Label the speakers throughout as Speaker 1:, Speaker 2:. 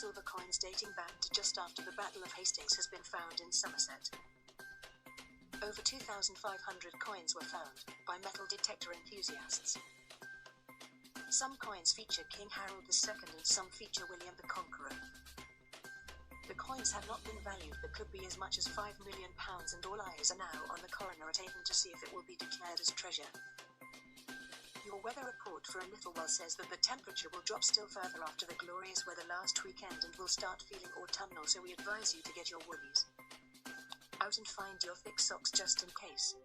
Speaker 1: Silver coins dating back to just after the Battle of Hastings has been found in Somerset. Over 2,500 coins were found by metal detector enthusiasts. Some coins feature King Harold II and some feature William the Conqueror. The coins have not been valued but could be as much as £5 million, and all eyes are now on the coroner at Avon to see if it will be declared as treasure. Your weather report for a little while says that the temperature will drop still further after the glorious weather last weekend and will start feeling autumnal, so we advise you to get your woolies out and find your thick socks just in case.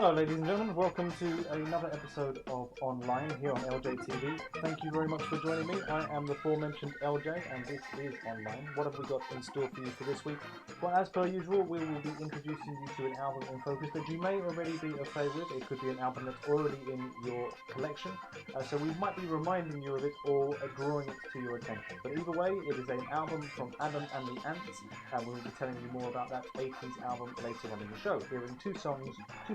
Speaker 2: Hello, ladies and gentlemen. Welcome to another episode of Online here on LJ TV. Thank you very much for joining me. I am the aforementioned LJ, and this is Online. What have we got in store for you for this week? Well, as per usual, we will be introducing you to an album in focus that you may already be au fait with. It could be an album that's already in your collection, so we might be reminding you of it or drawing it to your attention. But either way, it is an album from Adam and the Ants, and we will be telling you more about that 80s album later on in the show, hearing two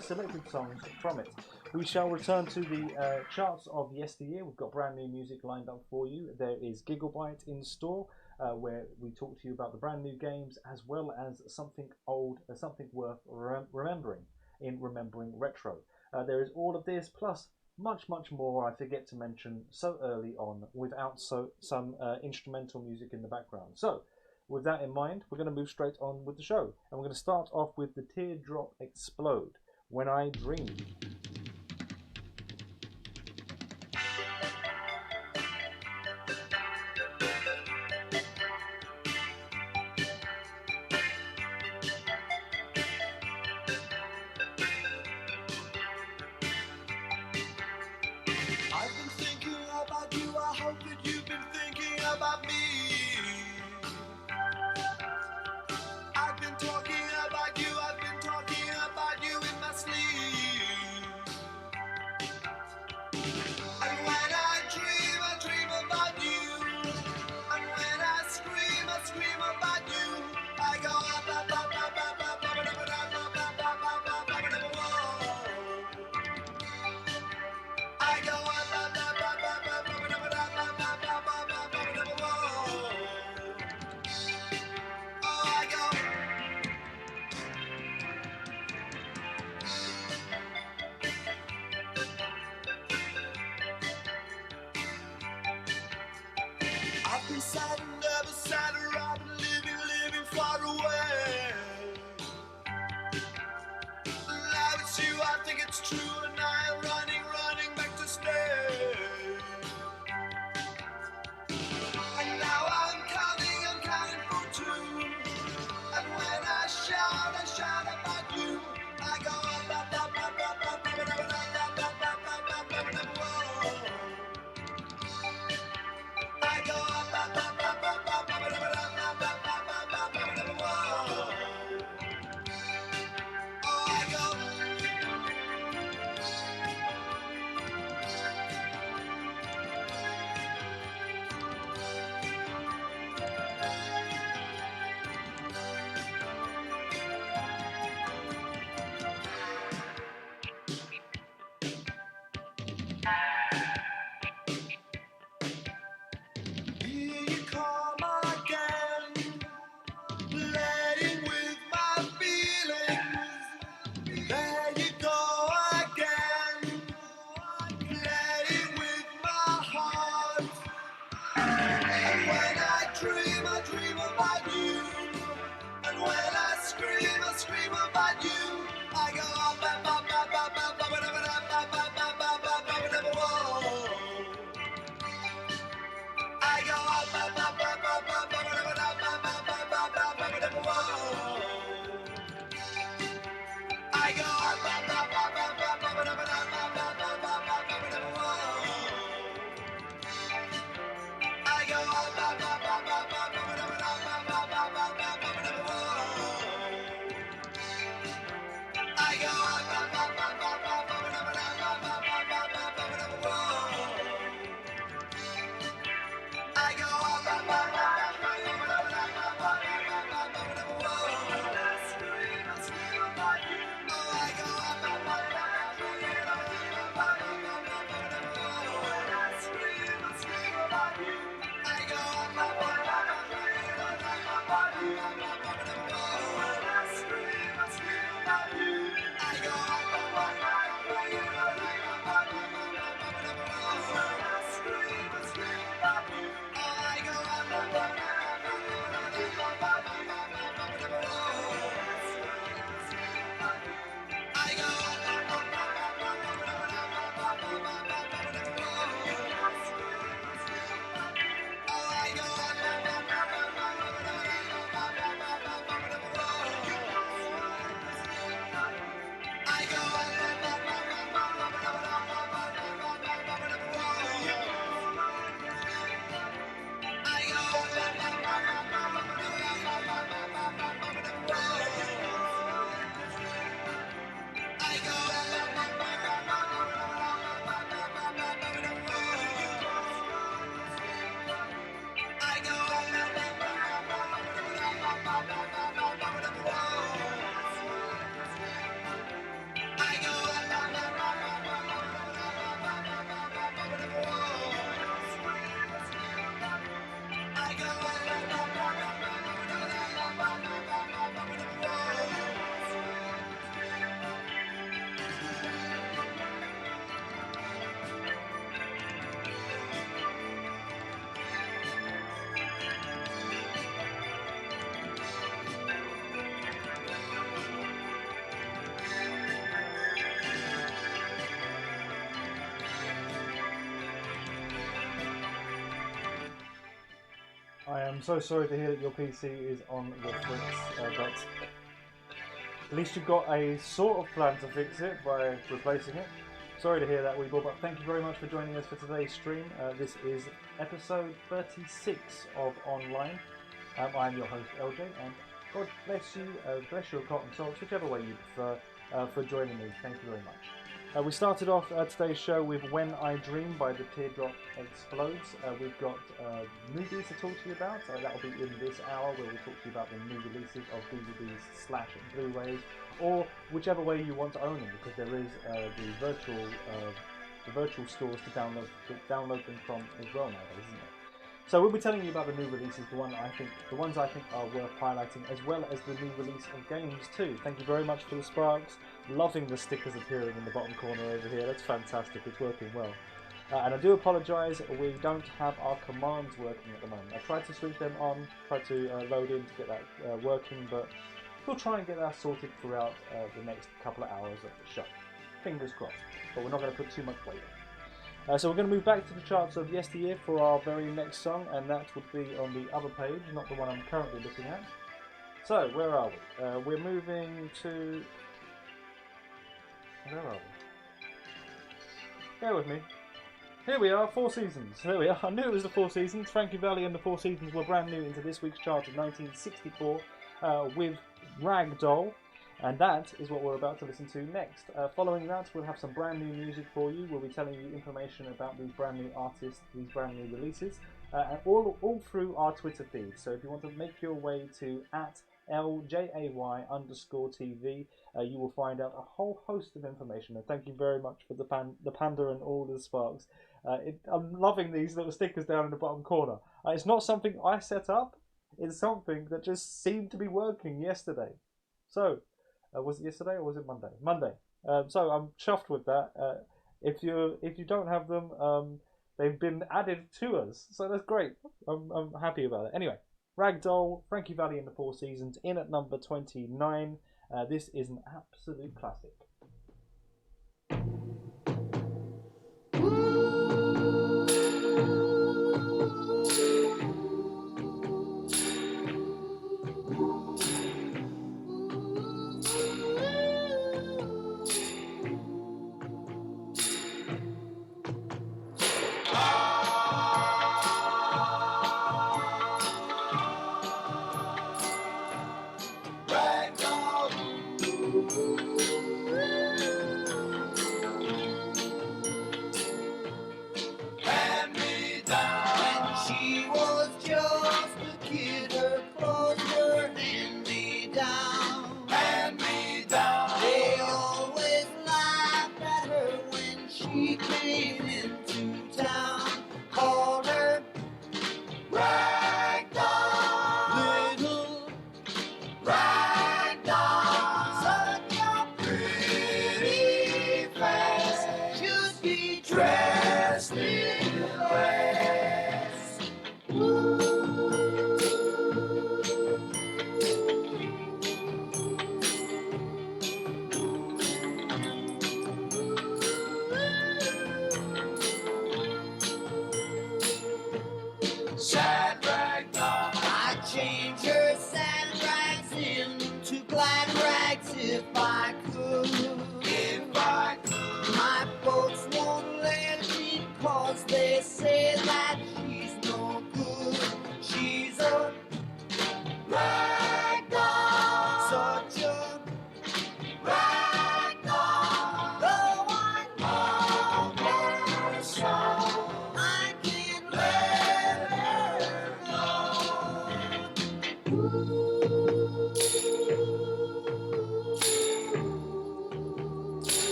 Speaker 2: selected songs from it. We shall return to the charts of yesteryear. We've got brand new music lined up for you. There is Gigabyte in store, where we talk to you about the brand new games as well as something old, something worth remembering in Remembering Retro. There is all of this plus much more I forget to mention so early on without some instrumental music in the background. So with that in mind, we're going to move straight on with the show, and we're going to start off with the Teardrop Explode, When I Dream.
Speaker 3: Sad and never sadder, I've been living far away. Now it's you, I think it's true, and I am running back to stay. And now I'm counting for two. And when I shout about you, I go up, whoa. I go up,
Speaker 2: I am so sorry to hear that your PC is on the fritz, but at least you've got a sort of plan to fix it by replacing it. Sorry to hear that, Weeble, but thank you very much for joining us for today's stream. This is episode 36 of Online. I'm your host, LJ, and God bless you, bless your cotton socks, whichever way you prefer, for joining me. Thank you very much. We started off today's show with When I Dream by The Teardrop Explodes. We've got movies to talk to you about. That'll be in this hour, where we'll talk to you about the new releases of DVDs/Blu-rays, or whichever way you want to own them, because there is the virtual stores to download them from as well nowadays, isn't it? So we'll be telling you about the new releases, the ones I think are worth highlighting, as well as the new release of games too. Thank you very much for the sparks. Loving the stickers appearing in the bottom corner over here. That's fantastic. It's working well. And I do apologise, we don't have our commands working at the moment. I tried to switch them on, tried to load in to get that working, but we'll try and get that sorted throughout the next couple of hours of the show. Fingers crossed. But we're not going to put too much weight on. So we're going to move back to the charts of yesteryear for our very next song, and that would be on the other page, not the one I'm currently looking at. So, where are we? We're moving to... Where are we? Bear with me. Here we are, Four Seasons. There we are. I knew it was the Four Seasons. Frankie Valli and the Four Seasons were brand new into this week's chart of 1964 with Ragdoll. And that is what we're about to listen to next. Following that, we'll have some brand new music for you. We'll be telling you information about these brand new artists, these brand new releases, and all through our Twitter feed. So if you want to make your way to @LJAY_TV, you will find out a whole host of information. And thank you very much for the panda and all the sparks. I'm loving these little stickers down in the bottom corner. It's not something I set up. It's something that just seemed to be working yesterday. So... was it yesterday or was it Monday? Monday. So I'm chuffed with that. If you don't have them, they've been added to us, so that's great. I'm happy about it. Anyway, Ragdoll, Frankie Valli and the Four Seasons, in at number 29. This is an absolute classic.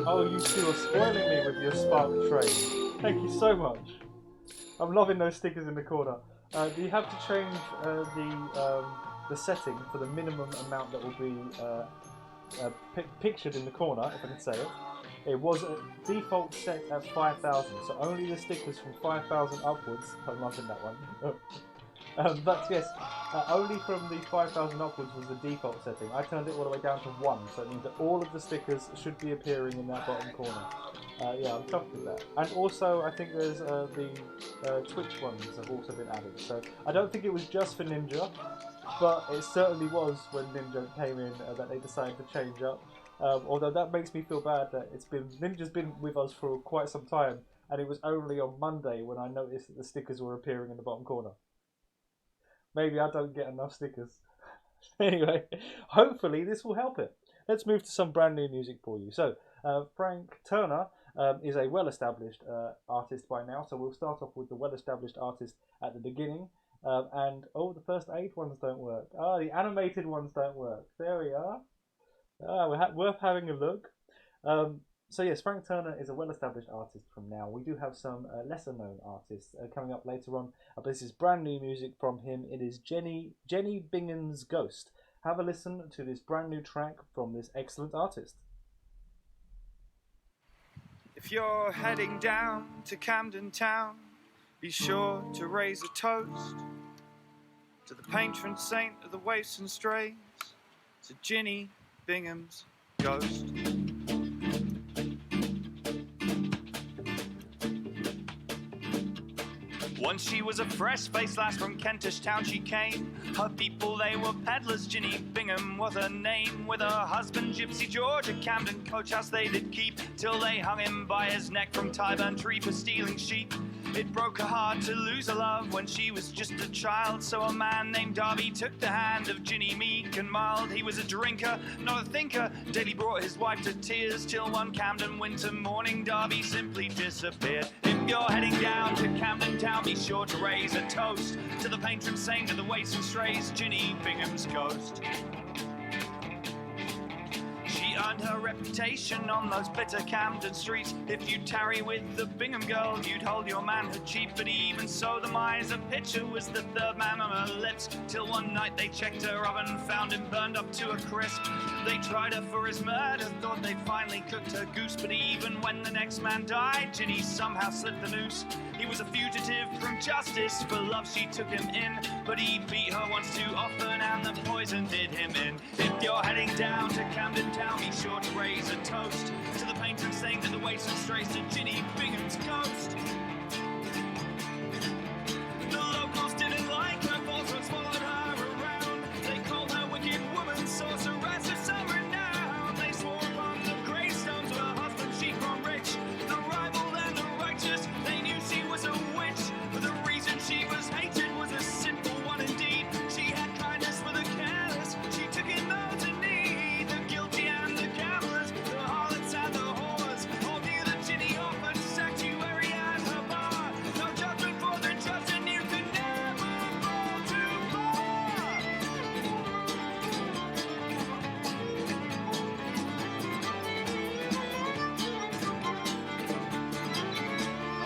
Speaker 2: Oh, you two are spoiling me with your spark train. Thank you so much. I'm loving those stickers in the corner. Do you have to change the setting for the minimum amount that will be pictured in the corner, if I can say it? It was a default set at 5,000, so only the stickers from 5,000 upwards. I'm loving that one. But yes, Only from the 5,000 upwards was the default setting. I turned it all the way down to 1, so it means that all of the stickers should be appearing in that bottom corner. Yeah, I'm chuffed with that. And also, I think there's the Twitch ones have also been added. So I don't think it was just for Ninja, but it certainly was when Ninja came in that they decided to change up. Although that makes me feel bad that Ninja's been with us for quite some time, and it was only on Monday when I noticed that the stickers were appearing in the bottom corner. Maybe I don't get enough stickers. Anyway, hopefully this will help it. Let's move to some brand new music for you. So, Frank Turner is a well-established artist by now, so we'll start off with the well-established artist at the beginning. The first 8 ones don't work. The animated ones don't work. There we are. Worth having a look. So yes, Frank Turner is a well-established artist from now. We do have some lesser-known artists coming up later on, but this is brand new music from him. It is Jenny Bingham's Ghost. Have a listen to this brand new track from this excellent artist.
Speaker 4: If you're heading down to Camden Town, be sure to raise a toast to the patron saint of the waifs and strays, to Jenny Bingham's Ghost. Once she was a fresh-faced lass from Kentish town she came. Her people, they were peddlers, Ginny Bingham was her name. With her husband, Gypsy George, a Camden coach house they did keep, till they hung him by his neck from Tyburn Tree for stealing sheep. It broke her heart to lose her love when she was just a child, so a man named Darby took the hand of Ginny, meek and mild. He was a drinker, not a thinker, daily brought his wife to tears, till one Camden winter morning Darby simply disappeared. If you're heading down to Camden Town, be sure to raise a toast to the patron saint of the waifs and strays, Ginny Bingham's Ghost. She earned her reputation on those bitter Camden streets. If you tarry with the Bingham girl, you'd hold your manhood cheap. But even so, the miser pitcher was the third man on her lips, till one night they checked her oven, found him burned up to a crisp. They tried her for his murder, thought they'd finally cooked her goose, but even when the next man died, Ginny somehow slipped the noose. He was a fugitive from justice, for love she took him in, but he beat her once too often and the poison did him in. If you're heading down to Camden Town, be sure to raise a toast to the patron saint of the waifs and strays, to Ginny Bingham's Ghost. The locals didn't like her, falsehoods followed her around. They called her wicked woman, sorceress of some renown. They swore upon the gravestones of her husband she'd grown rich. The rival and the righteous, they knew she was a witch. But the reason she was hated was a simple one indeed. She had kindness for the careless, she took in those in need. The guilty and the gamblers, the harlots and the whores, all knew that Ginny offered sanctuary at her bar. No judgment for the just, and you could never fall too far.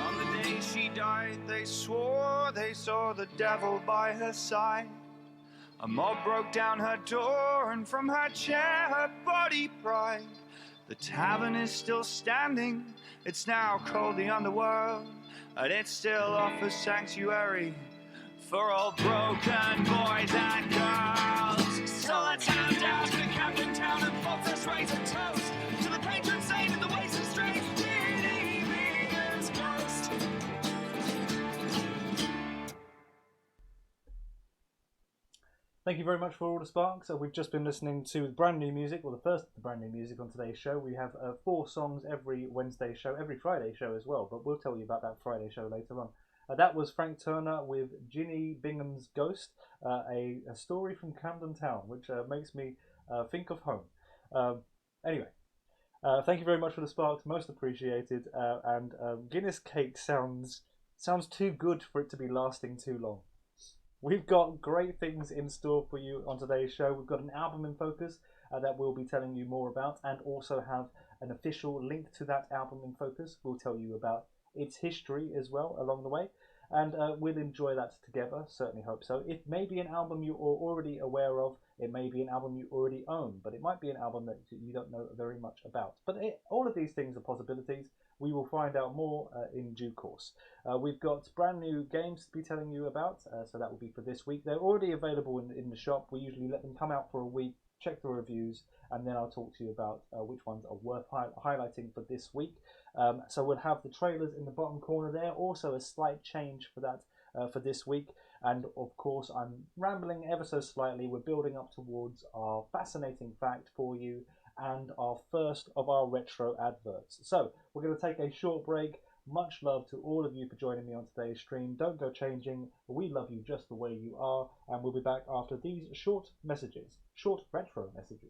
Speaker 4: On the day she died, they swore they saw the devil by her side. A mob broke down her door, and from her chair her body pried. The tavern is still standing, it's now called the Underworld, and it still offers sanctuary for all broken boys and girls. So let's head down to Camden Town and folks, let's raise a toast to the patron saint of the waifs and strays, Ginny Bingham's Ghost.
Speaker 2: Thank you very much for all the sparks. We've just been listening to brand new music, well, the first of the brand new music on today's show. We have 4 songs every Wednesday show, every Friday show as well, but we'll tell you about that Friday show later on. That was Frank Turner with Ginny Bingham's Ghost, a story from Camden Town, which makes me think of home. Anyway, thank you very much for the sparks, most appreciated. And Guinness cake sounds too good for it to be lasting too long. We've got great things in store for you on today's show. We've got an album in focus that we'll be telling you more about, and also have an official link to that album in focus. We'll tell you about its history as well along the way. and we'll enjoy that together. Certainly hope so. It may be an album you are already aware of. It may be an album you already own, but it might be an album that you don't know very much about. But all of these things are possibilities. We will find out more in due course. We've got brand new games to be telling you about, so that will be for this week. They're already available in the shop. We usually let them come out for a week, check the reviews, and then I'll talk to you about which ones are worth highlighting for this week. So we'll have the trailers in the bottom corner there. Also a slight change for that for this week. And of course, I'm rambling ever so slightly. We're building up towards our fascinating fact for you and our first of our retro adverts. So we're going to take a short break. Much love to all of you for joining me on today's stream. Don't go changing. We love you just the way you are. And we'll be back after these short messages, short retro messages.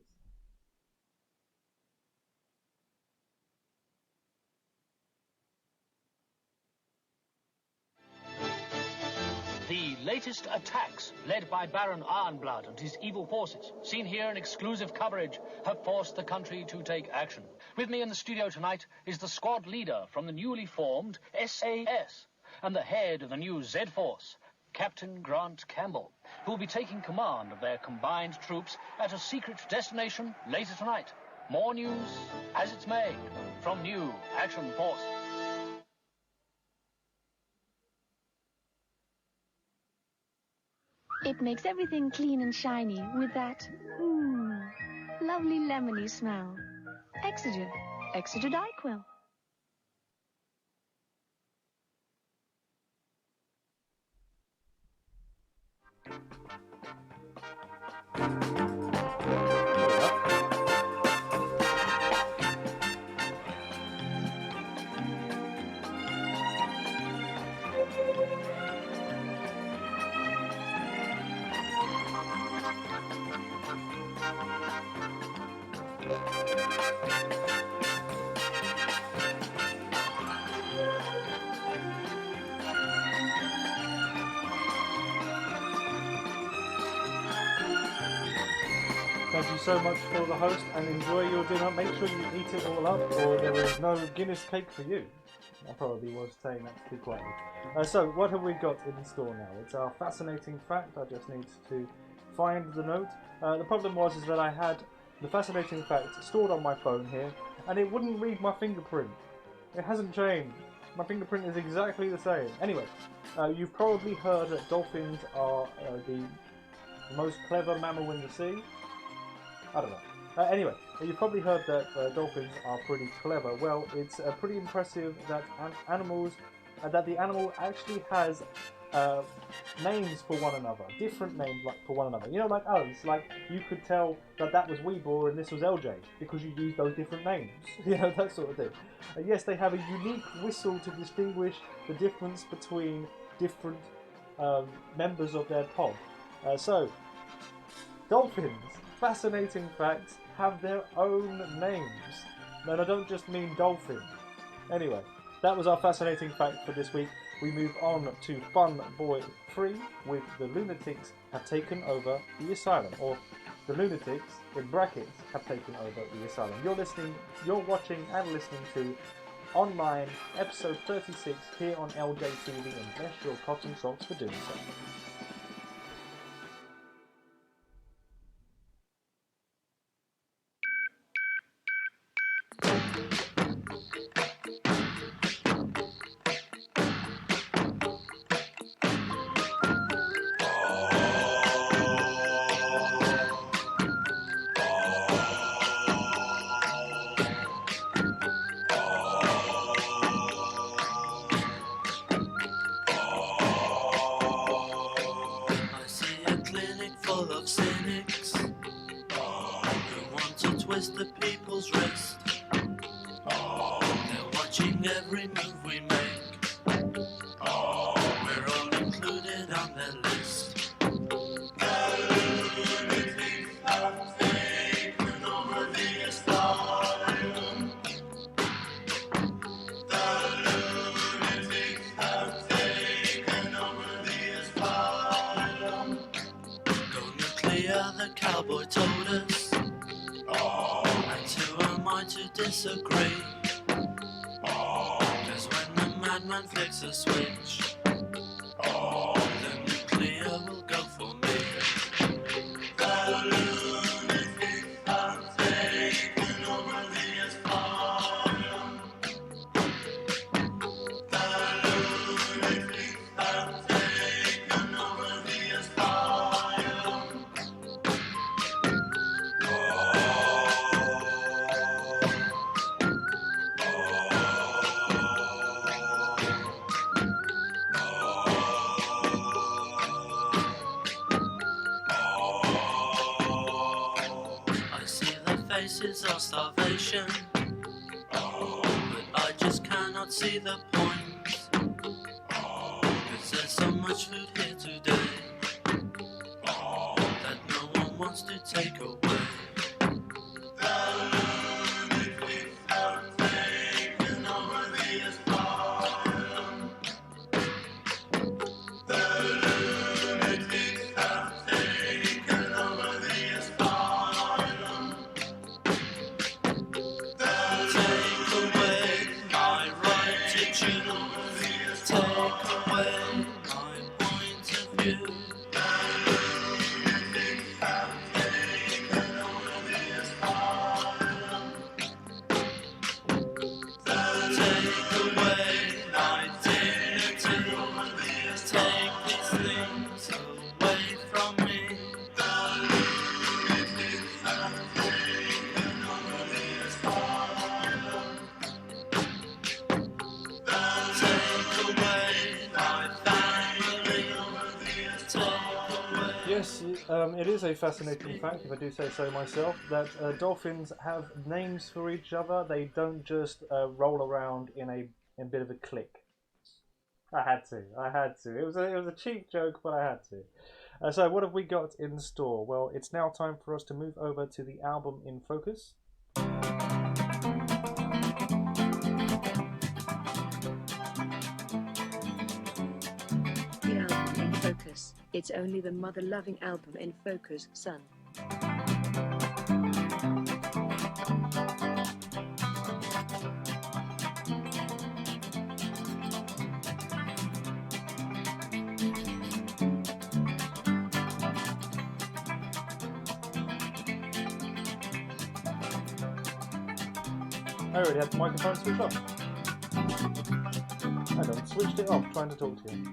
Speaker 5: The latest attacks, led by Baron Ironblood and his evil forces, seen here in exclusive coverage, have forced the country to take action. With me in the studio tonight is the squad leader from the newly formed SAS and the head of the new Z-Force, Captain Grant Campbell, who will be taking command of their combined troops at a secret destination later tonight. More news as it's made from New Action Force.
Speaker 6: It makes everything clean and shiny with that, lovely lemony smell. Exeter Dayquil.
Speaker 2: Thank you so much for the host, and enjoy your dinner. Make sure you eat it all up, or there is no Guinness cake for you. I probably was saying that too quietly. So, what have we got in store now? It's our fascinating fact. I just need to find the note. The problem was that I had the fascinating fact stored on my phone here, and it wouldn't read my fingerprint. It hasn't changed. My fingerprint is exactly the same. Anyway, you've probably heard that dolphins are the most clever mammal in the sea. I don't know. Anyway, you've probably heard that dolphins are pretty clever. Well, it's pretty impressive that that the animal actually has names for one another, different names for one another. You know, like us, like you could tell that was Weebor and this was LJ because you use those different names. You know, that sort of thing. Yes, they have a unique whistle to distinguish the difference between different members of their pod. So, dolphins, fascinating facts, have their own names. And I don't just mean dolphin. Anyway, that was our fascinating fact for this week. We move on to Fun Boy 3 with the lunatics have taken over the asylum, or the lunatics, in brackets, have taken over the asylum. You're watching and listening to Online episode 36 here on LJTV, and bless your cotton socks for doing so.
Speaker 3: The people's wrist. They're watching every move we make. We're all included on their list. The lunatics have taken over the asylum. The lunatics have taken over the asylum. Go nuclear, the cowboy told us. To disagree, 'cause when the madman flicks a switch,
Speaker 7: is our starvation. But I just cannot see the point. 'Cause there's so much food here today that no one wants to take away.
Speaker 2: Yes, it is a fascinating fact, if I do say so myself, that dolphins have names for each other. They don't just roll around in a bit of a clique. I had to. It was a cheap joke, but I had to. So what have we got in store? Well, it's now time for us to move over to the album in focus.
Speaker 8: The album in focus. It's only the mother-loving album in focus, son.
Speaker 2: I already had the microphone switched off. I done switched it off trying to talk to you.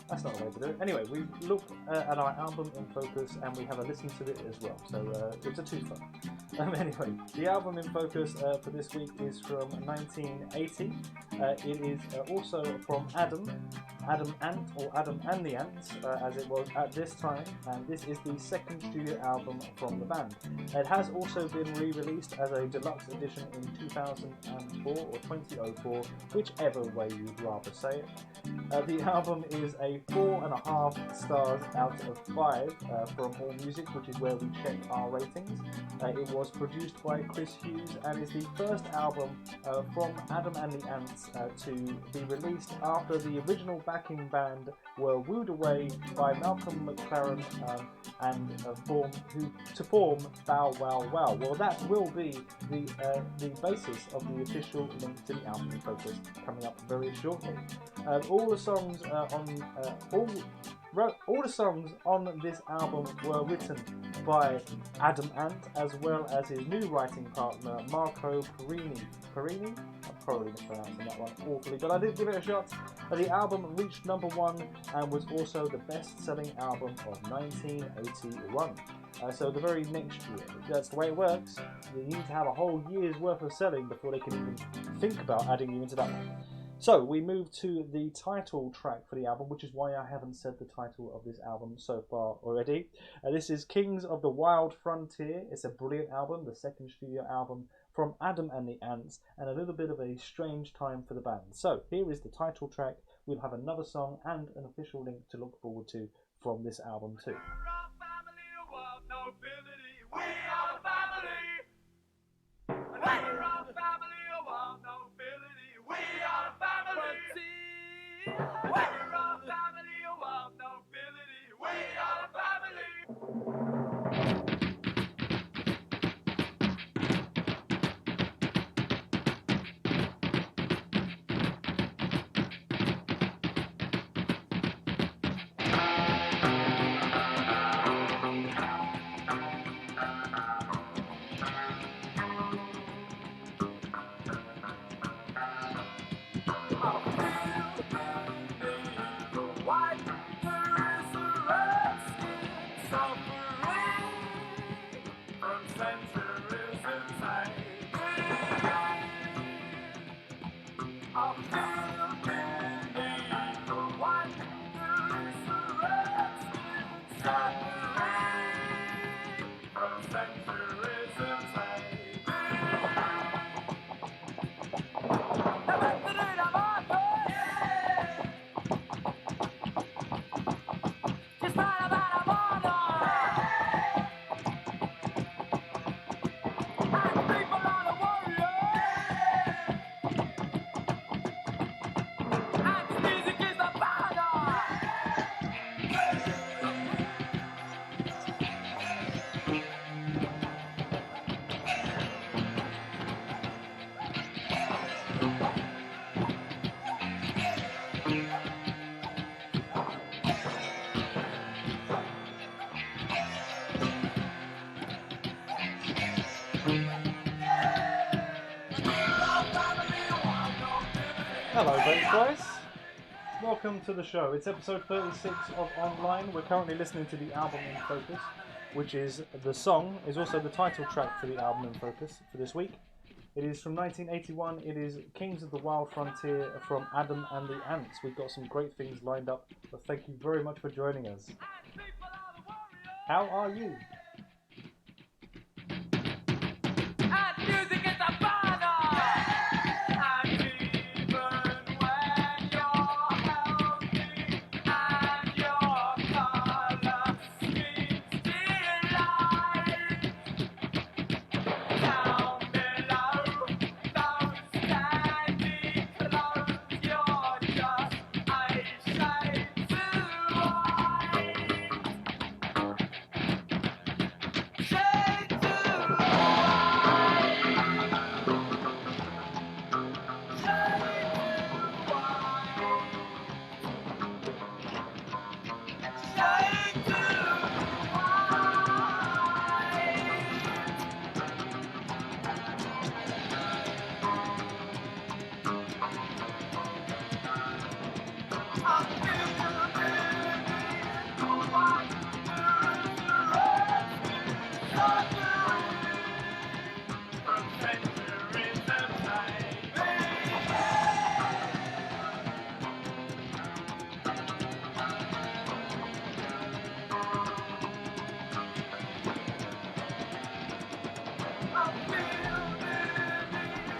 Speaker 2: That's not the way to do it. Anyway, we've looked at our album in focus and we have a listen to it as well. So it's a twofer. Anyway, the album in focus for this week is from 1980. It is also from Adam Ant, or Adam and the Ants, as it was at this time, and this is the second studio album from the band. It has also been re-released as a deluxe edition in 2004 or 2004, whichever way you'd rather say it. The album is a 4.5 stars out of 5 from AllMusic, which is where we check our ratings. It was produced by Chris Hughes and is the first album from Adam and the Ants to be released after the original backing band were wooed away by Malcolm McLaren to form Bow Wow Wow. Well, that will be the basis of the official link to the album in focus coming up very shortly. All the songs on this album were written by Adam Ant, as well as his new writing partner Marco Perini. I'm probably mispronouncing that one awfully, but I did give it a shot. The album reached number 1 and was also the best-selling album of 1981. So the very next year. That's the way it works. You need to have a whole year's worth of selling before they can even think about adding you into that one. So we move to the title track for the album, which is why I haven't said the title of this album so far already. This is Kings of the Wild Frontier. It's a brilliant album, the second studio album from Adam and the Ants, and a little bit of a strange time for the band. So here is the title track. We'll have another song and an official link to look forward to from this album too. Hello, Bench Boys. Welcome to the show. It's episode 36 of Online. We're currently listening to the album In Focus, which is the song, is also the title track for the album In Focus for this week. It is from 1981. It is Kings of the Wild Frontier from Adam and the Ants. We've got some great things lined up, but thank you very much for joining us. How are you?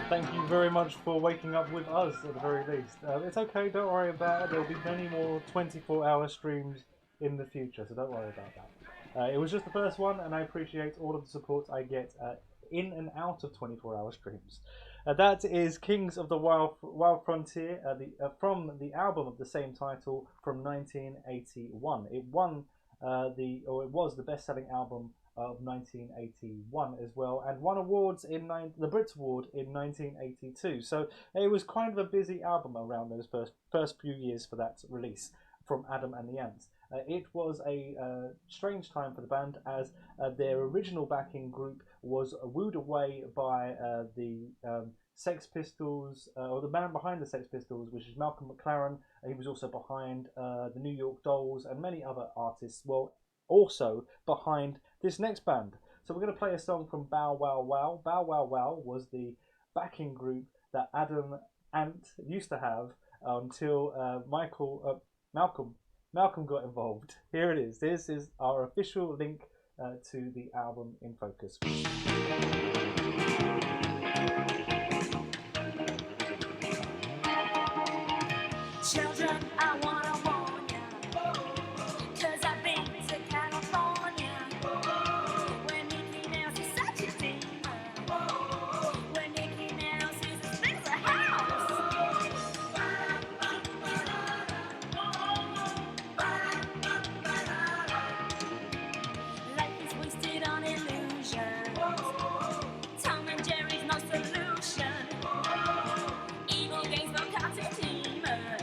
Speaker 2: Thank you very much for waking up with us at the very least. It's okay, don't worry about it. There'll be many more 24-hour streams in the future, so don't worry about that. It was just the first one, and I appreciate all of the support I get in and out of 24-hour streams. That is Kings of the Wild Frontier from the album of the same title from 1981. It was the best-selling album of 1981 as well, and won awards in the Brit Award in 1982. So it was kind of a busy album around those first few years for that release from Adam and the Ants. It was a strange time for the band, as their original backing group was wooed away by the Sex Pistols, or the man behind the Sex Pistols, which is Malcolm McLaren. He was also behind the New York Dolls and many other artists. Well, also behind this next band. So we're going to play a song from Bow Wow Wow. Bow Wow Wow was the backing group that Adam Ant used to have until Malcolm got involved. Here it is. This is our official link to the album In Focus.
Speaker 9: Children, I wanna warn ya, 'cause I've been to California, where Mickey Mouse is such a demon, where Mickey Mouse is as big as a house. Life is wasted on illusions. Tom and Jerry's no solution. Evil games, no cartoon demons.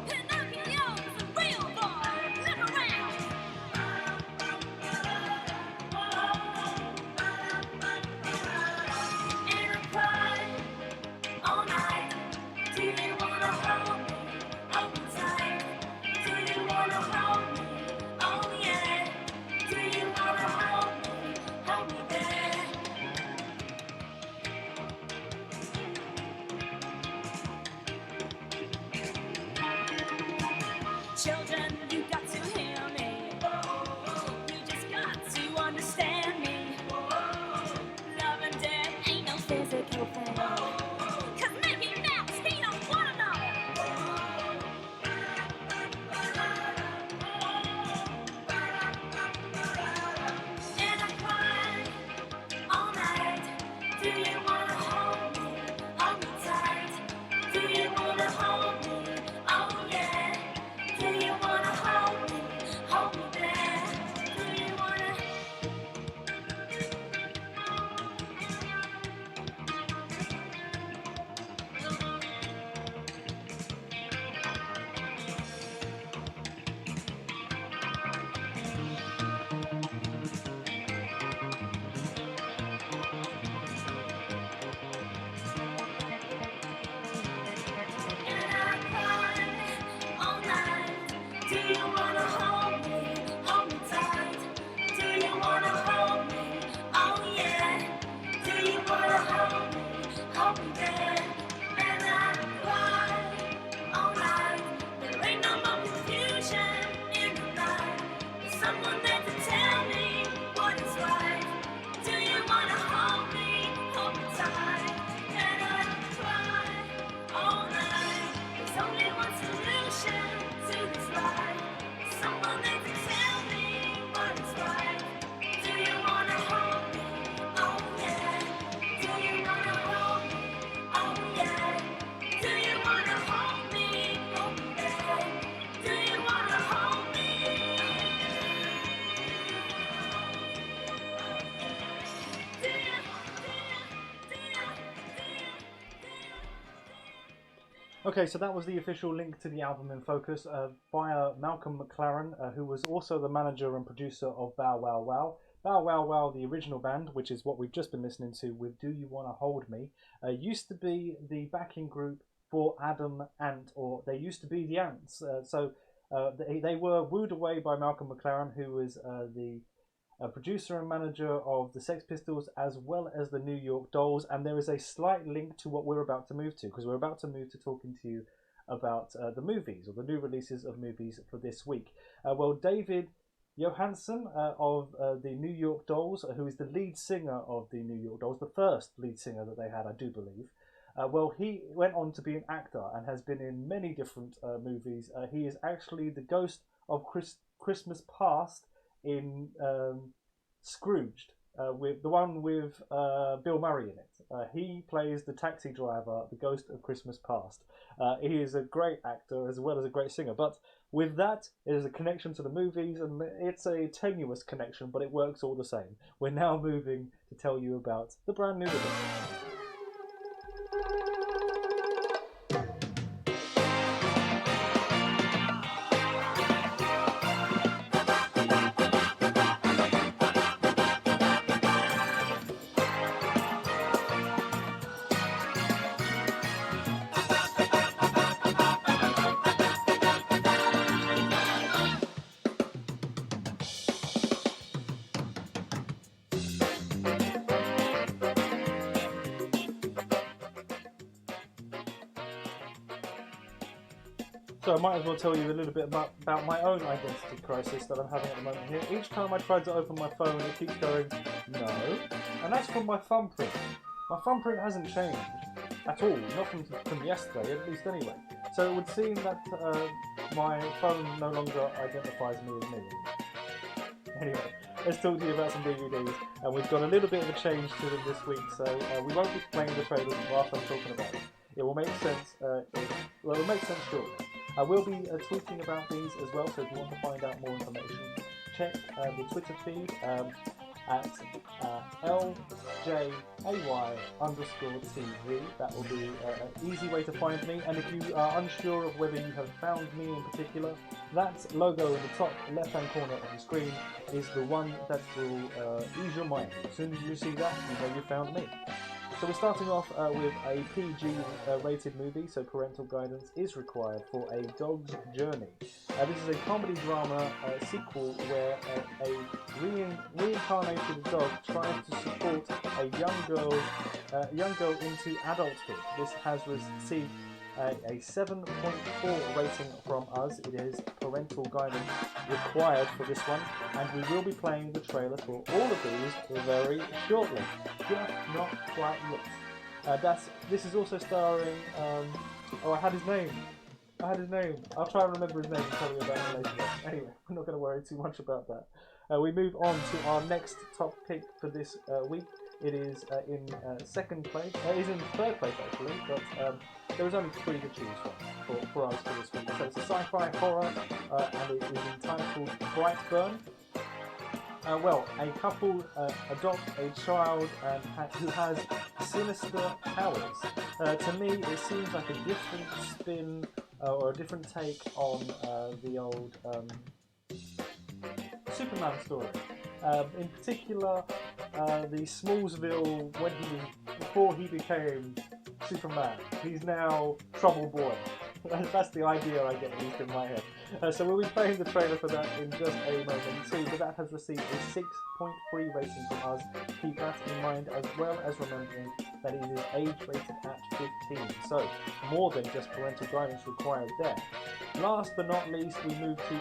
Speaker 9: Pinocchio's the real boy. Look around. And I cry all night. Do you wanna hold me? Hold me tight. Do you wanna hold me? Oh yeah. Do you wanna hold me? Hold me there. Children, you got to hear me. You just got to understand me. Love and death ain't no physical thing. 'Cause Mickey Mouse, he don't wanna know. And I cry all night. Do you wanna hold me? Hold me tight. Do you wanna hold me? Oh yeah. Do you wanna hold me? Hold me there. Do you wanna? Do you wanna hold me? Hold me tight. Do you wanna hold me? Oh yeah. Do you wanna hold me? Hold me there. And I cry all night. There ain't no more confusion in the night. There's someone there to tell me what is right. Do you wanna hold me? Hold me tight. And I cry all night. There's only one solution to this life. Someone there to tell me what is right. Do you wanna hold me? Oh yeah. Do you wanna hold me? Oh yeah. Do you wanna hold me? Oh yeah. Do you wanna hold me? Do you?
Speaker 2: Okay, so that was the official link to the album in focus via Malcolm McLaren, who was also the manager and producer of Bow Wow Wow. Bow Wow Wow, the original band, which is what we've just been listening to with Do You Wanna Hold Me, used to be the backing group for Adam Ant, or they used to be the Ants. They were wooed away by Malcolm McLaren, who was the producer and manager of the Sex Pistols as well as the New York Dolls, and there is a slight link to what we're about to move to, because we're about to move to talking to you about the movies, or the new releases of movies for this week. Well, David Johansen of the New York Dolls, who is the lead singer of the New York Dolls, the first lead singer that they had, I do believe. Well, he went on to be an actor and has been in many different movies. He is actually the ghost of Christmas Past in Scrooged, with the one with Bill Murray in it. He plays the taxi driver, the ghost of Christmas Past. He is a great actor as well as a great singer, but with that, there's a connection to the movies, and it's a tenuous connection, but it works all the same. We're now moving to tell you about the brand new release. So I might as well tell you a little bit about my own identity crisis that I'm having at the moment here. Each time I try to open my phone, it keeps going, no. And that's from my thumbprint. My thumbprint hasn't changed at all, not from yesterday, at least anyway. So it would seem that my phone no longer identifies me as me. Anyway, let's talk to you about some DVDs. And we've got a little bit of a change to them this week, so we won't be playing the trailers whilst I'm talking about it. It will make sense. It will make sense shortly. I will be tweeting about these as well, so if you want to find out more information, check the Twitter feed at LJAY_TV. That will be an easy way to find me. And if you are unsure of whether you have found me in particular, that logo in the top left-hand corner of the screen is the one that will ease your mind. As soon as you see that, you know you found me. So we're starting off with a PG rated movie, so parental guidance is required for A Dog's Journey. This is a comedy drama sequel where a reincarnated dog tries to support a young girl into adulthood. This has received a 7.4 rating from us. It is parental guidance required for this one, and we will be playing the trailer for all of these very shortly. Just not quite yet. This is also starring. I had his name. I'll try and remember his name and tell you about him later. Anyway, we're not going to worry too much about that. We move on to our next top pick for this week. It is in second place. It is in third place actually, but there was only 3 to choose from for us for this week. So it's a sci-fi horror, and it is entitled Brightburn. Well, a couple adopt a child who has sinister powers. To me, it seems like a different spin or a different take on the old Superman story. In particular, the Smallsville before he became Superman. He's now Trouble Boy. That's the idea I get, at least in my head. So we'll be playing the trailer for that in just a moment too, but that has received a 6.3 rating from us. Keep that in mind, as well as remembering that it is age rated at 15, so more than just parental guidance required there. Last but not least, we move to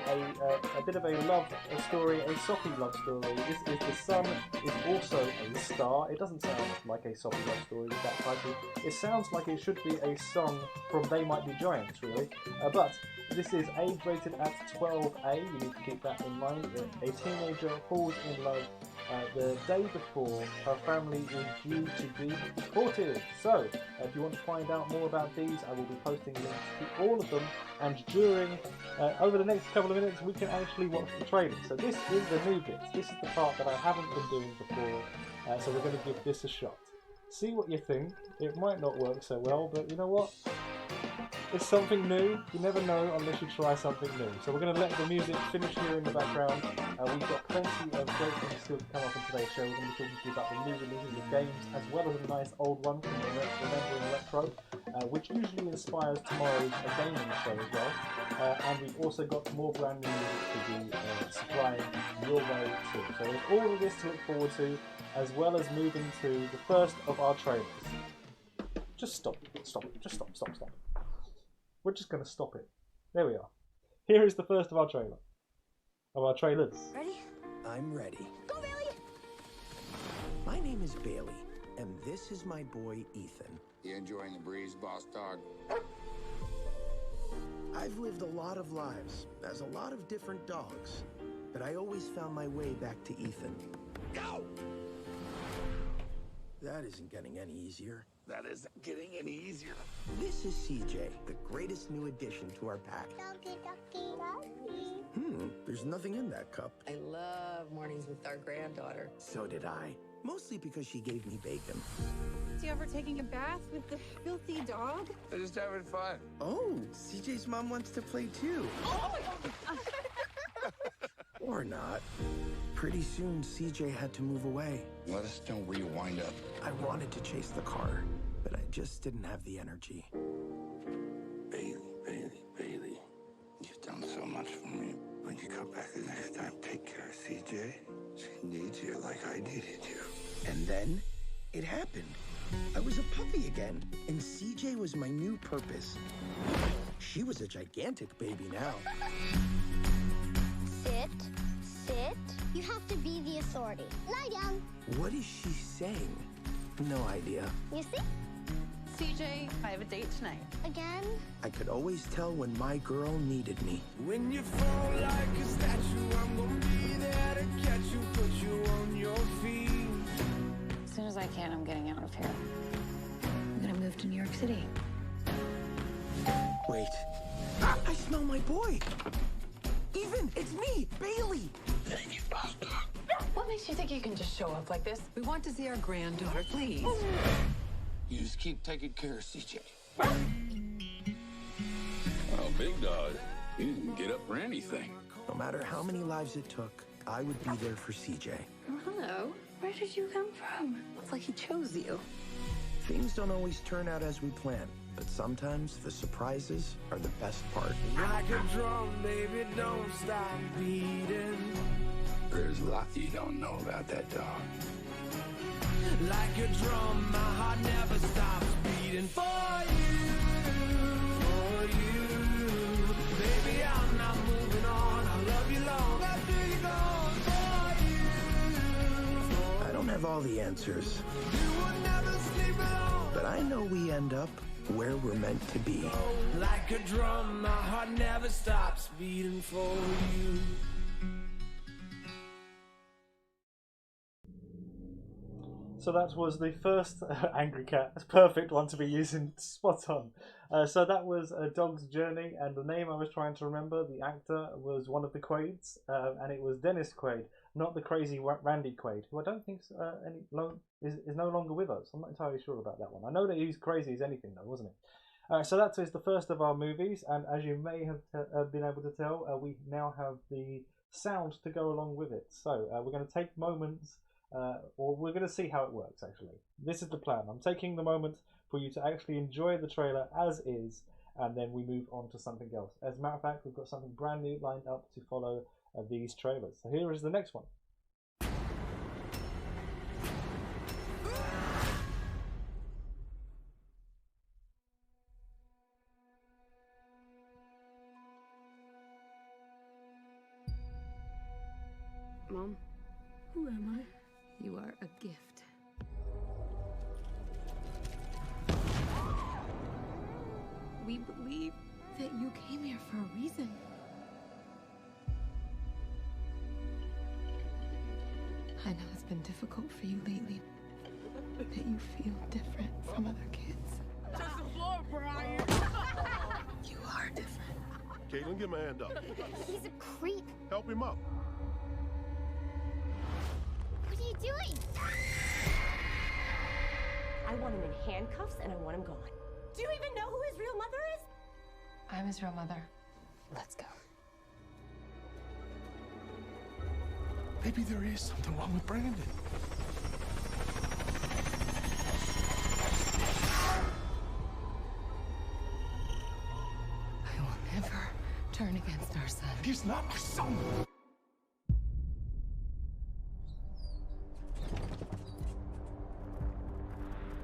Speaker 2: a bit of a love story, a soppy love story. This is The Sun is Also a Star. It doesn't sound like a soppy love story with that title. It sounds like it should be a song from They Might Be Giants, really. But this is age rated at 12A. You need to keep that in mind. A teenager falls in love the day before her family is due to be deported. So, if you want to find out more about these, I will be posting links to all of them. And during, over the next couple of minutes, we can actually watch the trailer. So this is the new bit. This is the part that I haven't been doing before. So we're going to give this a shot. See what you think. It might not work so well, but you know what? It's something new. You never know unless you try something new. So we're going to let the music finish here in the background. We've got plenty of great things still to come up in today's show. We're going to be talking to you about the new releases of games, as well as a nice old one from Remembering Retro, which usually inspires tomorrow's gaming show as well. And we've also got more brand new music to be supplying your way too. So there's all of this to look forward to, as well as moving to the first of our trailers. Just stop. Just stop. We're just going to stop it. There we are. Here is the first of our trailer. Of our trailers.
Speaker 10: Ready?
Speaker 11: I'm ready.
Speaker 10: Go, Bailey!
Speaker 11: My name is Bailey, and this is my boy, Ethan.
Speaker 12: You enjoying the breeze, boss dog?
Speaker 11: I've lived a lot of lives as a lot of different dogs, but I always found my way back to Ethan. Go! That isn't getting any easier.
Speaker 12: That isn't getting any easier.
Speaker 11: This is CJ, the greatest new addition to our pack. There's nothing in that cup.
Speaker 13: I love mornings with our granddaughter.
Speaker 11: So did I. Mostly because she gave me bacon.
Speaker 14: Is you ever taking a bath with the filthy dog?
Speaker 12: They're just having fun.
Speaker 11: Oh, CJ's mom wants to play too.
Speaker 14: Oh my God!
Speaker 11: Or not. Pretty soon, CJ had to move away.
Speaker 12: Let us know where you wind up.
Speaker 11: I wanted to chase the car, but I just didn't have the energy.
Speaker 12: Bailey, you've done so much for me. When you come back the next time, take care of CJ. She needs you like I needed you.
Speaker 11: And then, it happened. I was a puppy again, and CJ was my new purpose. She was a gigantic baby now.
Speaker 15: Sit. You have to be the authority. Lie down.
Speaker 11: What is she saying? No idea.
Speaker 15: You see?
Speaker 14: CJ, I have a date tonight.
Speaker 15: Again?
Speaker 11: I could always tell when my girl needed me.
Speaker 3: When you fall like a statue, I'm gonna be there to catch you, put you on your feet.
Speaker 14: As soon as I can, I'm getting out of here. I'm gonna move to New York City.
Speaker 11: Wait. I smell my boy. Ethan, it's me, Bailey.
Speaker 12: Thank you, boss dog.
Speaker 13: What makes you think you can just show up like this? We want to see our granddaughter, please.
Speaker 12: You just keep taking care of CJ.
Speaker 16: Oh, big dog. You can get up for anything.
Speaker 11: No matter how many lives it took, I would be there for CJ.
Speaker 14: Oh, hello. Where did you come from? Looks like he chose you.
Speaker 11: Things don't always turn out as we plan, but sometimes the surprises are the best part.
Speaker 3: Like a drum, baby, don't stop beating.
Speaker 12: There's a lot you don't know about that dog.
Speaker 3: Like a drum, my heart never stops beating for you. Baby, I'm not moving on. I love you long after you're gone for you.
Speaker 11: I don't have all the answers,
Speaker 3: You will never sleep alone.
Speaker 11: but I know we end up where we're meant to be.
Speaker 3: Like a drum, my heart never stops beating for you.
Speaker 2: So that was the first Angry Cat. That's a perfect one to be using. Spot on. So that was A Dog's Journey, and the name I was trying to remember, the actor, was one of the Quaids, and it was Dennis Quaid, not the crazy Randy Quaid, who I don't think is no longer with us. I'm not entirely sure about that one. I know that he's crazy as anything though, wasn't he? So that is the first of our movies, and as you may have been able to tell, we now have the sound to go along with it. So we're going to take moments, or we're going to see how it works actually. This is the plan. I'm taking the moment for you to actually enjoy the trailer as is, and then we move on to something else. As a matter of fact, we've got something brand new lined up to follow these trailers. So here is the next one.
Speaker 8: Mom, who am I? You are a gift. We believe that you came here for a reason. I know it's been difficult for you lately, that you feel different from other kids.
Speaker 3: Touch the floor, Brian!
Speaker 8: You are different.
Speaker 10: Caitlin, get my hand up.
Speaker 15: He's a creep.
Speaker 10: Help him up.
Speaker 15: What are you doing?
Speaker 17: I want him in handcuffs and I want him gone. Do you even know who his real mother is?
Speaker 8: I'm his real mother. Let's go.
Speaker 10: Maybe there is something wrong with Brandon.
Speaker 8: I will never turn against our son.
Speaker 10: He's not my son.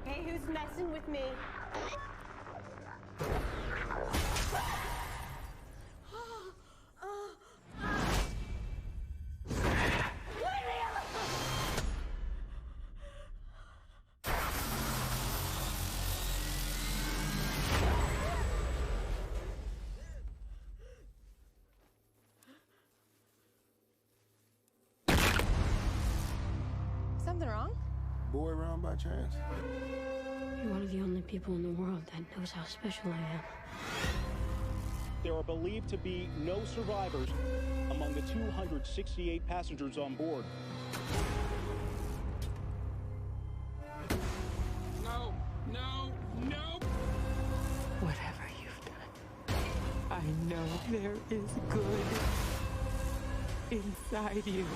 Speaker 17: Hey, who's messing with me?
Speaker 8: Something wrong?
Speaker 10: Boy around by chance?
Speaker 18: You're one of the only people in the world that knows how special I am.
Speaker 19: There are believed to be no survivors among the 268 passengers on board.
Speaker 3: No, no, no!
Speaker 8: Whatever you've done, I know there is good inside you.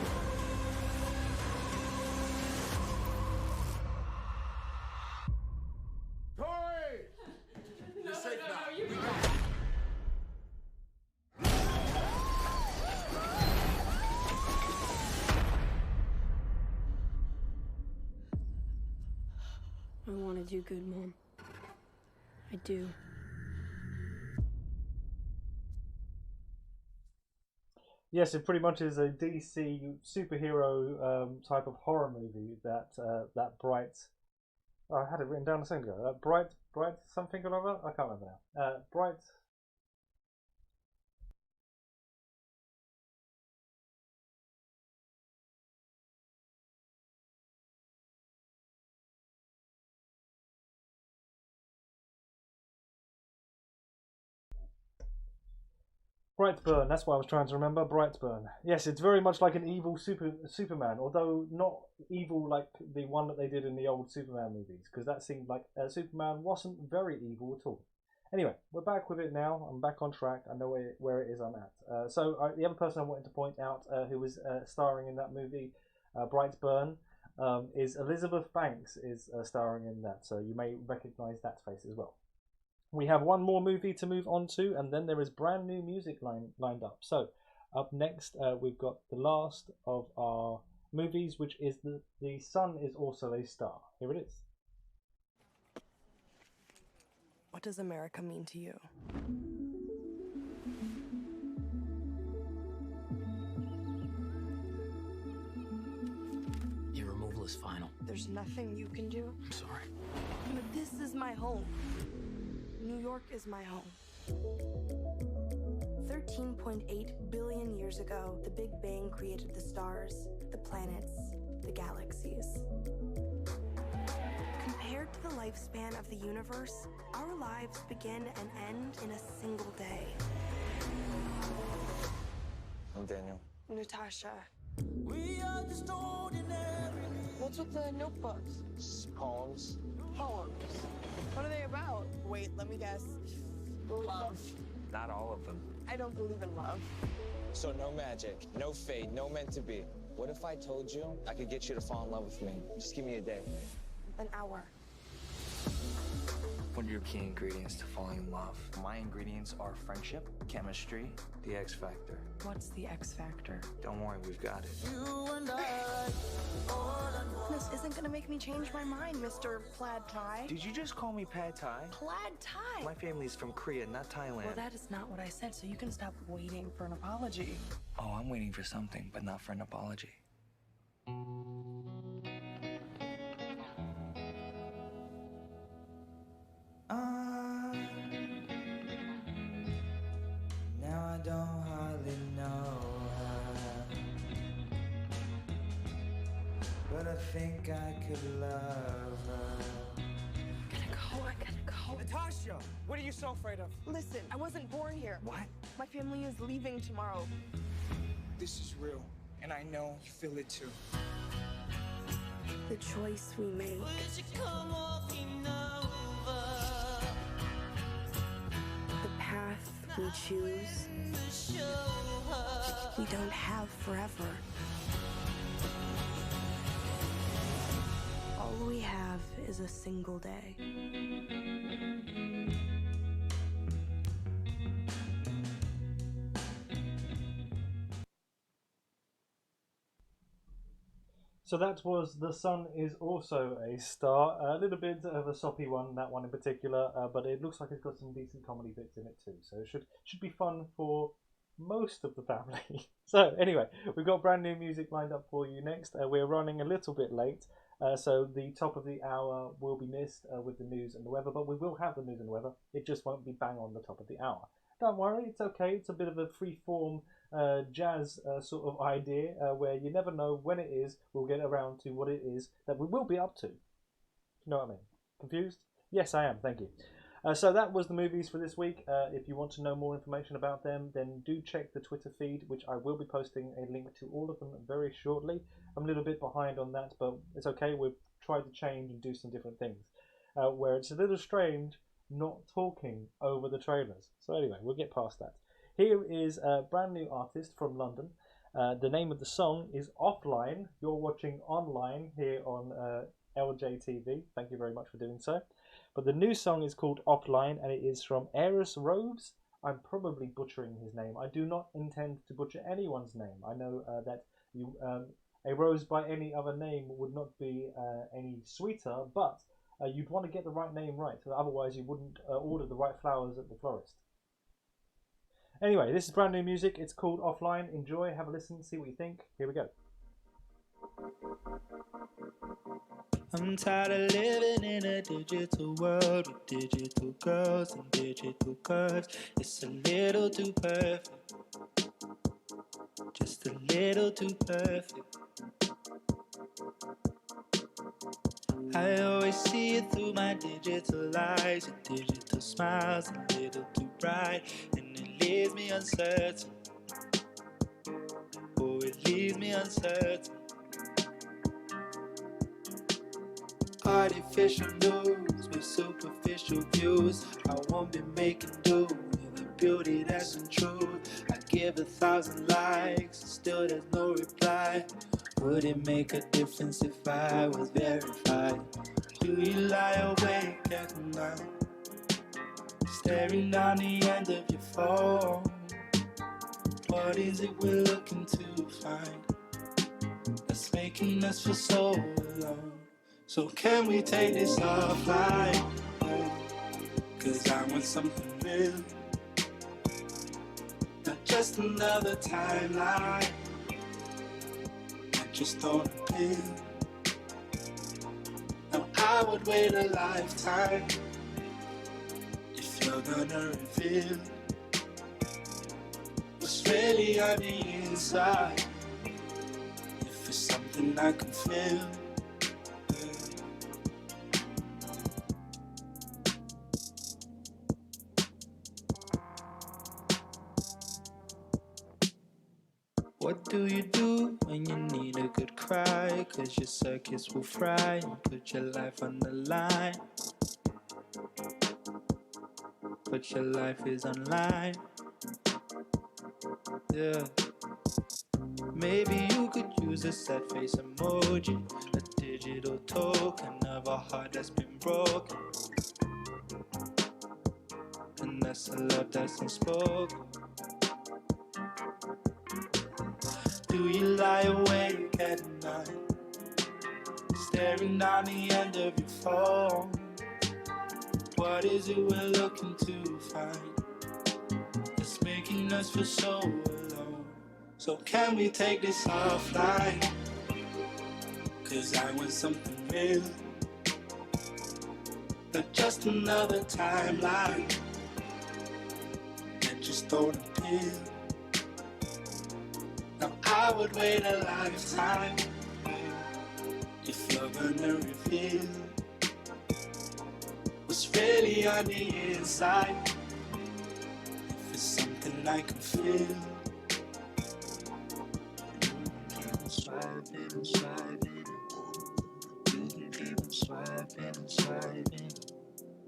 Speaker 3: You're safe now. We got
Speaker 18: I want to do good, Mom. I do.
Speaker 2: Yes, it pretty much is a DC superhero type of horror movie that that Bright. I had it written down a second ago. Bright something or other. I can't remember now. Bright. Brightburn, that's what I was trying to remember. Brightburn. Yes, it's very much like an evil Superman, although not evil like the one that they did in the old Superman movies, because that seemed like Superman wasn't very evil at all. Anyway, we're back with it now. I'm back on track. I know where it is I'm at. So the other person I wanted to point out who was starring in that movie, Brightburn, is Elizabeth Banks is starring in that, so you may recognise that face as well. We have one more movie to move on to, and then there is brand new music lined up. So, up next, we've got the last of our movies, which is The Sun is Also a Star. Here it is.
Speaker 20: What does America mean to you?
Speaker 21: Your removal is final.
Speaker 20: There's nothing you can do.
Speaker 21: I'm sorry.
Speaker 20: But this is my home. New York is my home. 13.8 billion years ago, the Big Bang created the stars, the planets, the galaxies. Compared to the lifespan of the universe, our lives begin and end in a single day.
Speaker 22: I'm Daniel.
Speaker 20: Natasha.
Speaker 3: We are just ordinary.
Speaker 20: What's with the notebooks?
Speaker 22: Poems.
Speaker 20: Poems. What are they about? Wait, let me guess. Love.
Speaker 22: Not all of them.
Speaker 20: I don't believe in love.
Speaker 22: So no magic, no fate, no meant to be. What if I told you I could get you to fall in love with me? Just give me a day.
Speaker 20: An hour.
Speaker 1: What are your key ingredients to falling in love?
Speaker 21: My ingredients are friendship, chemistry,
Speaker 1: The X Factor.
Speaker 13: What's the X Factor?
Speaker 1: Don't worry, we've got it.
Speaker 20: This isn't gonna make me change my mind, Mr. Plaid Thai.
Speaker 1: Did you just call me Pad Thai?
Speaker 20: Plaid Thai?
Speaker 1: My family's from Korea, not Thailand.
Speaker 20: Well, that is not what I said, so you can stop waiting for an apology.
Speaker 1: Oh, I'm waiting for something, but not for an apology.
Speaker 23: Now I don't hardly know her, but I think I could love her.
Speaker 20: I gotta go.
Speaker 22: Natasha, what are you so afraid of?
Speaker 20: Listen, I wasn't born here.
Speaker 22: What?
Speaker 20: My family is leaving tomorrow.
Speaker 22: This is real, and I know you feel it too.
Speaker 20: The choice we make. The path we choose. We don't have forever. All we have is a single day.
Speaker 2: So that was The Sun Is Also a Star. A little bit of a soppy one, that one in particular, but it looks like it's got some decent comedy bits in it too. So it should be fun for most of the family. So anyway, we've got brand new music lined up for you next. We're running a little bit late, so the top of the hour will be missed with the news and the weather, but we will have the news and the weather. It just won't be bang on the top of the hour. Don't worry, it's okay. It's a bit of a free-form jazz sort of idea where you never know when it is we'll get around to what it is that we will be up to. You know what I mean? Confused? Yes, I am. Thank you. So that was the movies for this week. If you want to know more information about them, then do check the Twitter feed, which I will be posting a link to all of them very shortly. I'm a little bit behind on that, but it's okay. We've tried to change and do some different things. Where it's a little strange not talking over the trailers. So anyway, we'll get past that. Here is a brand new artist from London. The name of the song is Offline. You're watching online here on LJ TV. Thank you very much for doing so. But the new song is called Offline, and it is from Eris Robes. I'm probably butchering his name. I do not intend to butcher anyone's name. I know that you, a rose by any other name would not be any sweeter, but you'd want to get the right name right. Otherwise, you wouldn't order the right flowers at the florist. Anyway, this is brand new music. It's called Offline. Enjoy, have a listen, see what you think. Here we go.
Speaker 24: I'm tired of living in a digital world with digital girls and digital curves. It's a little too perfect, just a little too perfect. I always see it through my digital eyes, your digital smiles a little too bright, and it leaves me uncertain. Oh, it leaves me uncertain. Artificial news with superficial views. I won't be making do with the beauty that's untrue. I give 1,000 likes, still there's no reply. Would it make a difference if I was verified? Do you lie awake at night, staring down the end of your phone? What is it we're looking to find that's making us feel so alone? So can we take this offline? Cause I want something real, not just another timeline. I just on a pill. Now I would wait a lifetime if you're gonna reveal what's really on the inside. If it's something I can feel. What do you do when you need a good cry? Cause your circuits will fry and put your life on the line. But your life is online. Yeah. Maybe you could use a sad face emoji, a digital token of a heart that's been broken. that's a love that's unspoken? Do you lie awake at night, staring down the end of your phone? What is it we're looking to find that's making us feel so alone? So can we take this offline? 'Cause I want something real, not just another timeline that just don't appeal. Now I would wait a lifetime if you're gonna reveal what's really on the inside. If it's something I can feel. Swiping, swiping. You can keep on swiping and swiping.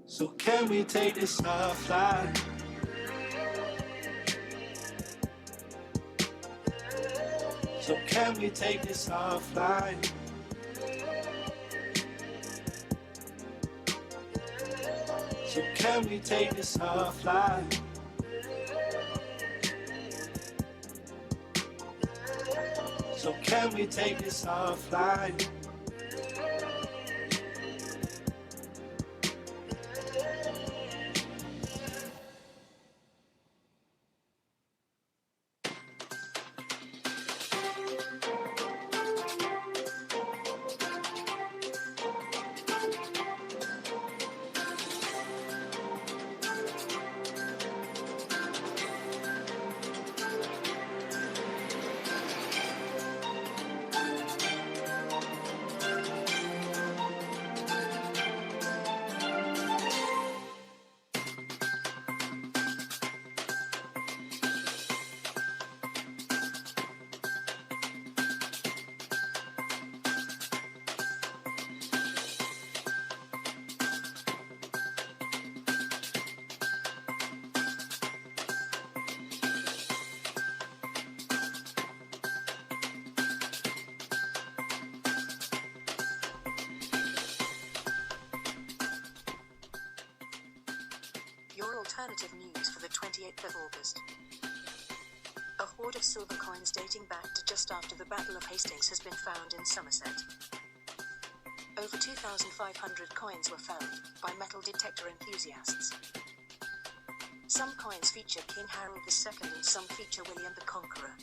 Speaker 24: So can we take this offline? So can we take this offline? So can we take this offline? So can we take this offline?
Speaker 4: Your alternative news for the 28th of August. A hoard of silver coins dating back to just after the Battle of Hastings has been found in Somerset. Over 2,500 coins were found by metal detector enthusiasts. Some coins feature King Harold II and some feature William the Conqueror.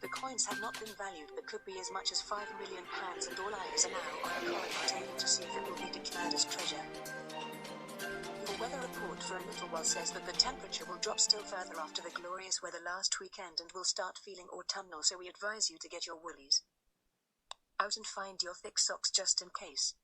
Speaker 4: The coins have not been valued but could be as much as £5 million, and all eyes are now on the coroner table to see if it will be declared as treasure. The weather report for a little while says that the temperature will drop still further after the glorious weather last weekend and will start feeling autumnal, so we advise you to get your woolies out and find your thick socks just in case.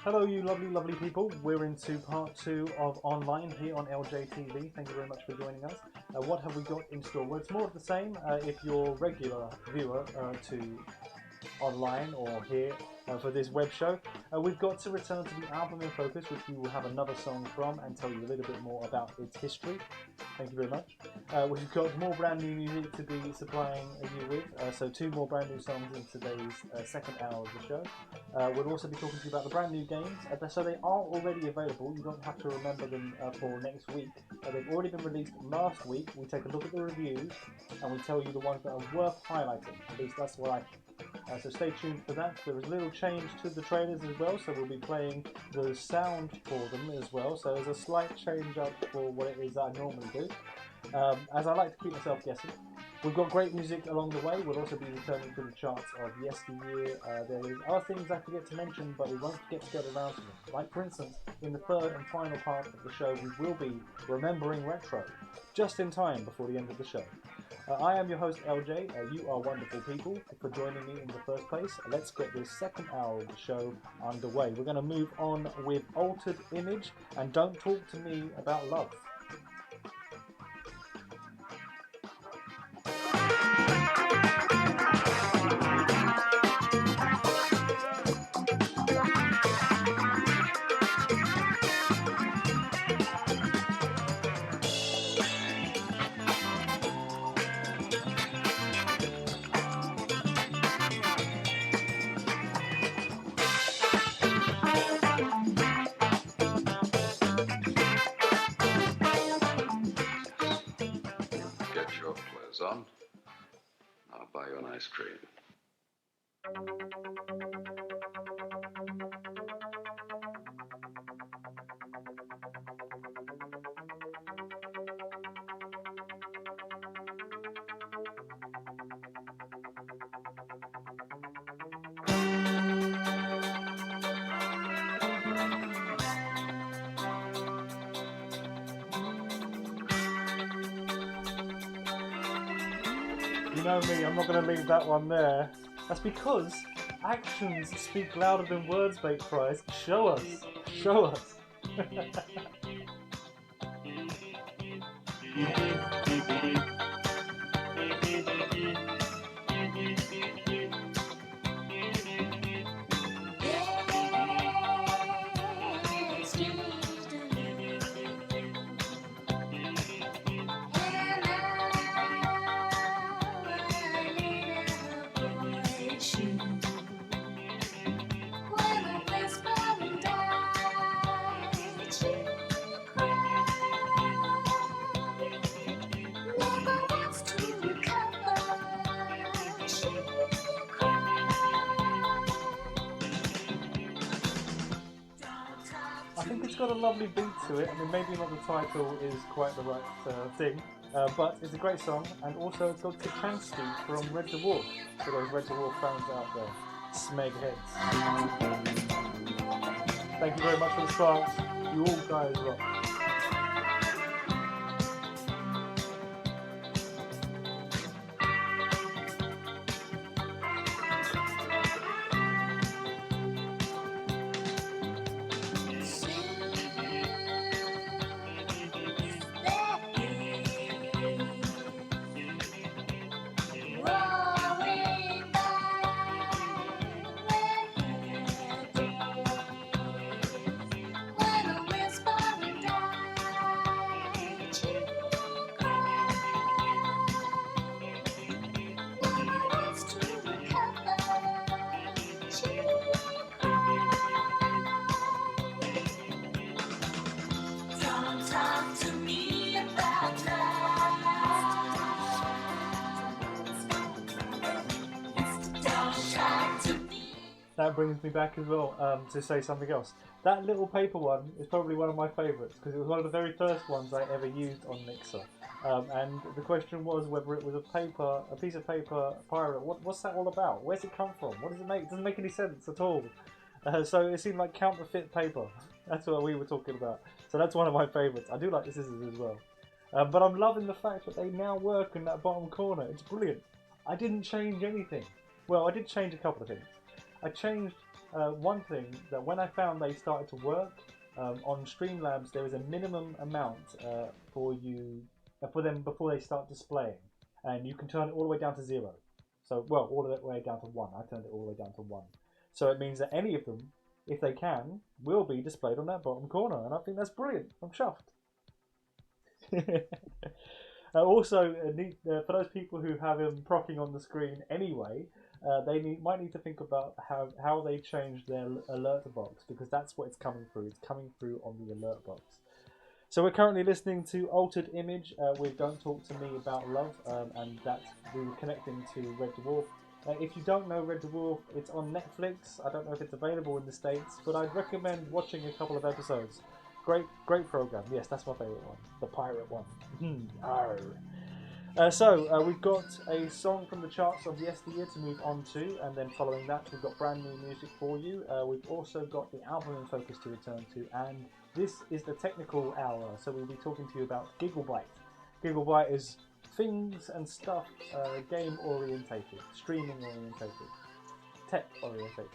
Speaker 2: Hello, you lovely, lovely people. We're into part 2 of Online here on LJTV. Thank you very much for joining us. What have we got in store? Well, it's more of the same. If you're a regular viewer to online or here for this web show. We've got to return to the album in focus, which we will have another song from and tell you a little bit more about its history. Thank you very much. We've got more brand new music to be supplying you with, so 2 more brand new songs in today's second hour of the show. We'll also be talking to you about the brand new games, so they are already available. You don't have to remember them for next week. They've already been released last week. We take a look at the reviews and we tell you the ones that are worth highlighting. At least that's what I think. So stay tuned for that. There is a little change to the trailers as well, so we'll be playing the sound for them as well. So there's a slight change up for what it is that I normally do. As I like to keep myself guessing. We've got great music along the way. We'll also be returning to the charts of yesteryear. There are things I forget to mention, but we won't get around to them. Like, for instance, in the third and final part of the show, we will be remembering retro, just in time before the end of the show. I am your host, LJ. You are wonderful people for joining me in the first place. Let's get this second hour of the show underway. We're going to move on with Altered Image and Don't Talk to Me About Love.
Speaker 5: Get your clothes on. I'll buy you an ice cream.
Speaker 2: You know me, I'm not going to leave that one there. That's because actions speak louder than words, Bake Fries. Show us. Show us. I think it's got a lovely beat to it. I mean, maybe not the title is quite the right thing, but it's a great song, and also it's got Kachansky from Red Dwarf, for those Red Dwarf fans out there. Smeg heads. Thank you very much for the start. You all guys rock. That brings me back as well to say something else. That little paper one is probably one of my favourites because it was one of the very first ones I ever used on Mixer. And the question was whether it was a piece of paper pirate. What's that all about? Where's it come from? What does it make? It doesn't make any sense at all. So it seemed like counterfeit paper. That's what we were talking about. So that's one of my favourites. I do like the scissors as well. But I'm loving the fact that they now work in that bottom corner. It's brilliant. I didn't change anything. Well, I did change a couple of things. I changed one thing, that when I found they started to work on Streamlabs, there is a minimum amount for them before they start displaying, and you can turn it all the way down to 0. So, well, all the way down to 1. I turned it all the way down to 1. So it means that any of them, if they can, will be displayed on that bottom corner. And I think that's brilliant. I'm chuffed. Also, for those people who have him procking on the screen anyway, they might need to think about how they change their alert box, because that's what it's coming through. It's coming through on the alert box. So we're currently listening to Altered Image with Don't Talk to Me About Love, and that's we were connecting to Red Dwarf. If you don't know Red Dwarf, it's on Netflix. I don't know if it's available in the States, but I'd recommend watching a couple of episodes. Great program. Yes, that's my favourite one. The pirate one. So we've got a song from the charts of yesteryear to move on to, and then following that we've got brand new music for you. We've also got the album in focus to return to, and this is the technical hour, so we'll be talking to you about Gigglebyte. Gigglebyte is things and stuff game orientated, streaming orientated, tech orientated.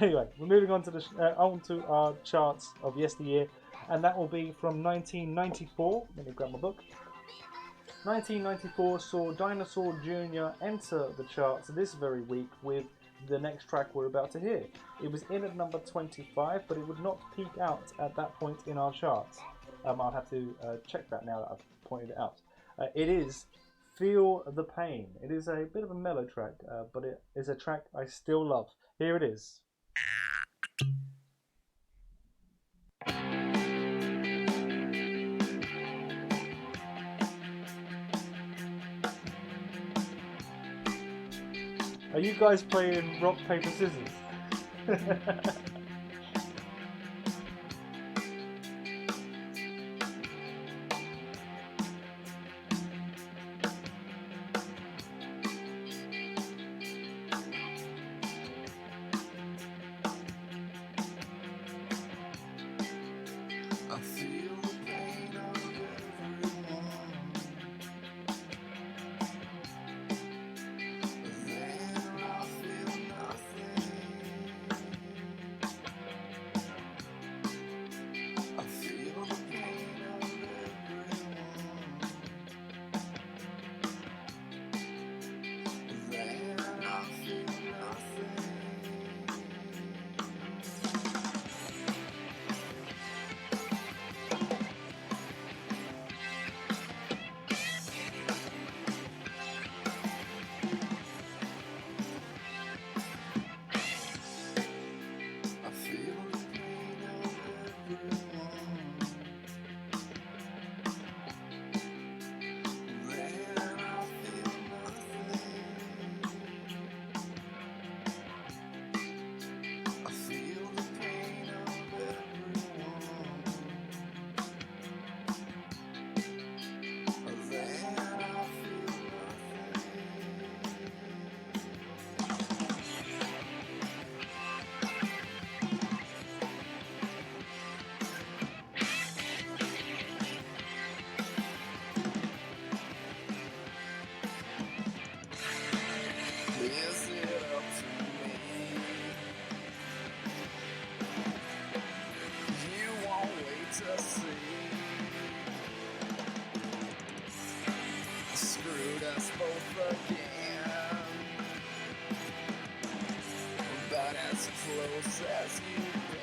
Speaker 2: Anyway, we're moving on to our charts of yesteryear, and that will be from 1994. Let me grab my book. 1994 saw Dinosaur Jr. enter the charts this very week with the next track we're about to hear. It was in at number 25, but it would not peak out at that point in our charts. I'll have to check that now that I've pointed it out. It is Feel the Pain. It is a bit of a mellow track, but it is a track I still love. Here it is. Are you guys playing rock, paper, scissors?
Speaker 3: I feel the pain of everyone. Then I feel nothing. I feel the pain of everyone. Then I feel nothing. I feel the pain of everyone. Then I feel nothing. I feel the pain of everyone. Then I feel nothing. Is it up to me? You won't wait to see. Screwed us both again. About as close as you've been.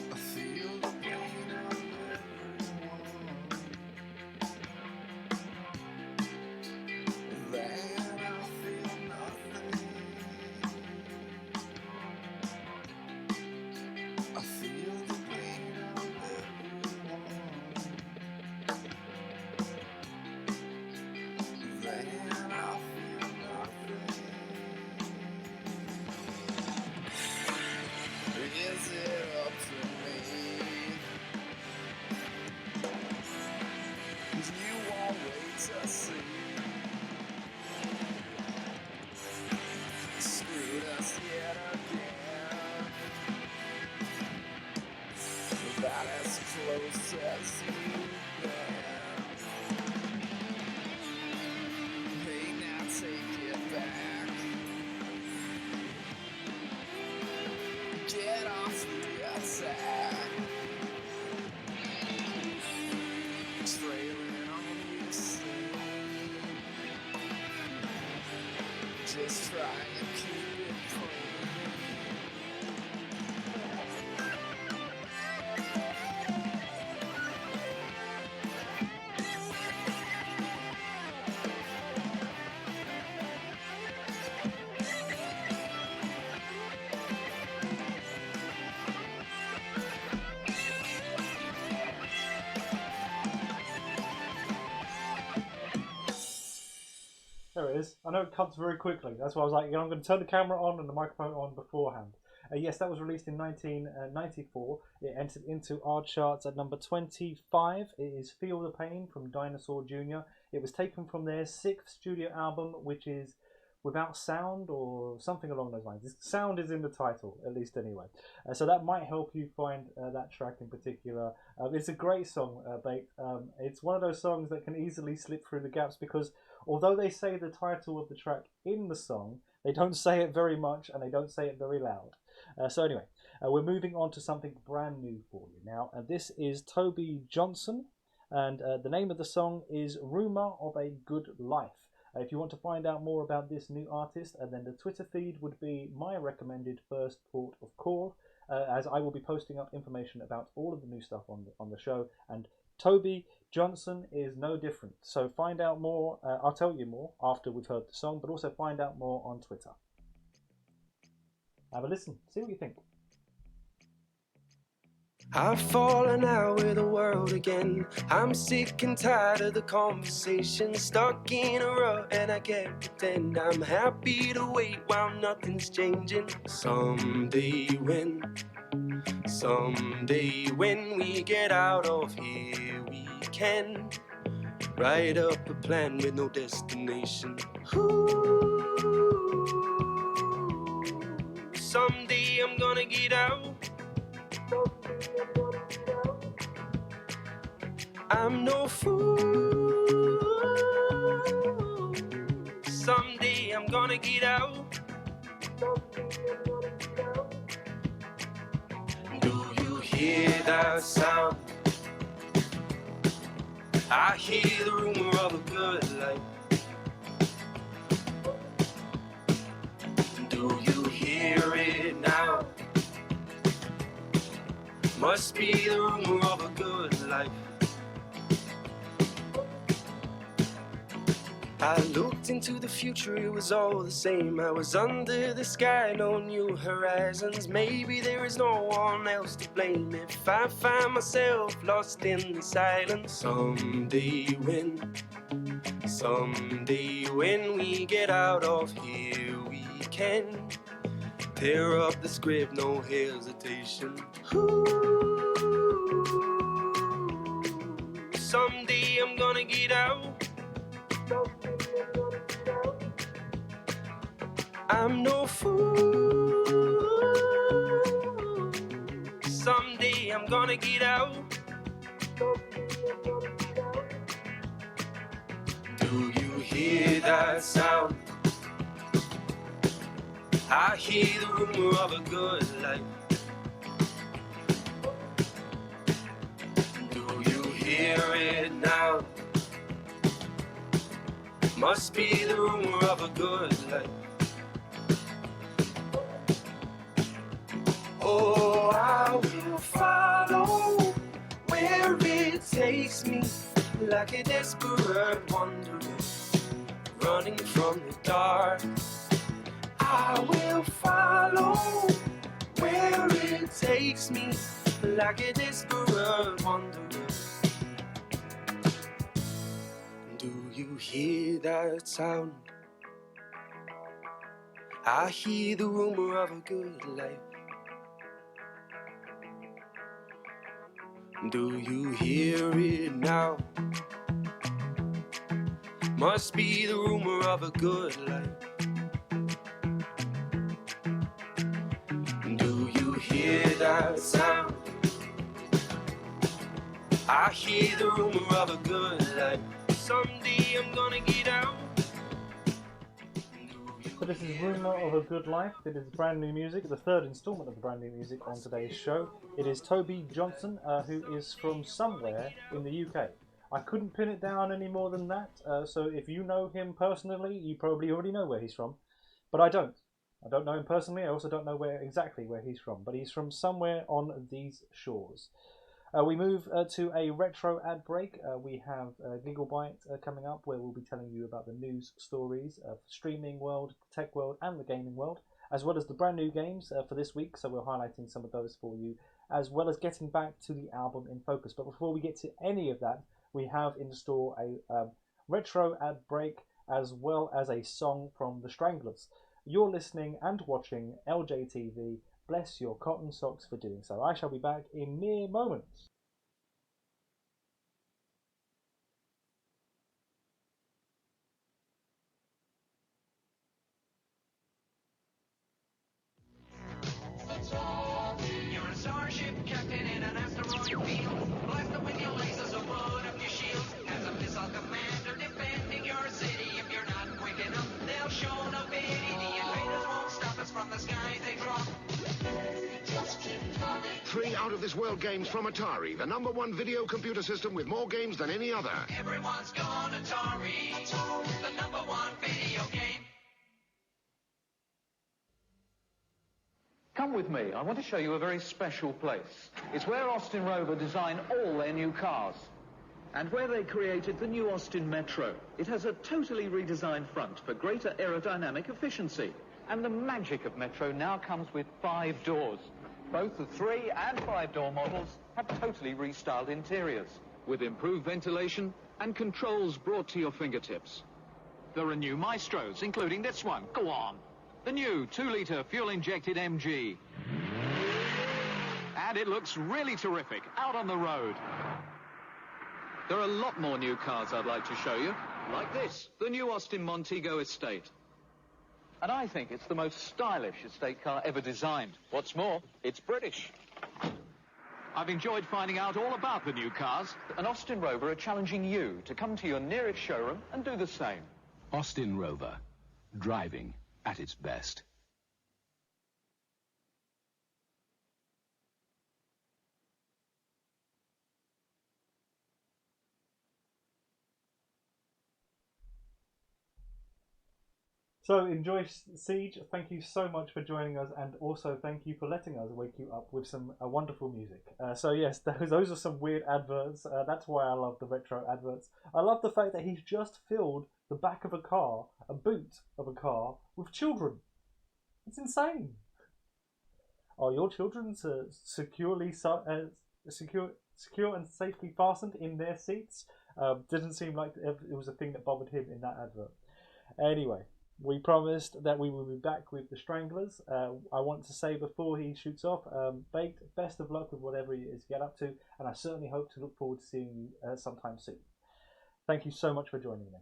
Speaker 3: I feel the pain of everyone. Then I feel nothing. I feel the pain of everyone. Then I feel nothing. Is it up to me? You won't wait to see. Screwed us yet again. About as close as you've been.
Speaker 2: this. I know it cuts very quickly. That's why I was like, I'm going to turn the camera on and the microphone on beforehand. Yes, that was released in 1994. It entered into our charts at number 25. It is Feel the Pain from Dinosaur Jr. It was taken from their 6th studio album, which is Without Sound or something along those lines. Sound is in the title, at least anyway. So that might help you find that track in particular. It's a great song, Bait. It's one of those songs that can easily slip through the gaps because although they say the title of the track in the song, they don't say it very much and they don't say it very loud. So anyway, we're moving on to something brand new for you now. This is Toby Johnson, and the name of the song is Rumour of a Good Life. If you want to find out more about this new artist, then the Twitter feed would be my recommended first port of call, as I will be posting up information about all of the new stuff on the show, and Toby Johnson is no different. So find out more, I'll tell you more after we've heard the song, but also find out more on Twitter. Have a listen, see what you think.
Speaker 3: I've fallen out with the world again. I'm sick and tired of the conversation. Stuck in a rut and I can't pretend I'm happy to wait while nothing's changing. Someday when we get out of here, we can write up a plan with no destination. Someday I'm gonna get out. I'm no fool. Someday I'm gonna get out. Do you hear that sound? I hear the rumor of a good life. Do you hear it now? Must be the rumor of a good life. I looked into the future, it was all the same. I was under the sky, no new horizons. Maybe there is no one else to blame if I find myself lost in the silence. Someday when we get out of here, we can tear up the script, no hesitation. Someday I'm gonna get out. I'm no fool. Someday I'm gonna get out. Do you hear that sound? I hear the rumor of a good life. Do you hear it now? Must be the rumor of a good life. Oh, I will follow where it takes me, like a desperate wanderer, running from the dark. I will follow where it takes me, like a desperate wanderer. Do you hear that sound? I hear the rumor of a good life. Do you hear it now? Must be the rumor of a good life. Do you hear that sound? I hear the rumor of a good life. Someday I'm gonna get out.
Speaker 2: So this is Rumour of a Good Life. It is brand new music, the third instalment of the brand new music on today's show. It is Toby Johnson, who is from somewhere in the UK. I couldn't pin it down any more than that, so if you know him personally, you probably already know where he's from. But I don't. I don't know him personally, I also don't know exactly where he's from, but he's from somewhere on these shores. We move to a retro ad break. We have Gigglebyte coming up, where we'll be telling you about the news stories of streaming world, tech world, and the gaming world, as well as the brand new games for this week. So we're highlighting some of those for you, as well as getting back to the album in focus. But before we get to any of that, we have in store a retro ad break, as well as a song from The Stranglers. You're listening and watching LJTV. Bless your cotton socks for doing so. I shall be back in mere moments.
Speaker 6: You're a starship captain in an asteroid field. Blast them with your lasers or blow up your shields. As a missile commander defending your city. If you're not quick enough, they'll show no pity. The invaders won't stop us from the skies they drop. Just keep coming.
Speaker 7: 3 out-of-this-world games from Atari, the #1 video computer system with more games than any other.
Speaker 6: Everyone's gone Atari. The #1 video game.
Speaker 9: Come with me. I want to show you a very special place. It's where Austin Rover designed all their new cars. And where they created the new Austin Metro. It has a totally redesigned front for greater aerodynamic efficiency. And the magic of Metro now comes with 5 doors. Both the 3 and 5-door models have totally restyled interiors. With improved ventilation and controls brought to your fingertips. There are new Maestros, including this one. Go on. The new 2-litre fuel-injected MG. And it looks really terrific out on the road. There are a lot more new cars I'd like to show you, like this, the new Austin Montego Estate. And I think it's the most stylish estate car ever designed. What's more, it's British. I've enjoyed finding out all about the new cars, and Austin Rover are challenging you to come to your nearest showroom and do the same.
Speaker 10: Austin Rover, driving at its best.
Speaker 2: So enjoy Siege. Thank you so much for joining us, and also thank you for letting us wake you up with some wonderful music. So yes, those are some weird adverts. That's why I love the retro adverts. I love the fact that he's just filled the back of a car, a boot of a car, with children. It's insane. Are your children secure and safely fastened in their seats? Didn't seem like it was a thing that bothered him in that advert. Anyway, we promised that we will be back with the Stranglers. I want to say before he shoots off, Baked, best of luck with whatever he is get up to, and I certainly hope to look forward to seeing you sometime soon. Thank you so much for joining me.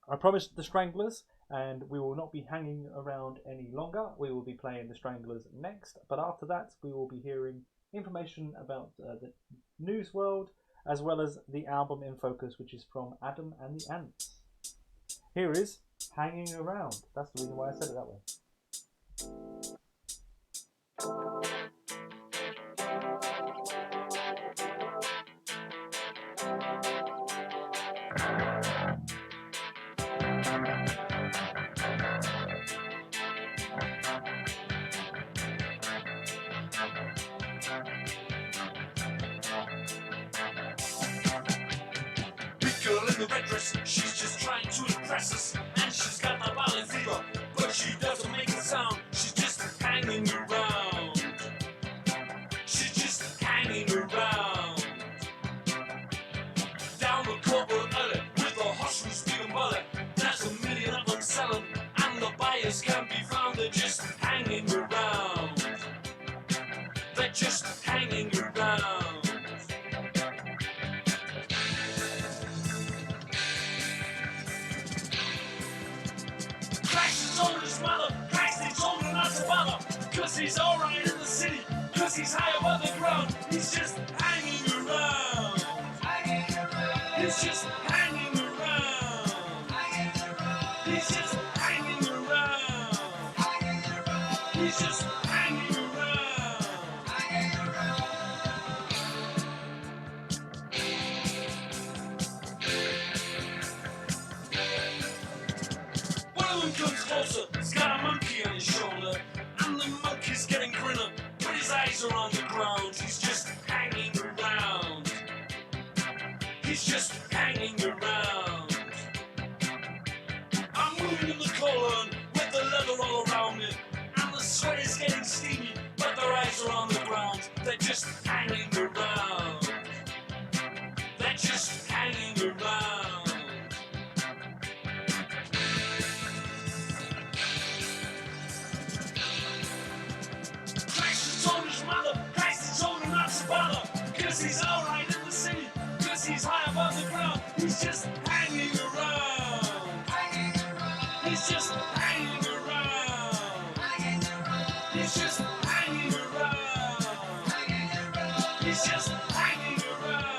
Speaker 2: I promised the Stranglers, and we will not be hanging around any longer. We will be playing the Stranglers next, but after that we will be hearing information about the news world, as well as the album in focus, which is from Adam and the Ants. Here is Hanging Around. That's the reason why I said it that way.
Speaker 6: Big girl in the red dress, she's just trying to impress us. And she's got the violent fever, but she doesn't make a sound. She's just hanging around. She's just hanging around. Down the corporate alley with a hush and speed and bullet. There's a million of them selling, and the buyers can't be found. They're just hanging around. They're just hanging around. Told his mother, Christ, he told her not to bother. Cause he's alright in the city, cause he's high above the ground. He's just hanging around. Hanging around. He's just hanging around. Hanging around. He's just hanging around. Hanging around. He's just hanging around. Hanging around. One of them comes closer, he's got a monkey on his shoulder, and the monkey's getting grinner, but his eyes are on the ground. He's just hanging around. He's just hanging around. I'm moving in the colon with the leather all around it, and the sweat is getting steamy, but their eyes are on the ground. They're just hanging around. They're just hanging around. high above the ground. He's just hanging around. He's just hanging around. He's just hanging around. He's just hanging around.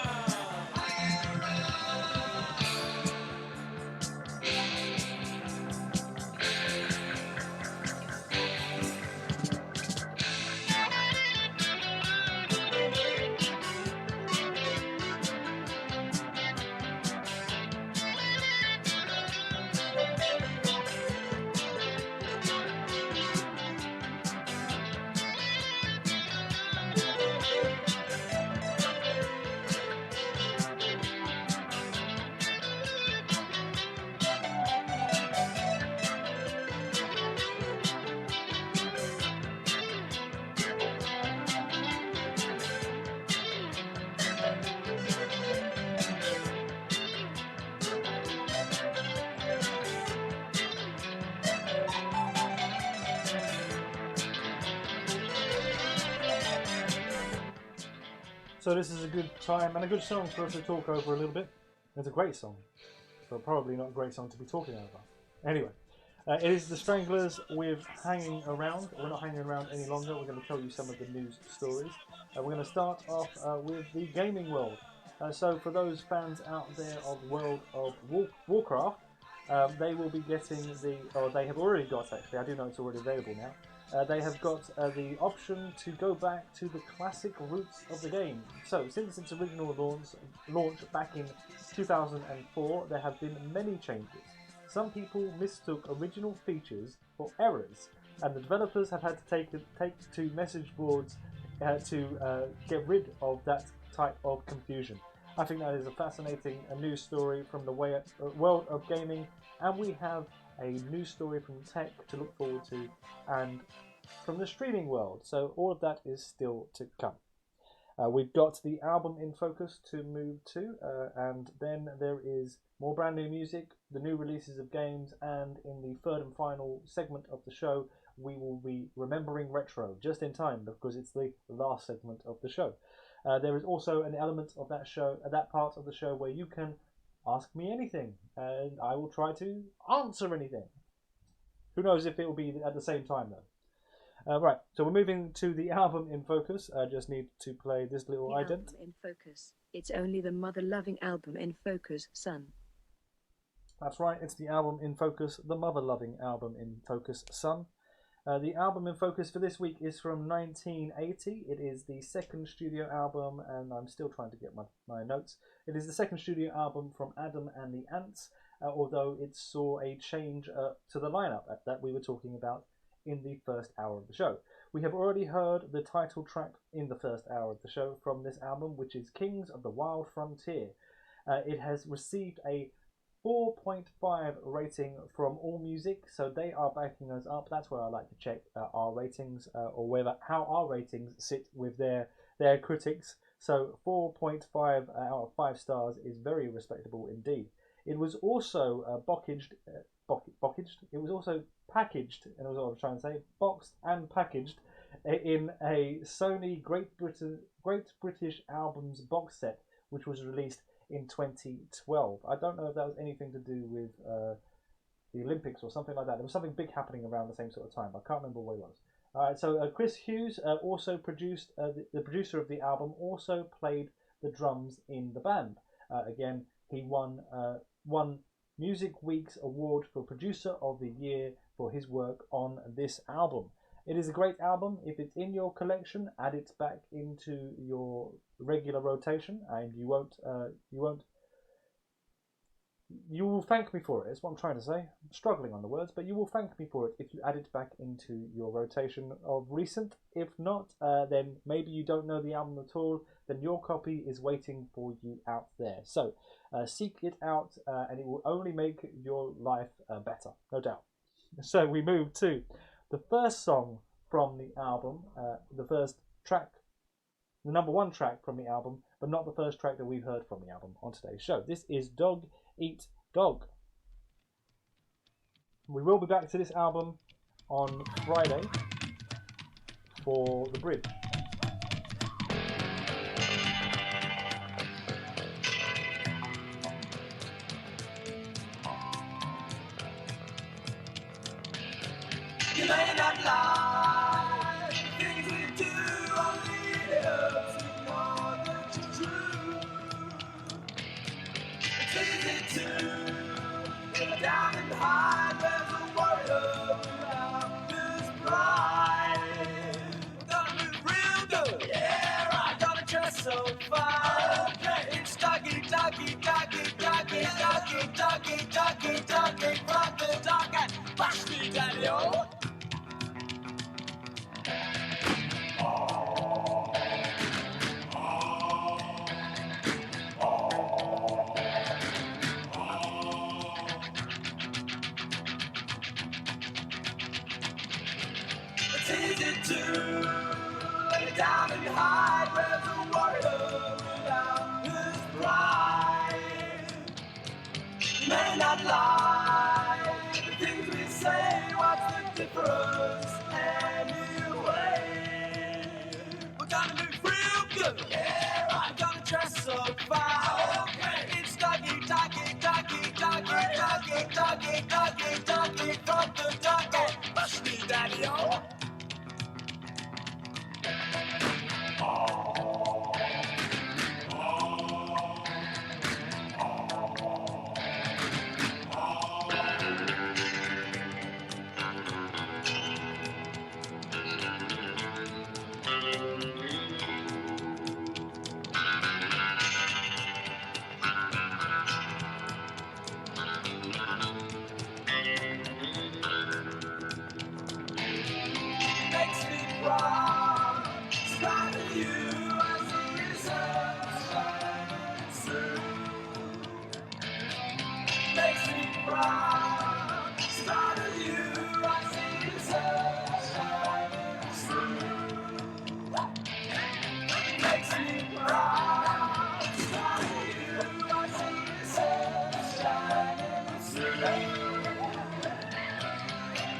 Speaker 2: So this is a good time and a good song for us to talk over a little bit. It's a great song, but probably not a great song to be talking over. Anyway, it is the Stranglers with Hanging Around. We're not hanging around any longer. We're going to tell you some of the news stories. We're going to start off with the gaming world. So for those fans out there of World of Warcraft, they will be getting or they have already got, actually, I do know it's already available now. They have got the option to go back to the classic roots of the game. So, since its original launch back in 2004, there have been many changes. Some people mistook original features for errors, and the developers have had to take to message boards to get rid of that type of confusion. I think that is a fascinating news story from the world of gaming, and we have a news story from tech to look forward to, and from the streaming world. So all of that is still to come. We've got the album in focus to move to, and then there is more brand new music, the new releases of games, and in the third and final segment of the show, we will be remembering retro just in time because it's the last segment of the show. There is also an element of that part of the show where you can ask me anything, and I will try to answer anything. Who knows if it will be at the same time though. Right, so we're moving to the album in focus. I just need to play this little ident.
Speaker 11: Album in focus. It's only the mother-loving album in focus, son.
Speaker 2: That's right, it's the album in focus, the mother-loving album in focus, son. The album in focus for this week is from 1980. It is the second studio album, and I'm still trying to get my notes. It is the second studio album from Adam and the Ants, although it saw a change to the lineup that we were talking about in the first hour of the show. We have already heard the title track in the first hour of the show from this album, which is Kings of the Wild Frontier. It has received a 4.5 rating from AllMusic, so they are backing us up. That's where I like to check our ratings, or how our ratings sit with their critics. So 4.5 out of 5 stars is very respectable indeed. It was also packaged, and was what I was trying to say, boxed and packaged in a Sony Great British Albums box set, which was released in 2012. I don't know if that was anything to do with the Olympics or something like that. There was something big happening around the same sort of time. I can't remember what it was. Alright, so Chris Hughes also produced, the producer of the album, also played the drums in the band. Again, he won Music Week's award for Producer of the Year for his work on this album. It is a great album. If it's in your collection, add it back into your regular rotation, and you will thank me for it. That's what I'm trying to say. I'm struggling on the words, but you will thank me for it if you add it back into your rotation of recent. If not, then maybe you don't know the album at all, then your copy is waiting for you out there. So seek it out, and it will only make your life better, no doubt. So we move to the first song from the album, the first track, the number one track from the album, but not the first track that we've heard from the album on today's show. This is Dog Eat Dog. We will be back to this album on Friday for the bridge.
Speaker 24: You may not like the things we do, only it helps to know that you're true. It's easy to get down and hide. There's a warrior without his pride. We're gonna move real good. Yeah, right. Gonna dress so fine. Okay. It's doggy, doggy, doggy, doggy, doggy, doggy, doggy, doggy, from the dog and bash me, daddy-o. It's easy to lay down and hide. Where's a warrior without his pride? You may not like the things we say. What's the difference anyway? We're gonna move real good. Yeah, I'm gonna dress so fine. Okay. It's doggy, doggy, doggy, doggy, doggy, doggy, doggy, doggy, from the doggy. Push me, daddy-o. Makes me proud. Spite of you, I see the sunshine through. Makes me proud. Spite of you, I see the sunshine through. Makes me proud. Spite of you, I see the sunshine through.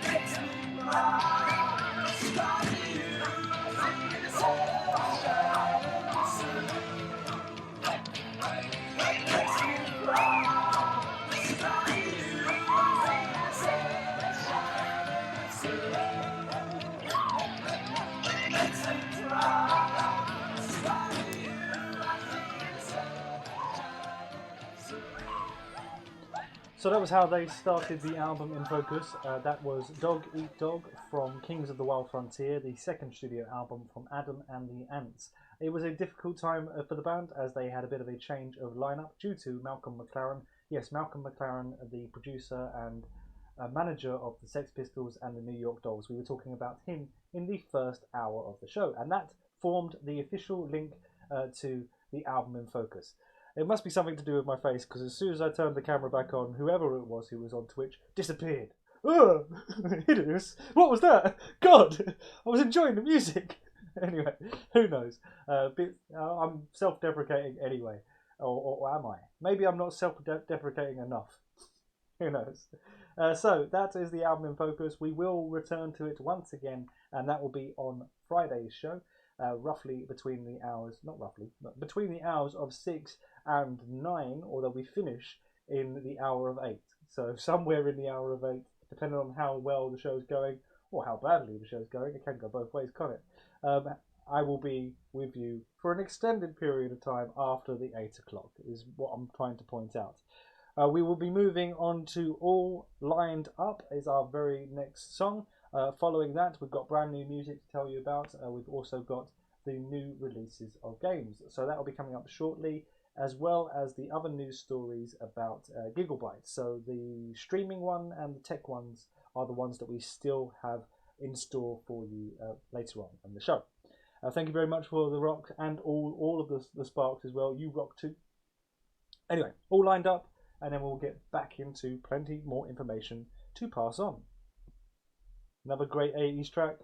Speaker 24: Makes me proud. Spite of you, I see the sunshine through. Makes me proud. Spite of you, I see the sunshine through. Makes me proud. Spite of you, I see the sunshine through.
Speaker 2: So that was how they started the album In Focus. That was Dog Eat Dog from Kings of the Wild Frontier, the second studio album from Adam and the Ants. It was a difficult time for the band as they had a bit of a change of lineup due to Malcolm McLaren. Yes, Malcolm McLaren, the producer and manager of the Sex Pistols and the New York Dolls. We were talking about him in the first hour of the show, and that formed the official link to the album In Focus. It must be something to do with my face, because as soon as I turned the camera back on, whoever it was who was on Twitch disappeared. Ugh! Hideous! What was that? God! I was enjoying the music! Anyway, who knows? I'm self-deprecating anyway. Or am I? Maybe I'm not self-deprecating enough. Who knows? So, that is the album In Focus. We will return to it once again, and that will be on Friday's show. Roughly between the hours, not roughly, but between the hours of 6 and 9, although we finish in the hour of 8. So somewhere in the hour of 8, depending on how well the show's going, or how badly the show's going, it can go both ways, can't it? I will be with you for an extended period of time after the 8 o'clock, is what I'm trying to point out. We will be moving on to All Lined Up, is our very next song. Following that, we've got brand new music to tell you about. We've also got the new releases of games. So that will be coming up shortly, as well as the other news stories about Gigabyte. So the streaming one and the tech ones are the ones that we still have in store for you later on in the show. Thank you very much for the rock and all of the sparks as well. You rock too. Anyway, all lined up, and then we'll get back into plenty more information to pass on. Another great 80s track.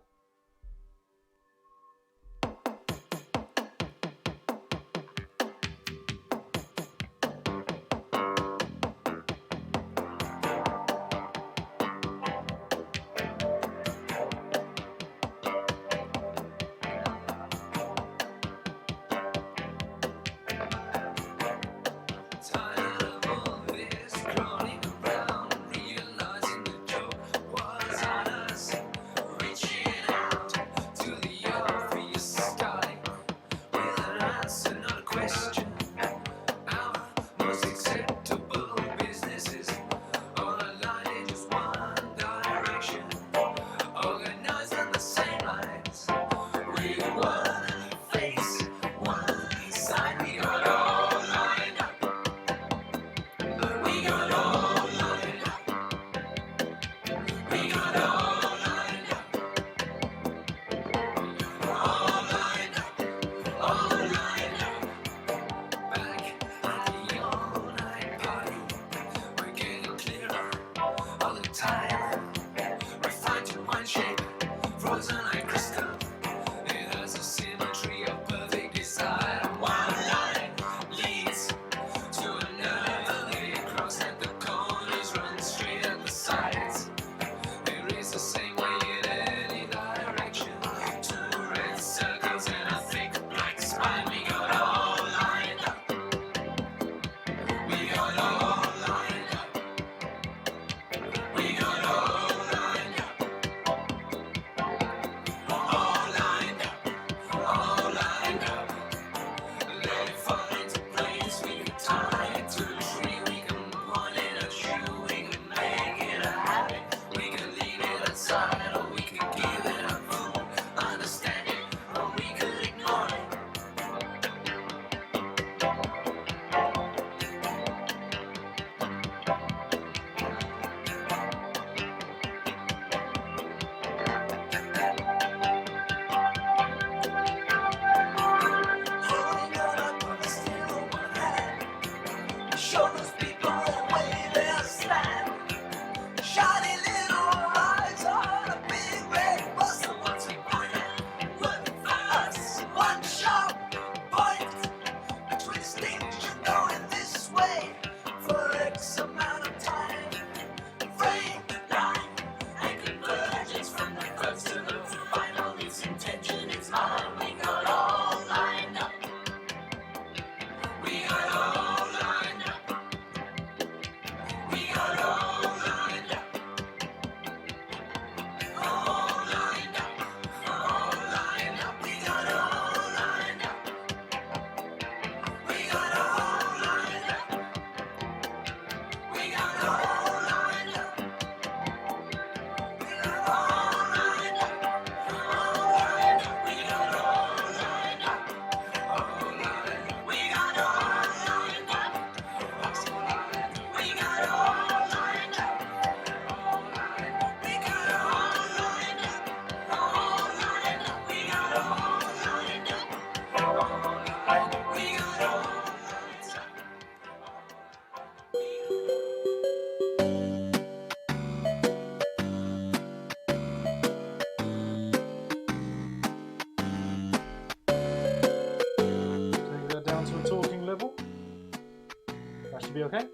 Speaker 2: should be okay.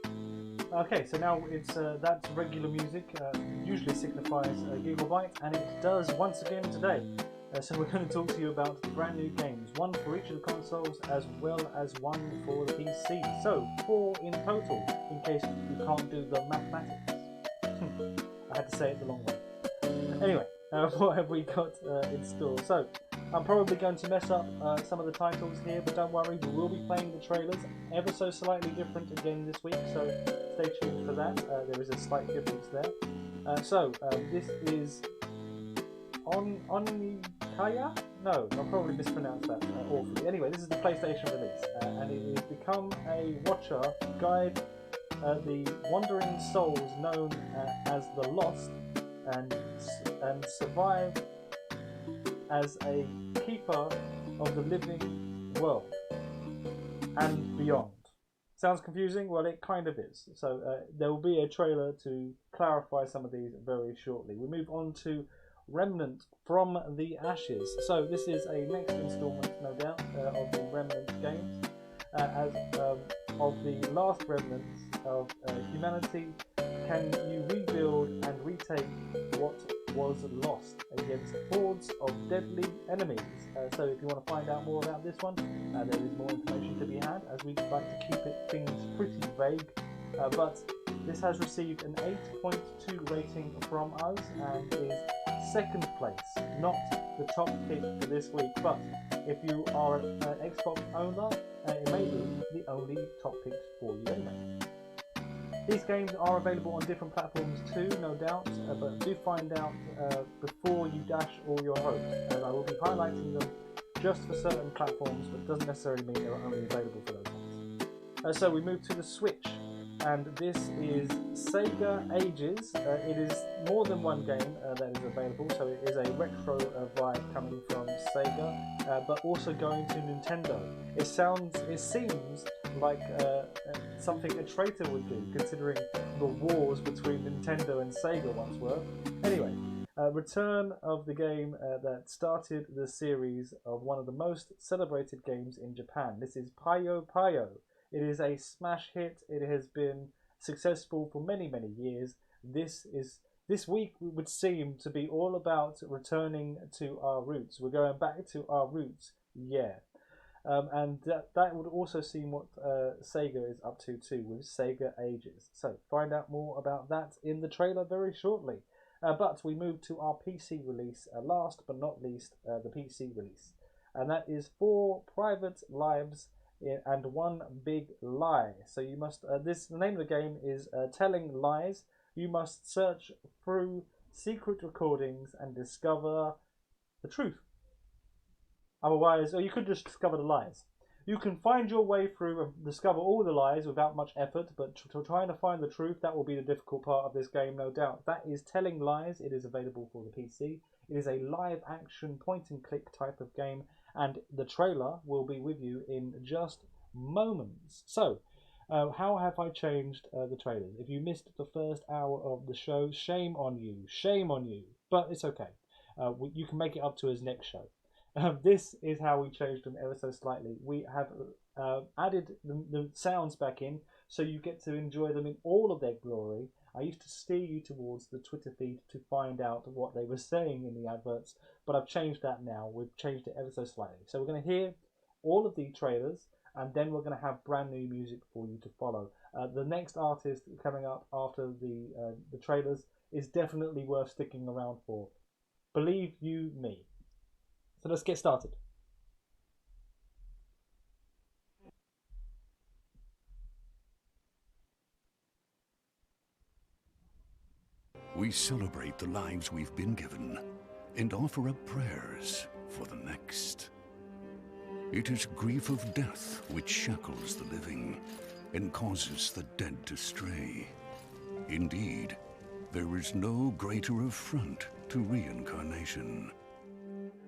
Speaker 2: Okay, so now it's that's regular music, usually signifies a gigabyte, and it does once again today. So we're going to talk to you about brand new games, one for each of the consoles as well as one for the PC. So 4 in total, in case you can't do the mathematics. I had to say it the long way. Anyway, what have we got in store? So I'm probably going to mess up some of the titles here, but don't worry, we will be playing the trailers ever so slightly different again this week, so stay tuned for that. There is a slight difference there. This is Onikaya? No, I'll probably mispronounce that awfully. Anyway, this is the PlayStation release, and it has become a watcher guide the wandering souls known as the Lost, and survive as a keeper of the living world and beyond. Sounds confusing? Well, it kind of is. So there will be a trailer to clarify some of these very shortly. We move on to Remnant from the Ashes. So this is a next installment, no doubt, of the Remnant games. Of the last remnants of humanity, can you rebuild and retake what was lost against hordes of deadly enemies? So if you want to find out more about this one, there is more information to be had, as we like to keep things pretty vague. But this has received an 8.2 rating from us and is second place, not the top pick for this week. But if you are an Xbox owner, it may be the only top pick for you anyway. These games are available on different platforms too, no doubt, but do find out before you dash all your hopes, and I will be highlighting them just for certain platforms, but doesn't necessarily mean they're only available for those ones. So we move to the Switch, and this is Sega Ages. It is more than one game that is available, so it is a retro vibe coming from Sega, but also going to Nintendo. It seems like something a traitor would do, considering the wars between Nintendo and Sega once were. Anyway, return of the game that started the series of one of the most celebrated games in Japan. This is Puyo Puyo. It is a smash hit. It has been successful for many, many years. This week would seem to be all about returning to our roots. We're going back to our roots, yeah. And that would also seem what Sega is up to too with Sega Ages. So find out more about that in the trailer very shortly. But we move to our PC release, last but not least, the PC release. And that is 4 Private Lives and One Big Lie. So you must, the name of the game is Telling Lies. You must search through secret recordings and discover the truth. Otherwise, or you could just discover the lies. You can find your way through and discover all the lies without much effort, but trying to find the truth, that will be the difficult part of this game, no doubt. That is Telling Lies. It is available for the PC. It is a live action point and click type of game, and the trailer will be with you in just moments. So, how have I changed the trailers? If you missed the first hour of the show, shame on you. Shame on you. But it's okay. You can make it up to us next show. This is how we changed them ever so slightly. We have added the sounds back in, so you get to enjoy them in all of their glory. I used to steer you towards the Twitter feed to find out what they were saying in the adverts, but I've changed that now. We've changed it ever so slightly. So we're going to hear all of the trailers, and then we're going to have brand new music for you to follow. The next artist coming up after the trailers is definitely worth sticking around for. Believe you me. So let's get started.
Speaker 12: We celebrate the lives we've been given and offer up prayers for the next. It is grief of death which shackles the living and causes the dead to stray. Indeed, there is no greater affront to reincarnation.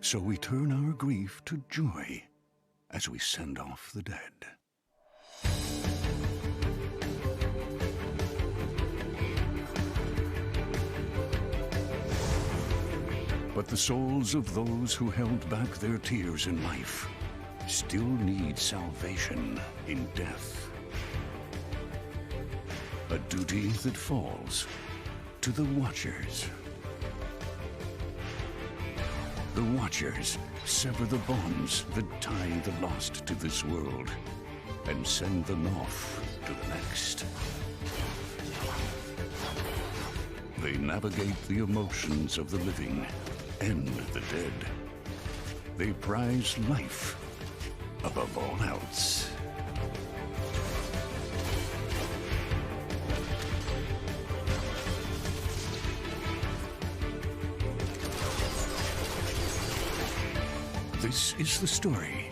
Speaker 12: So we turn our grief to joy as we send off the dead. But the souls of those who held back their tears in life still need salvation in death. A duty that falls to the Watchers. The Watchers sever the bonds that tie the lost to this world and send them off to the next. They navigate the emotions of the living and the dead. They prize life above all else. This is the story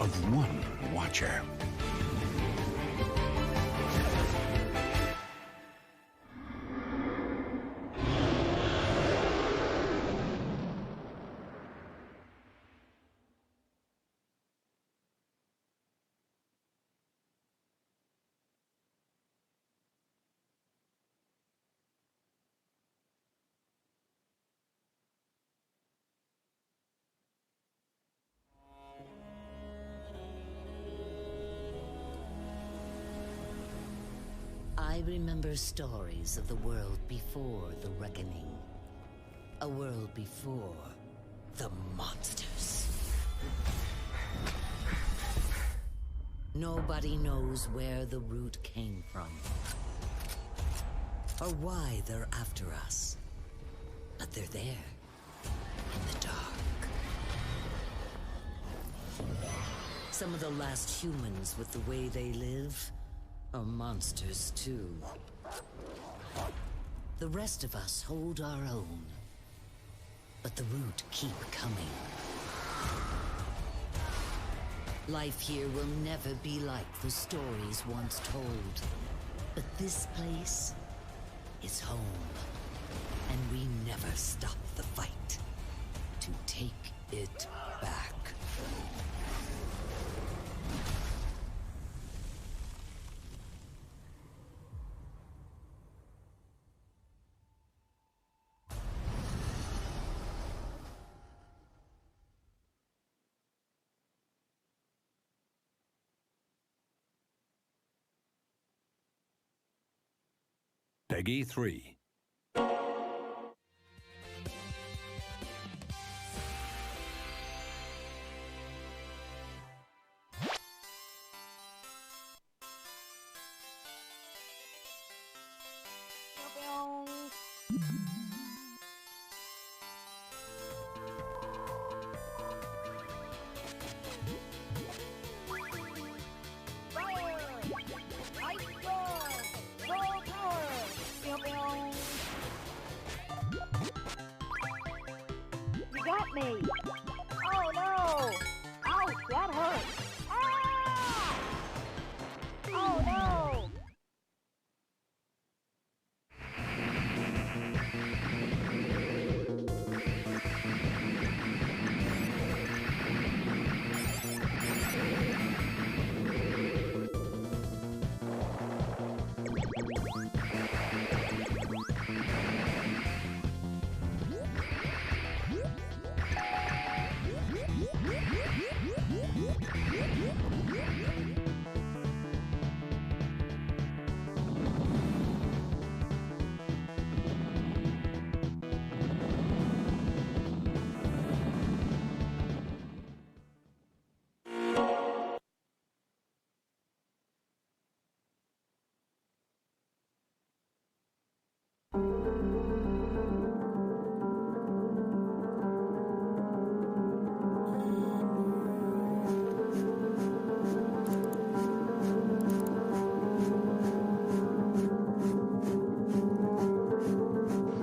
Speaker 12: of one Watcher.
Speaker 14: I remember stories of the world before the reckoning. A world before the monsters. Nobody knows where the root came from, or why they're after us. But they're there, in the dark. Some of the last humans with the way they live are monsters too. The rest of us hold our own, but the root keep coming. Life here will never be like the stories once told, but this place is home, and we never stop the fight to take it back.
Speaker 15: Peggy 3.
Speaker 16: You got me! Oh no! Ouch, that hurt! Ah! Oh no!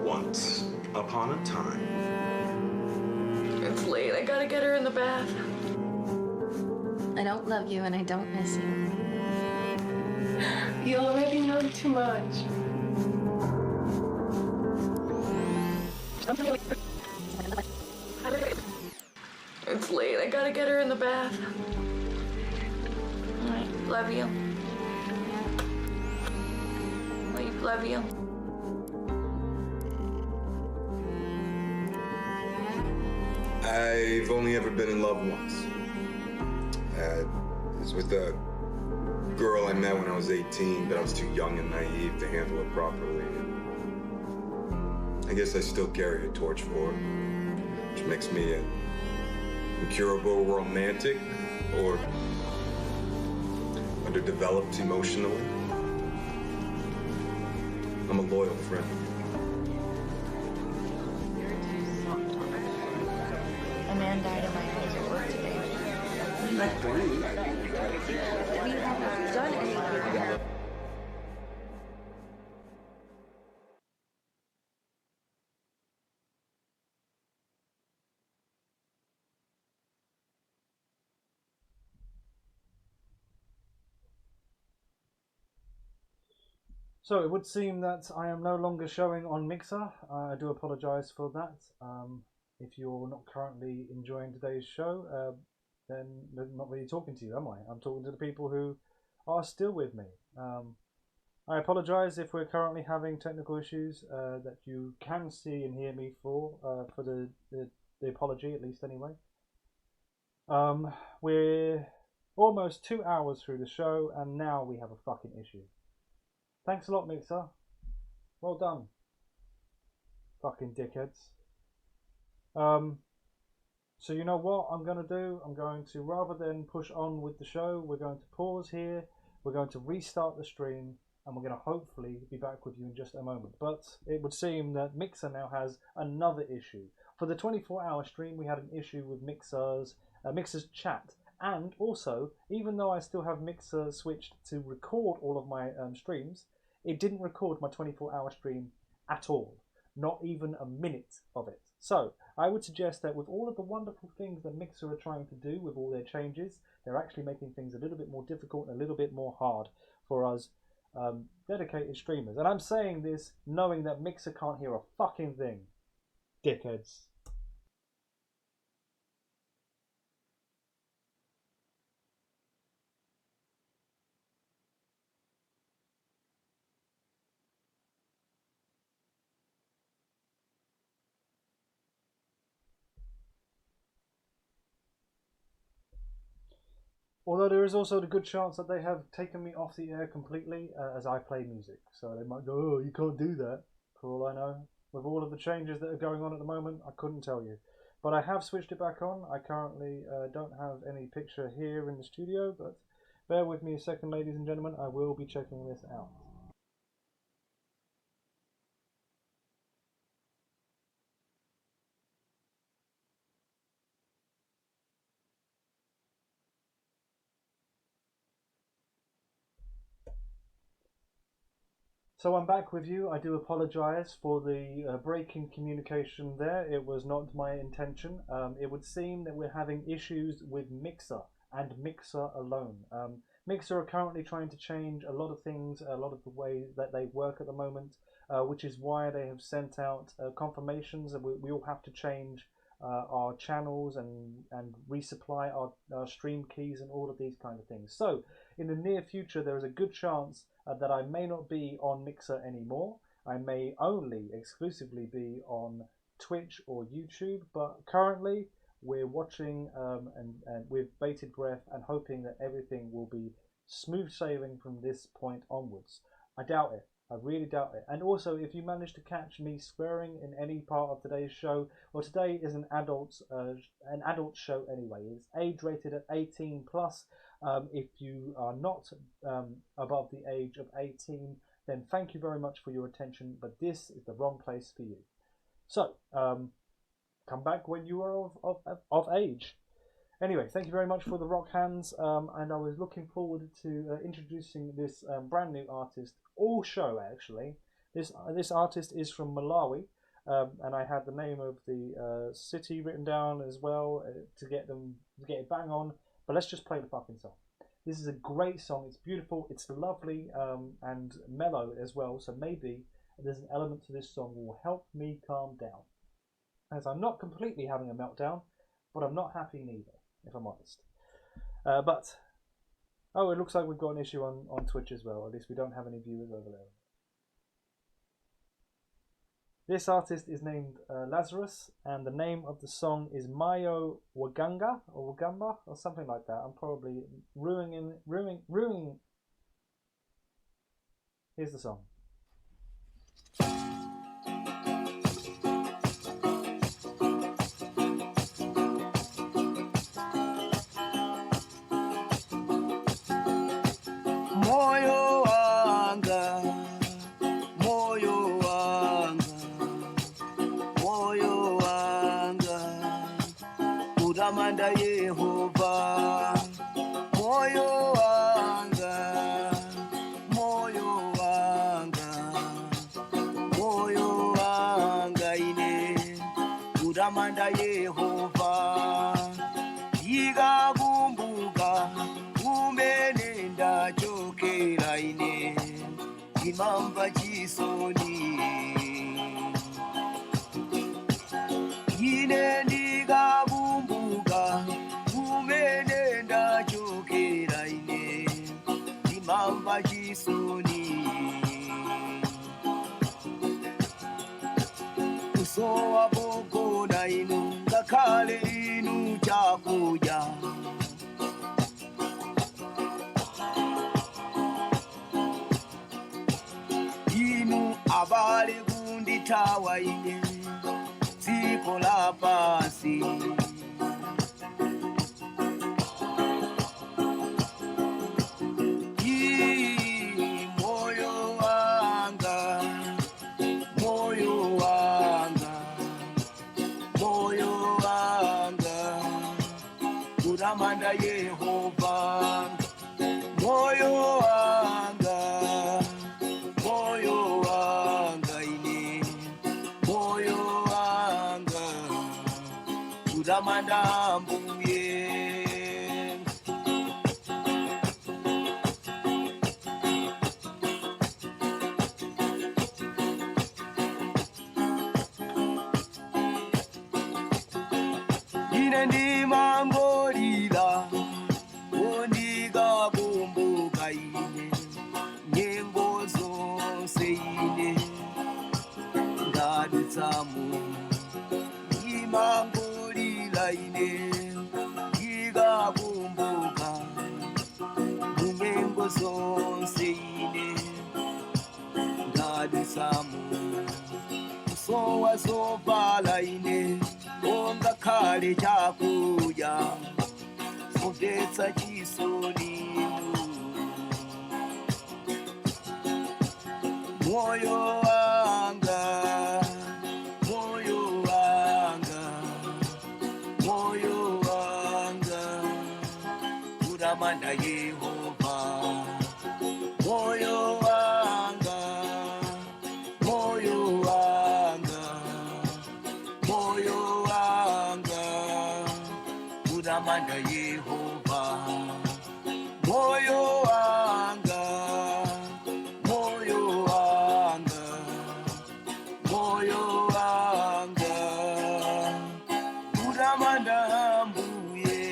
Speaker 3: Once upon a time.
Speaker 17: It's late. I gotta get her in the bath.
Speaker 8: I don't love you and I don't miss you.
Speaker 17: You already know too much. It's late. I gotta get her in the bath. Alright, love you. Love you.
Speaker 25: I've only ever been in love once. It was with a
Speaker 13: girl I met when I was 18, but I was too young and naive to handle it properly. I guess I still carry a torch for her, which makes me a incurable romantic or underdeveloped emotionally. I'm a loyal friend.
Speaker 18: A man died in my house at work today. We haven't done anything.
Speaker 2: So it would seem that I am no longer showing on Mixer. I do apologise for that. If you're not currently enjoying today's show, then I'm not really talking to you, am I? I'm talking to the people who are still with me. I apologise if we're currently having technical issues that you can see and hear me for the apology, at least anyway. We're almost 2 hours through the show, and now we have a fucking issue. Thanks a lot, Mixer. Well done. Fucking dickheads. So you know what I'm going to do? I'm going to, rather than push on with the show, we're going to pause here. We're going to restart the stream, and we're going to hopefully be back with you in just a moment. But it would seem that Mixer now has another issue. For the 24-hour stream, we had an issue with Mixer's chat. And also, even though I still have Mixer switched to record all of my streams, it didn't record my 24-hour stream at all. Not even a minute of it. So, I would suggest that with all of the wonderful things that Mixer are trying to do with all their changes, they're actually making things a little bit more difficult and a little bit more hard for us dedicated streamers. And I'm saying this knowing that Mixer can't hear a fucking thing. Dickheads. Although there is also the good chance that they have taken me off the air completely as I play music. So they might go, oh, you can't do that. For all I know. With all of the changes that are going on at the moment, I couldn't tell you. But I have switched it back on. I currently don't have any picture here in the studio, but bear with me a second, ladies and gentlemen. I will be checking this out. So I'm back with you. I do apologise for the break in communication there. It was not my intention. It would seem that we're having issues with Mixer and Mixer alone. Mixer are currently trying to change a lot of things, a lot of the way that they work at the moment, which is why they have sent out confirmations that we all have to change our channels and resupply our stream keys and all of these kind of things. So in the near future, there is a good chance that I may not be on Mixer anymore. I may only exclusively be on Twitch or YouTube, but currently we're watching and with bated breath and hoping that everything will be smooth sailing from this point onwards. I doubt it. I really doubt it. And also, if you manage to catch me swearing in any part of today's show, well, today is an adult show anyway. It's age rated at 18 plus. If you are not above the age of 18, then thank you very much for your attention, but this is the wrong place for you. So, come back when you are of age. Anyway, thank you very much for the rock hands, and I was looking forward to introducing this brand new artist all show actually. This artist is from Malawi, and I had the name of the city written down as well to get it bang on. But let's just play the fucking song. This is a great song. It's beautiful. It's lovely and mellow as well. So maybe there's an element to this song that will help me calm down, as I'm not completely having a meltdown, but I'm not happy neither, if I'm honest. But oh, it looks like we've got an issue on Twitch as well. At least we don't have any viewers over there. This artist is named Lazarus, and the name of the song is Mayo Waganga or Wagamba or something like that. I'm probably ruining Here's the song.
Speaker 3: Moyo wanga, moyo wanga, moyo wanga, uramanda Yehova. Moyo wanga, moyo wanga, moyo wanga ine, uramanda Yehova. Ikabumbuka umenenda chokera ine imamba chisoni ine ndikabumbuka umenenda chokera ine imamba chisoni usowa pogona inu ngakhale inu chakudya inu abale kundithawa ine dziko lapansi moyo wanga, moyo wanga, moyo wanga, uramanda Yehova. Moyo wanga, moyo wanga ine, moyo wanga, uramanda mbuye. Ine ndimangolira ondikabumbuka ine nyengo zonse ine ndadutsamo ndimangolira ine ndikabumbuka munyengo zonse ine ndadutsamo sowa zovala ine ongakhale chakudya kumvetsa chisoni moyo wanga, moyo wanga, moyo wanga, uramanda Yehova. Moyo wanga, moyo wanga, moyo wanga, uramanda Yehova. Moyo wanga, moyo wanga, moyo wanga, uramanda mbuye.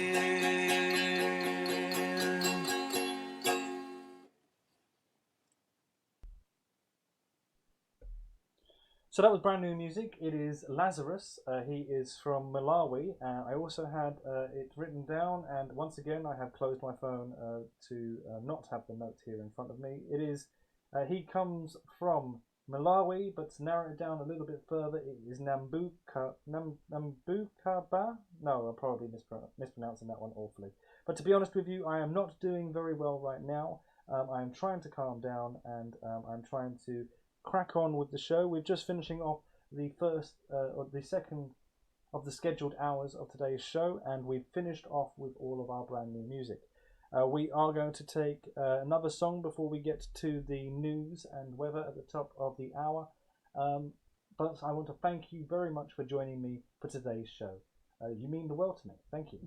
Speaker 2: So that was brand new music. It is Lazarus. He is from Malawi. I also had it written down, and once again I have closed my phone to not have the note here in front of me. It is he comes from Malawi, but to narrow it down a little bit further, it is Nambuka Nambukaba. No, I'm probably mispronouncing that one awfully. But to be honest with you, I am not doing very well right now. I am trying to calm down, and I'm trying to crack on with the show. We're just finishing off the first or the second of the scheduled hours of today's show, and we've finished off with all of our brand new music. We are going to take another song before we get to the news and weather at the top of the hour, but I want to thank you very much for joining me for today's show. You mean the world to me. Thank you.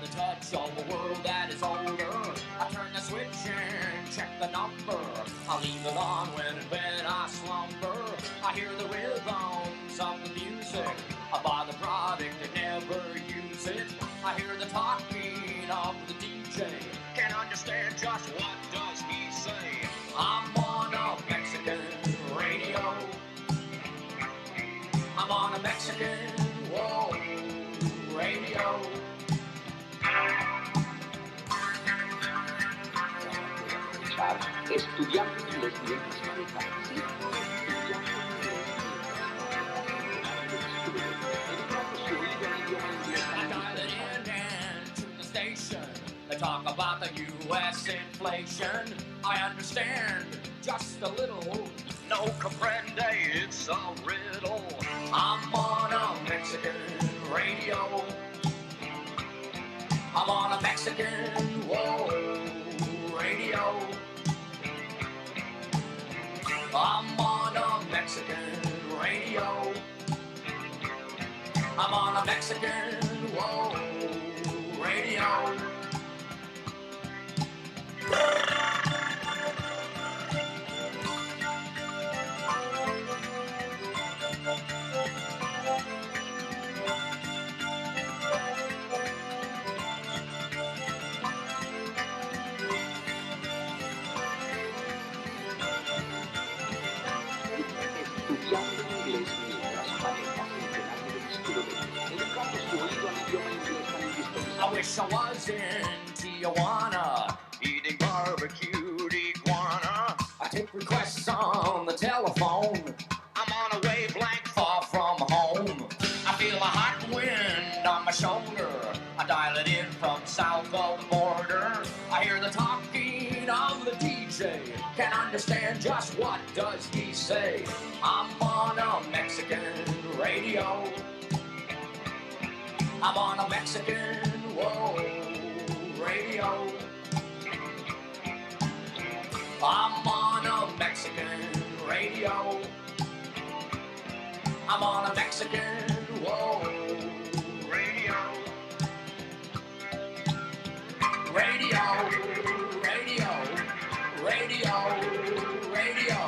Speaker 1: the touch of a world that is older. I turn the switch and check the number. I leave it on when in bed I slumber. I hear the rhythms of the music. I buy the product and never use it. I hear the talking of the DJ. Can't understand just what does he say. I'm on a Mexican radio. I'm on a Mexican, whoa, radio.
Speaker 19: Estudiando inglés mientras manejas. Sí,
Speaker 1: I dial it in and to the station. They talk about the U.S. inflation. I understand just a little. No comprende, it's a riddle. I'm on a Mexican radio. I'm on a Mexican, whoa, radio. I'm on a Mexican radio. I'm on a Mexican, whoa, radio.
Speaker 19: estudiando inglés mientras manejas, entrenando el estilo de educando su oído al idioma inglés tan indispensable.
Speaker 1: I wish I was in Tijuana, eating barbecued iguana. I take requests on the telephone. I'm on a wavelength far from home. I feel a hot wind on my shoulder. I dial it in from south of the border. I hear the talking of the DJ. Can't understand just what does he say. I'm on a Mexican radio. I'm on a Mexican, whoa, radio. I'm on a Mexican radio. I'm on a Mexican, whoa, radio. Radio, radio, radio, radio,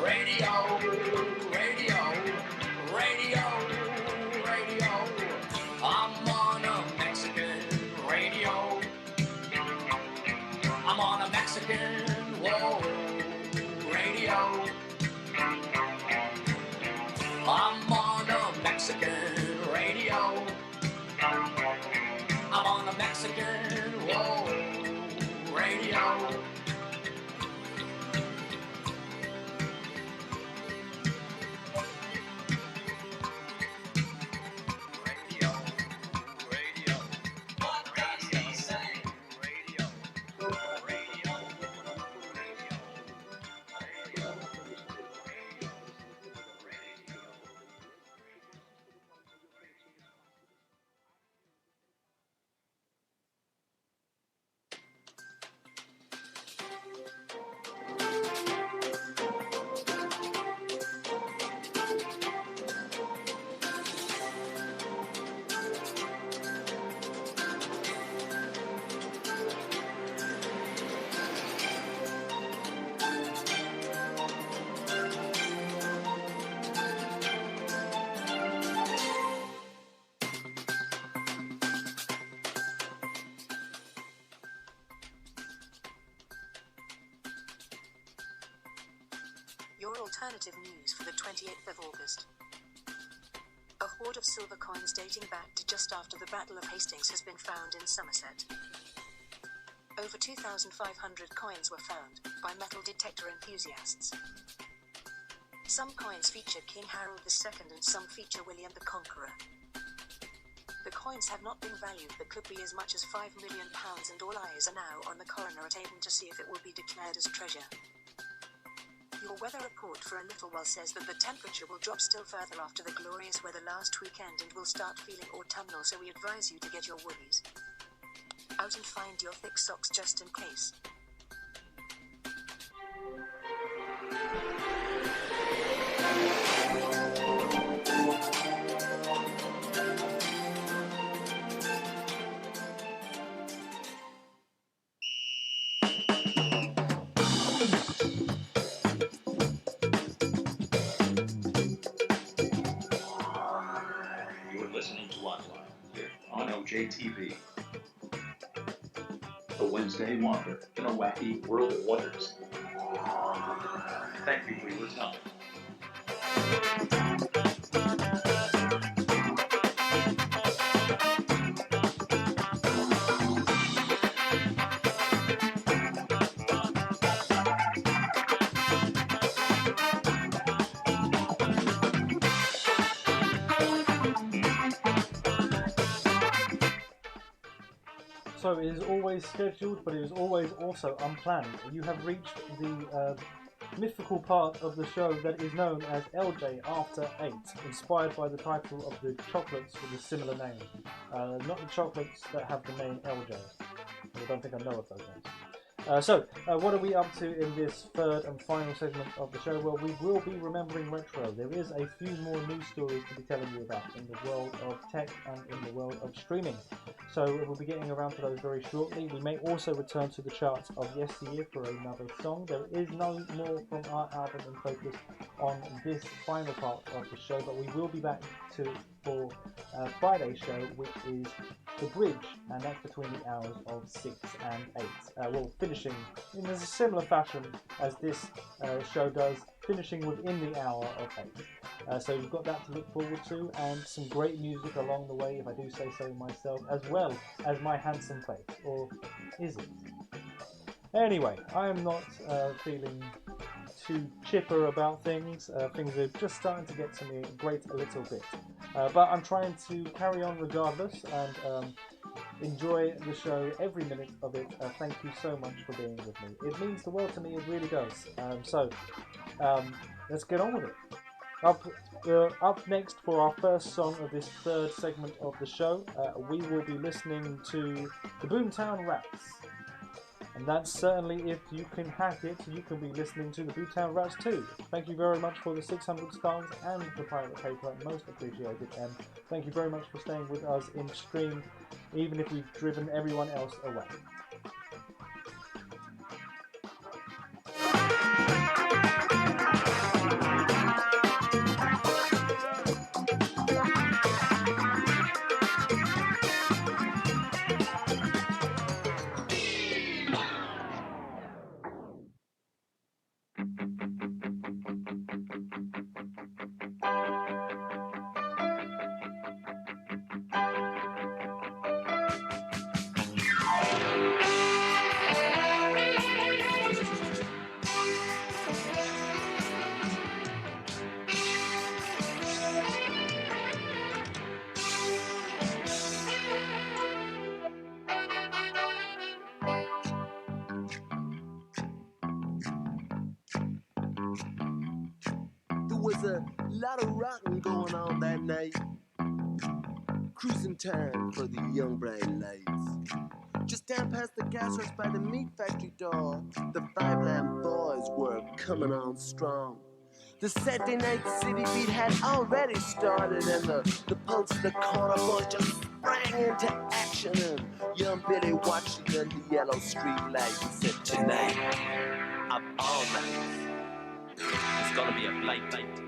Speaker 1: radio, radio, radio, radio. I'm on a Mexican radio. I'm on a Mexican, whoa, radio. I'm on a Mexican radio. I'm on a Mexican, whoa, radio. Your alternative news for the 28th of August. A hoard of silver coins dating back to just after the Battle of Hastings has been found in Somerset. Over 2,500 coins were found by metal detector enthusiasts. Some coins feature King Harold II and some feature William the Conqueror. The coins have not been valued but could be as much as £5 million, and all eyes are now on the coroner at Avon to see if it will be declared as treasure. Your weather report for a little while says that the temperature will drop still further after the glorious weather last weekend and will start feeling autumnal, so we advise you to get your woolies out and find your thick socks just in case.
Speaker 19: here on LJTV. The Wednesday Wander in a wacky world of wonders. Thank you for your time.
Speaker 2: So it is always scheduled, but it is always also unplanned. You have reached the mythical part of the show that is known as LJ After 8, inspired by the title of the chocolates with a similar name. Not the chocolates that have the name LJ. I don't think I know of those ones. What are we up to in this third and final segment of the show? Well, we will be remembering retro. There is a few more news stories to be telling you about in the world of tech and in the world of streaming. So we'll be getting around to those very shortly. We may also return to the charts of yesteryear for another song. There is no more from our album in focus on this final part of the show, but we will be back for Friday's show, which is The Bridge, and that's between the hours of 6 and 8. Well, finishing in a similar fashion as this show does, finishing within the hour of 8. So you've got that to look forward to, and some great music along the way, if I do say so myself, as well as my handsome face. Or is it? Anyway, I am not feeling too chipper about things. Things are just starting to get to me a little bit. But I'm trying to carry on regardless and enjoy the show, every minute of it. Thank you so much for being with me. It means the world to me, it really does. Let's get on with it. Up next for our first song of this third segment of the show, we will be listening to the Boomtown Rats. And that's certainly, if you can hack it, you can be listening to the Boomtown Rats too. Thank you very much for the 600 stars and the pirate paper, most appreciated. And thank you very much for staying with us in stream, even if we've driven everyone else away.
Speaker 3: Was a lot of rocking going on that night. Cruising time for the young bright lights. Just down past the gas rush by the meat factory door, the Five Lamb Boys were coming on strong. The Saturday night city beat had already started, and the pulse of the corner boys just sprang into action. And young Billy watched it under the yellow street light and said, "Tonight, of all nights, it's gonna be a blight night."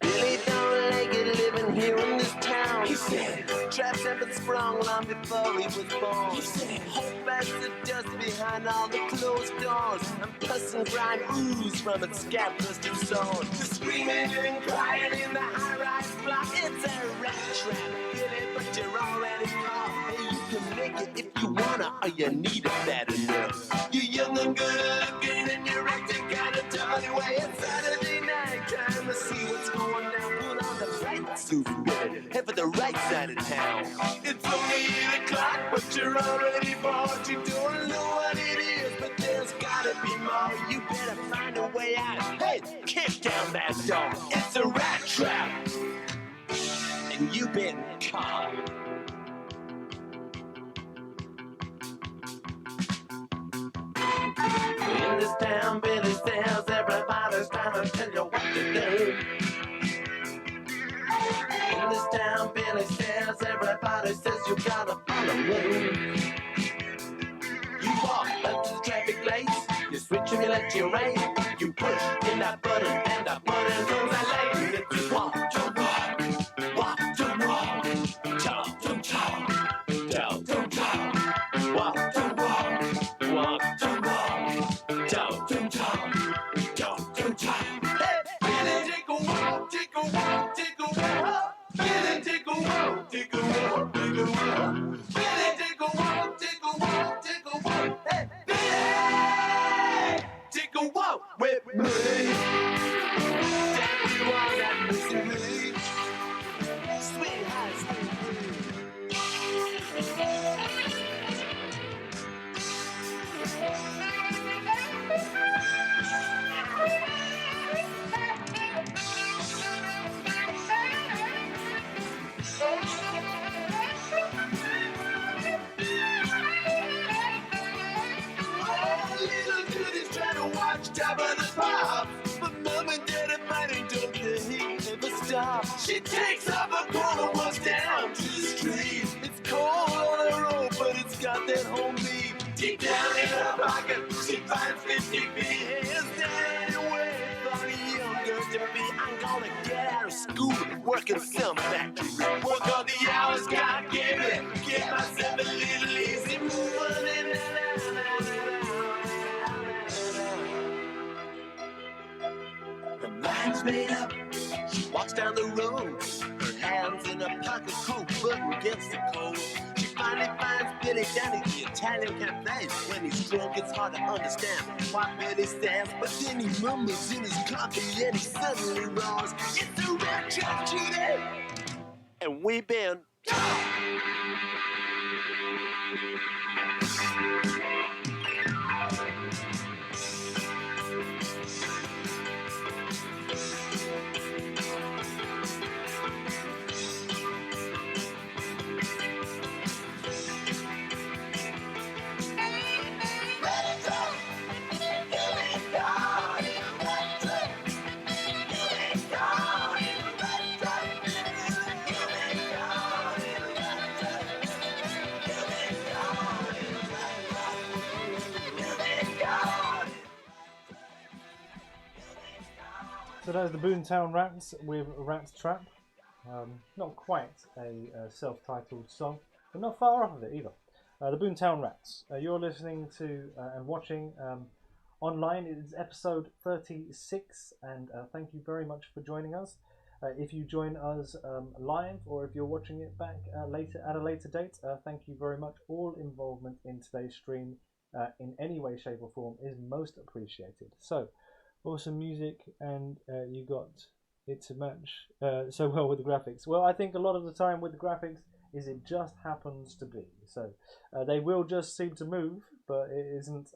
Speaker 3: Billy don't like it living here in this town. He said, traps have been sprung long before he was born. He said, hope as the dust behind all the closed doors, and pus and grime ooze from its scab-busted sword. The screaming and crying in the high-rise block, it's a rat trap, Billy, but you're already caught. Hey, you can make it if you wanna, or you need it bad enough. You're young and good looking, and you're acting kinda tough. Anyway, it's Saturday night, time to see what's going down. Put on the right suit, Billy, head for the right side of town. It's only 8 o'clock, but you're already bored. You don't know what it is, but there's gotta be more. You better find a way out. Hey, kick down that door. It's a rat trap, and you've been caught. In this town, Billy says everybody's trying to tell you what to do. In this town, Billy says everybody says you gotta follow me. You walk up to the traffic lights, you switch and you let you right. You push in that button and that button goes that lane. If you walk to walk, walk to walk,
Speaker 24: take a walk, take a walk. Billy, take a walk, take a walk, take a walk. Hey, Billy, take a walk with me. Take you on that Mississippi. Sweet high school. Little goodies trying to watch Top of the Pops, but Mom and Dad are fighting, don't the heat never stop. She takes off a corner, walks down to the street. It's cold on the road, but it's got that home beat. Deep down in her pocket, she finds 50 feet. Hands down anyway, for a young girl to be. I'm gonna get out of school and work in some factory. Work all the hours God gave me. Get myself a little easy move. Her mind's made up. She walks down the road. Her hands in her pocket, coat button against the cold. She finally finds Billy down at the Italian cafe. When he's drunk, it's hard to understand why Billy stands. But then he mumbles in his coffee and he suddenly roars. It's a red trap, Judy! And we been.
Speaker 2: So that is the Boomtown Rats with Rat's Trap. Not quite a self-titled song, but not far off of it either. The Boomtown Rats. You're listening to and watching online. It is episode 36, and thank you very much for joining us. If you join us live, or if you're watching it back later at a later date, thank you very much. All involvement in today's stream in any way, shape, or form is most appreciated. So, awesome music, and you got it to match so well with the graphics. Well, I think a lot of the time with the graphics is it just happens to be. So they will just seem to move, but it isn't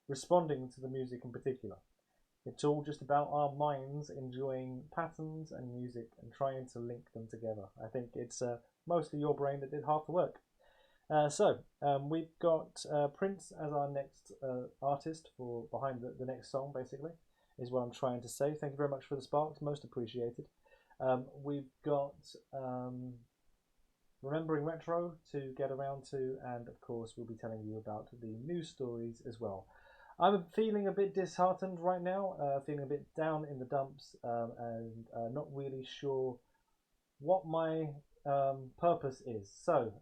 Speaker 2: responding to the music in particular. It's all just about our minds enjoying patterns and music and trying to link them together. I think it's mostly your brain that did half the work. So we've got Prince as our next artist for behind the next song, basically, is what I'm trying to say. Thank you very much for the sparks, most appreciated. We've got Remembering Retro to get around to, and of course we'll be telling you about the news stories as well. I'm feeling a bit disheartened right now, feeling a bit down in the dumps, and not really sure what my purpose is. So,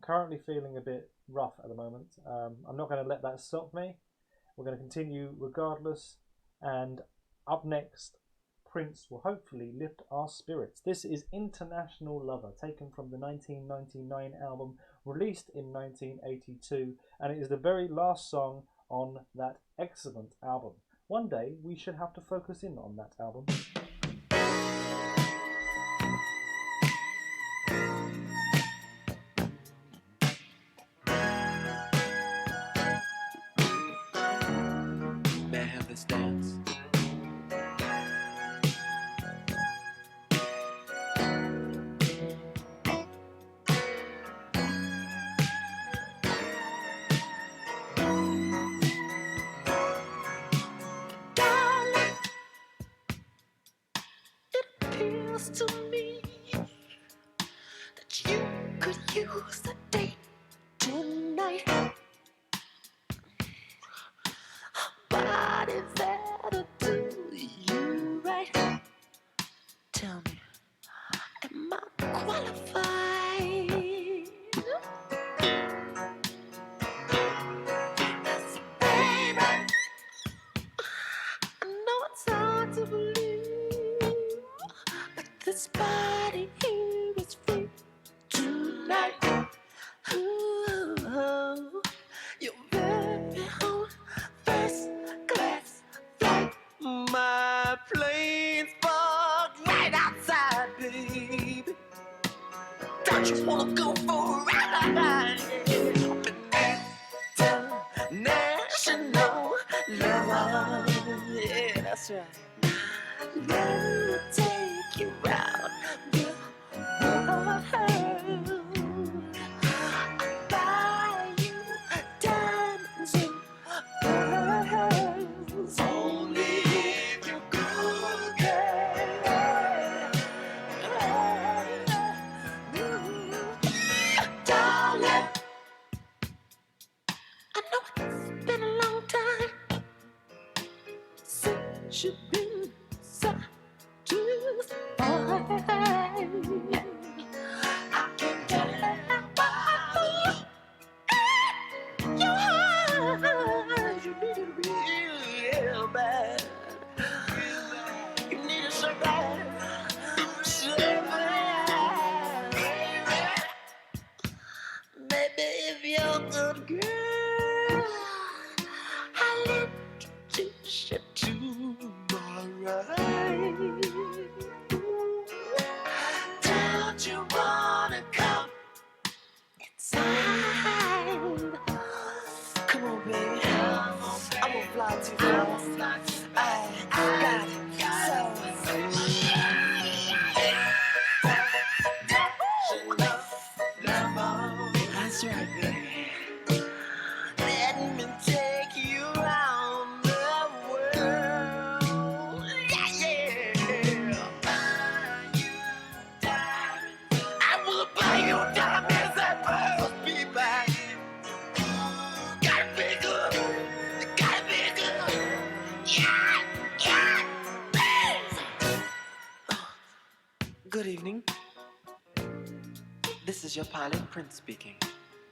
Speaker 2: currently feeling a bit rough at the moment. I'm not going to let that stop me. We're going to continue regardless, and up next, Prince will hopefully lift our spirits. This is International Lover, taken from the 1999 album, released in 1982, and it is the very last song on that excellent album. One day, we should have to focus in on that album.
Speaker 24: May I have this dance?
Speaker 6: To me that you could use the date tonight. Body that'll do you right. Tell me, am I qualified? Yes, baby, I know it's hard to believe. This body here is free
Speaker 3: Don't you wanna go for a ride? International lover. Yeah, that's right. Let me take you round the world. Buy you diamonds and pearls. Only if you're good, girl. Darling, I know it's been a long time since you've been satisfied. I can tell by your eyes you need it real bad. You need it so bad, so bad. Maybe if you're a good girl, I'll introduce you to my right. Don't you wanna come inside? Come on, baby. I won't fly too fast. I got it. That's right, baby. Let me take you around the world. Yeah, yeah. I will buy you diamonds and pearls, baby. Gotta be good. Gotta be good. Yeah, yeah. Good evening. This is your pilot, Prince speaking.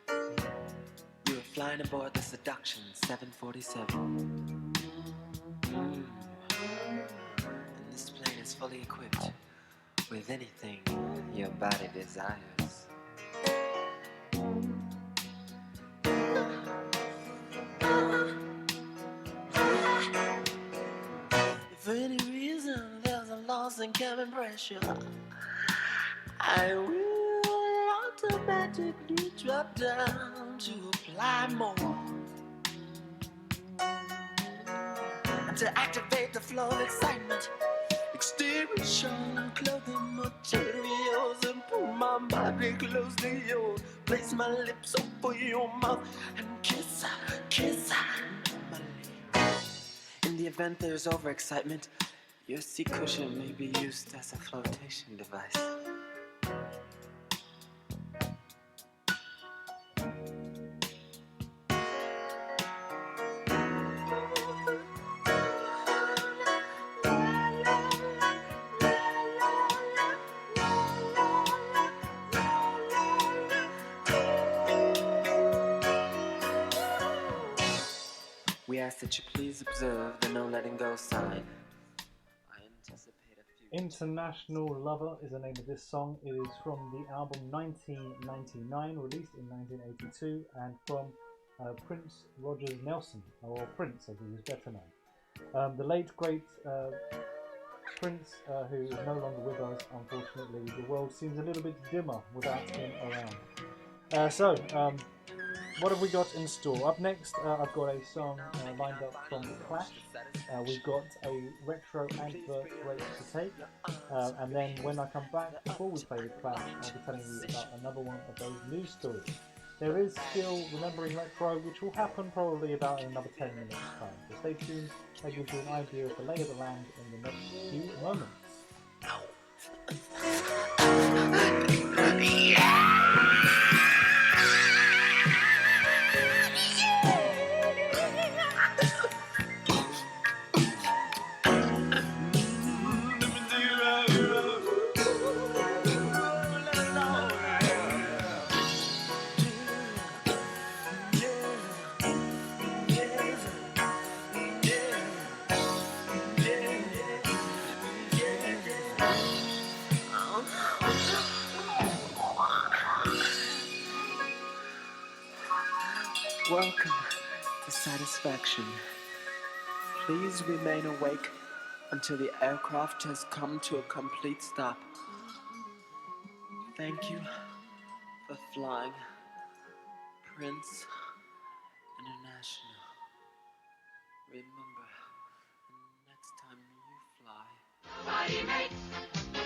Speaker 3: You are flying aboard the Seduction 747. And this plane is fully equipped with anything your body desires. If for any reason there's a loss in cabin pressure, I will automatically drop down to apply more. And to activate the flow of excitement, exterior and clothing materials, and pull my body close to yours. Place my lips over your mouth and kiss normally. In the event there's overexcitement, your seat cushion may be used as a flotation device. We ask that you please observe the no letting go sign. I anticipate a few.
Speaker 2: International Lover is the name of this song. It is from the album 1999, released in 1982, and from Prince Rogers Nelson, or Prince as he was better known. The late great Prince, who is no longer with us, unfortunately. The world seems a little bit dimmer without him around. What have we got in store? Up next, I've got a song lined up from The Clash. We've got a retro advert break to take. And then when I come back, before we play The Clash, I'll be telling you about another one of those news stories. There is still Remembering Retro, which will happen probably about in another 10 minutes time. So stay tuned, that gives you an idea of the lay of the land in the next few moments.
Speaker 3: Welcome to Satisfaction. Please remain awake until the aircraft has come to a complete stop. Thank you
Speaker 24: for flying Prince International. Remember, the next time you fly.
Speaker 6: Nobody makes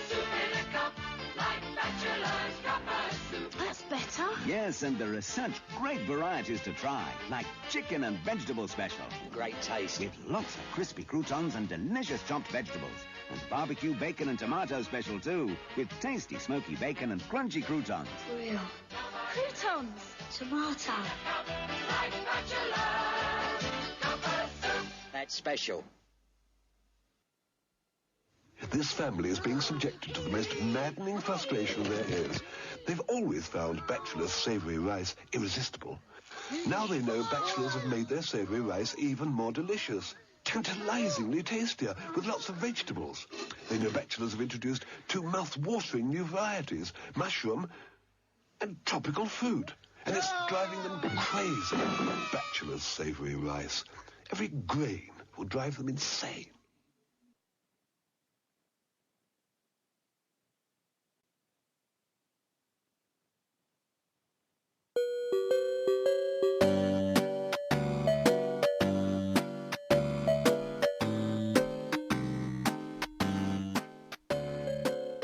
Speaker 6: soup in a cup like Bachelor's cuppa soup.
Speaker 20: That's better.
Speaker 21: Yes, and there are such great varieties to try, like chicken and vegetable special.
Speaker 19: Great taste.
Speaker 21: With lots of crispy croutons and delicious chopped vegetables. And barbecue bacon and tomato special too, with tasty smoky bacon and crunchy croutons.
Speaker 20: Real. Croutons. Tomato.
Speaker 6: Like Bachelor's cuppa soup.
Speaker 19: That's special.
Speaker 22: This family is being subjected to the most maddening frustration there is. They've always found Bachelor's savoury rice irresistible. Now they know Bachelor's have made their savoury rice even more delicious. Tantalizingly tastier, with lots of vegetables. They know Bachelor's have introduced two mouth-watering new varieties, mushroom and tropical fruit. And it's driving them crazy. Bachelor's savoury rice. Every grain will drive them insane.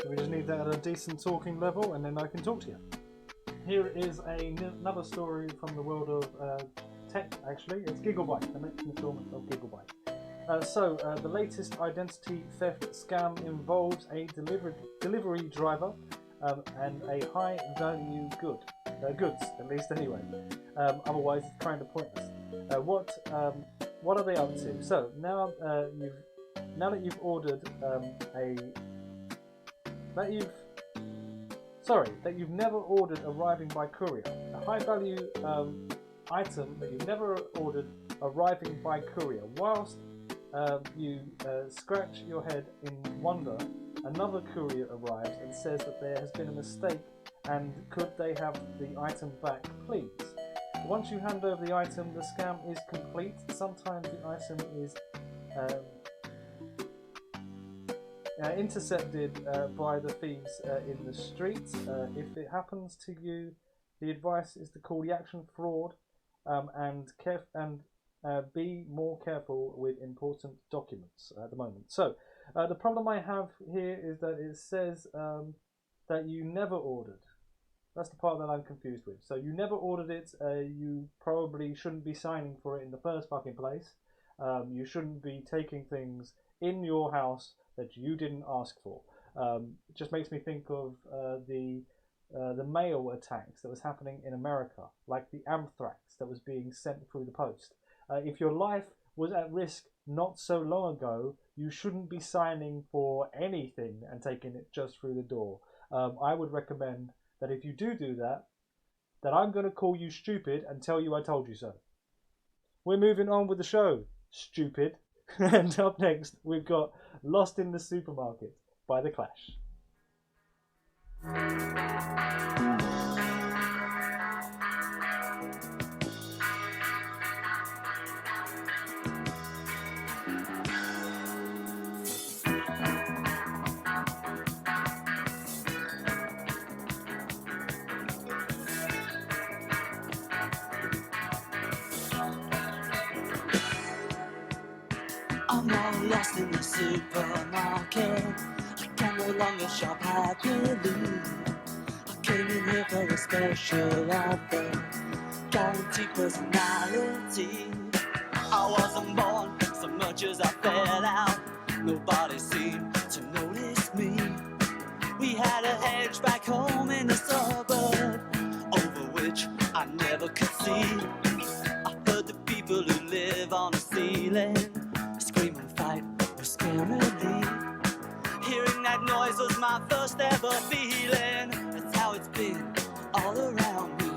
Speaker 2: We just need that at a decent talking level, and then I can talk to you. Here is another story from the world of tech, actually. It's Gigabyte, the next installment of Gigabyte. The latest identity theft scam involves a delivery driver and a high-value goods, at least anyway. Otherwise, it's kind of pointless. What are they up to? So now that you've ordered that you've never ordered arriving by courier. A high-value item that you've never ordered arriving by courier. Whilst you scratch your head in wonder, another courier arrives and says that there has been a mistake and could they have the item back, please? Once you hand over the item, the scam is complete. Sometimes the item is intercepted by the thieves in the streets. If it happens to you, the advice is to call the action fraud and be more careful with important documents at the moment. So the problem I have here is that it says that you never ordered. That's the part that I'm confused with. So you never ordered it. You probably shouldn't be signing for it in the first fucking place. You shouldn't be taking things in your house that you didn't ask for. It just makes me think of the mail attacks that was happening in America, like the anthrax that was being sent through the post. If your life was at risk not so long ago, you shouldn't be signing for anything and taking it just through the door. I would recommend that if you do that I'm going to call you stupid and tell you I told you so. We're moving on with the show, stupid. And up next, we've got Lost in the Supermarket by The Clash.
Speaker 24: I'm all lost in the supermarket. I can no longer shop happily. I came in here for a special offer, guaranteed personality. I wasn't born so much as I fell out. Nobody seemed to notice me. We had a hedge back home in the suburb, over which I never could see. I heard the people who live on the ceiling scream and fight was scarily. Hearing that noise was my first ever feeling. That's how it's been all around me.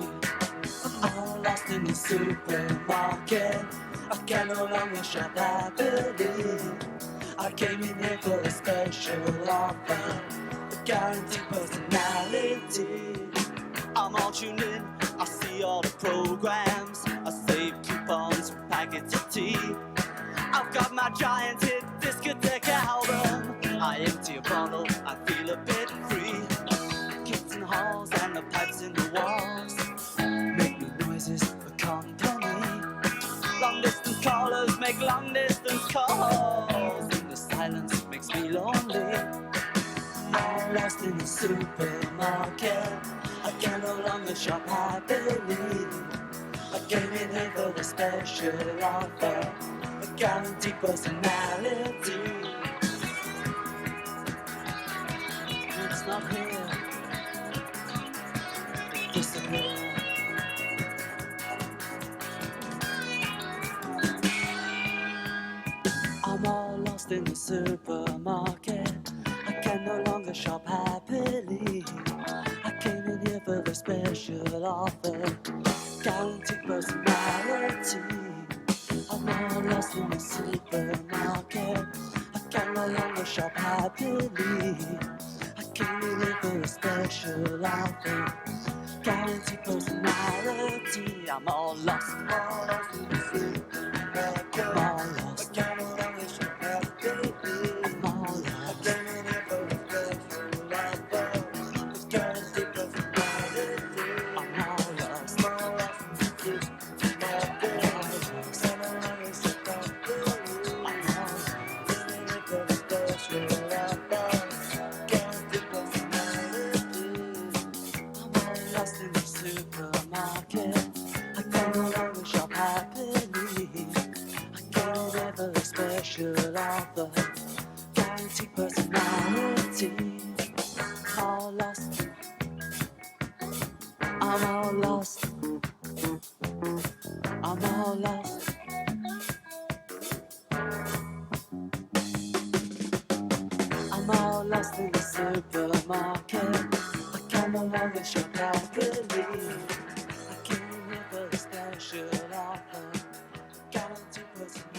Speaker 24: I'm all lost in the supermarket. I can no longer shop happily. I came in here for a special offer, a guaranteed personality. I'm all tuned in, I see all the programs. I save coupons for packets of tea. I've got my giant hit discotheque album. I empty a bottle, I feel a bit free. Kids in halls and the pipes in the wall.
Speaker 3: lost in the supermarket. I can no longer shop happily. I came in here for the special offer, a guaranteed personality. It's not here, it disappeared. I'm all lost in the supermarket. I can no longer shop happily. I came in here for the special offer, guaranteed personality. I'm all lost in the supermarket. I can no longer shop happily. I came in here for a special offer, guaranteed personality. I'm all lost in the supermarket. I'm all lost. I can no longer shop happily. I'm all lost. I came in here for a special offer, guaranteed personality. I'm all lost. I'm all lost in the supermarket. I'm all lost. I no longer shop happily. I'm all lost. Came in here for a special offer, guaranteed personality. I'm all lost in the supermarket. I can no longer shop happily. I can't ever a special offer, guaranteed personality. All lost. I'm all lost. I'm all lost. I'm all lost in the supermarket. I can no longer shop happily. I came here for a special offer, guaranteed personality.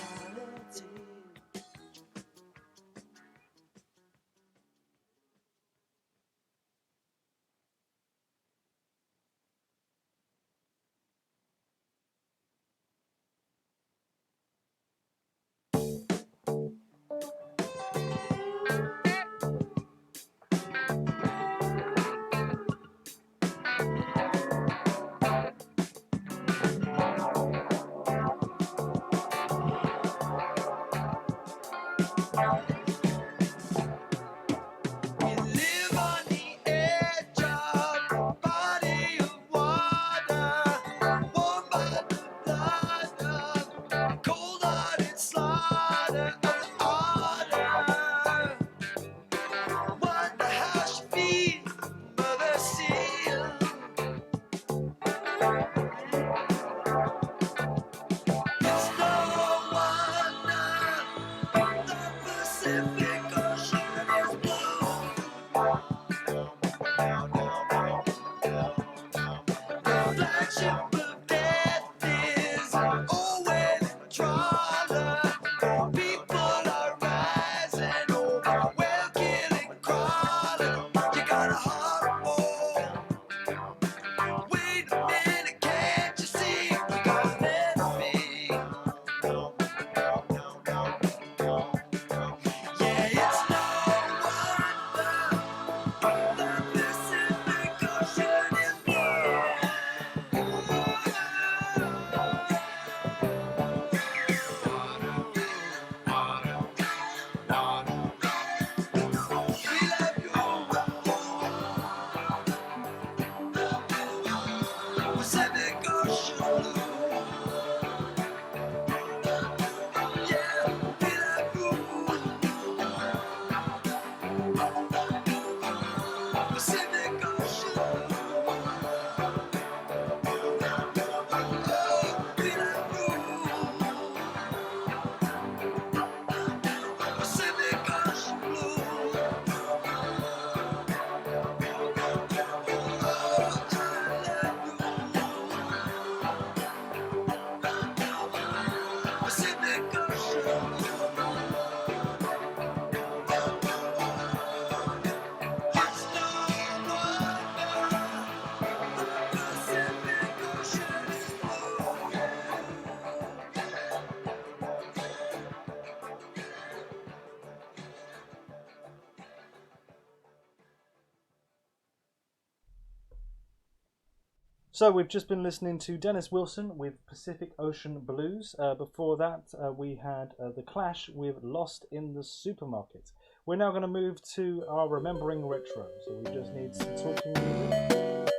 Speaker 2: So we've just been listening to Dennis Wilson with Pacific Ocean Blues. Before that, we had The Clash with Lost in the Supermarket. We're now going to move to our Remembering Retro. So we just need some talking music,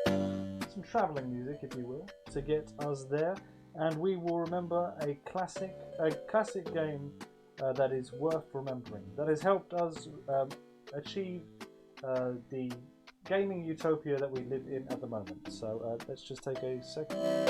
Speaker 2: some travelling music, if you will, to get us there. And we will remember a classic game that is worth remembering, that has helped us achieve the gaming utopia that we live in at the moment. So let's just take a second.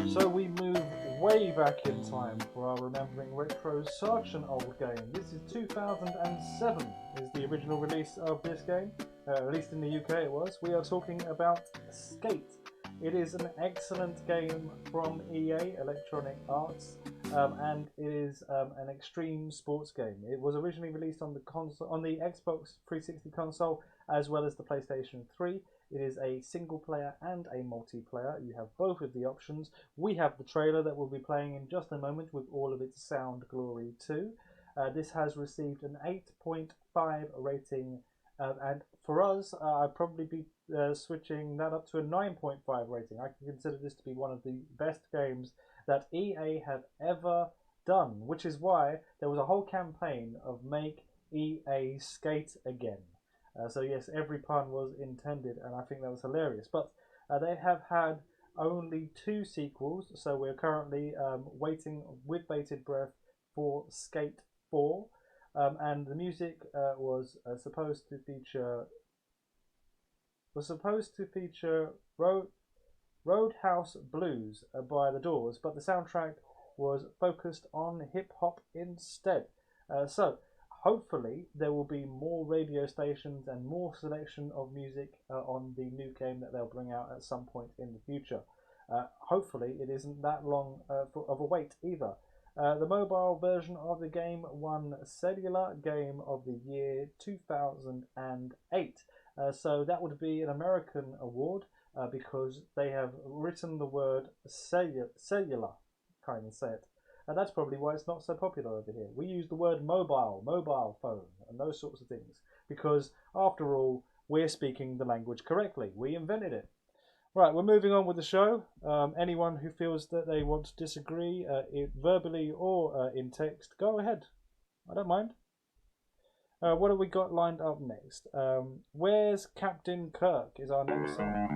Speaker 2: So we move way back in time for our Remembering Retro. Such an old game. This is 2007 is the original release of this game. At least in the UK it was. We are talking about Skate. It is an excellent game from EA, Electronic Arts, and it is an extreme sports game. It was originally released on the console, on the Xbox 360 console, as well as the PlayStation 3. It is a single player and a multiplayer. You have both of the options. We have the trailer that we'll be playing in just a moment with all of its sound glory too. This has received an 8.5 rating, and for us, I'd probably be switching that up to a 9.5 rating. I can consider this to be one of the best games that EA have ever done, which is why there was a whole campaign of Make EA Skate Again. So yes, every pun was intended, and I think that was hilarious. But they have had only 2 sequels, so we're currently waiting with bated breath for Skate 4. And the music was supposed to feature Roadhouse Blues by The Doors, but the soundtrack was focused on hip hop instead. So hopefully there will be more radio stations and more selection of music on the new game that they'll bring out at some point in the future. Hopefully it isn't that long of a wait either. The mobile version of the game won Cellular Game of the Year 2008. So that would be an American award because they have written the word cellular, kind of say it. And that's probably why it's not so popular over here. We use the word mobile phone, and those sorts of things. Because, after all, we're speaking the language correctly. We invented it. Right, we're moving on with the show. Anyone who feels that they want to disagree, verbally or in text, go ahead. I don't mind. What have we got lined up next? Where's Captain Kirk is our next song.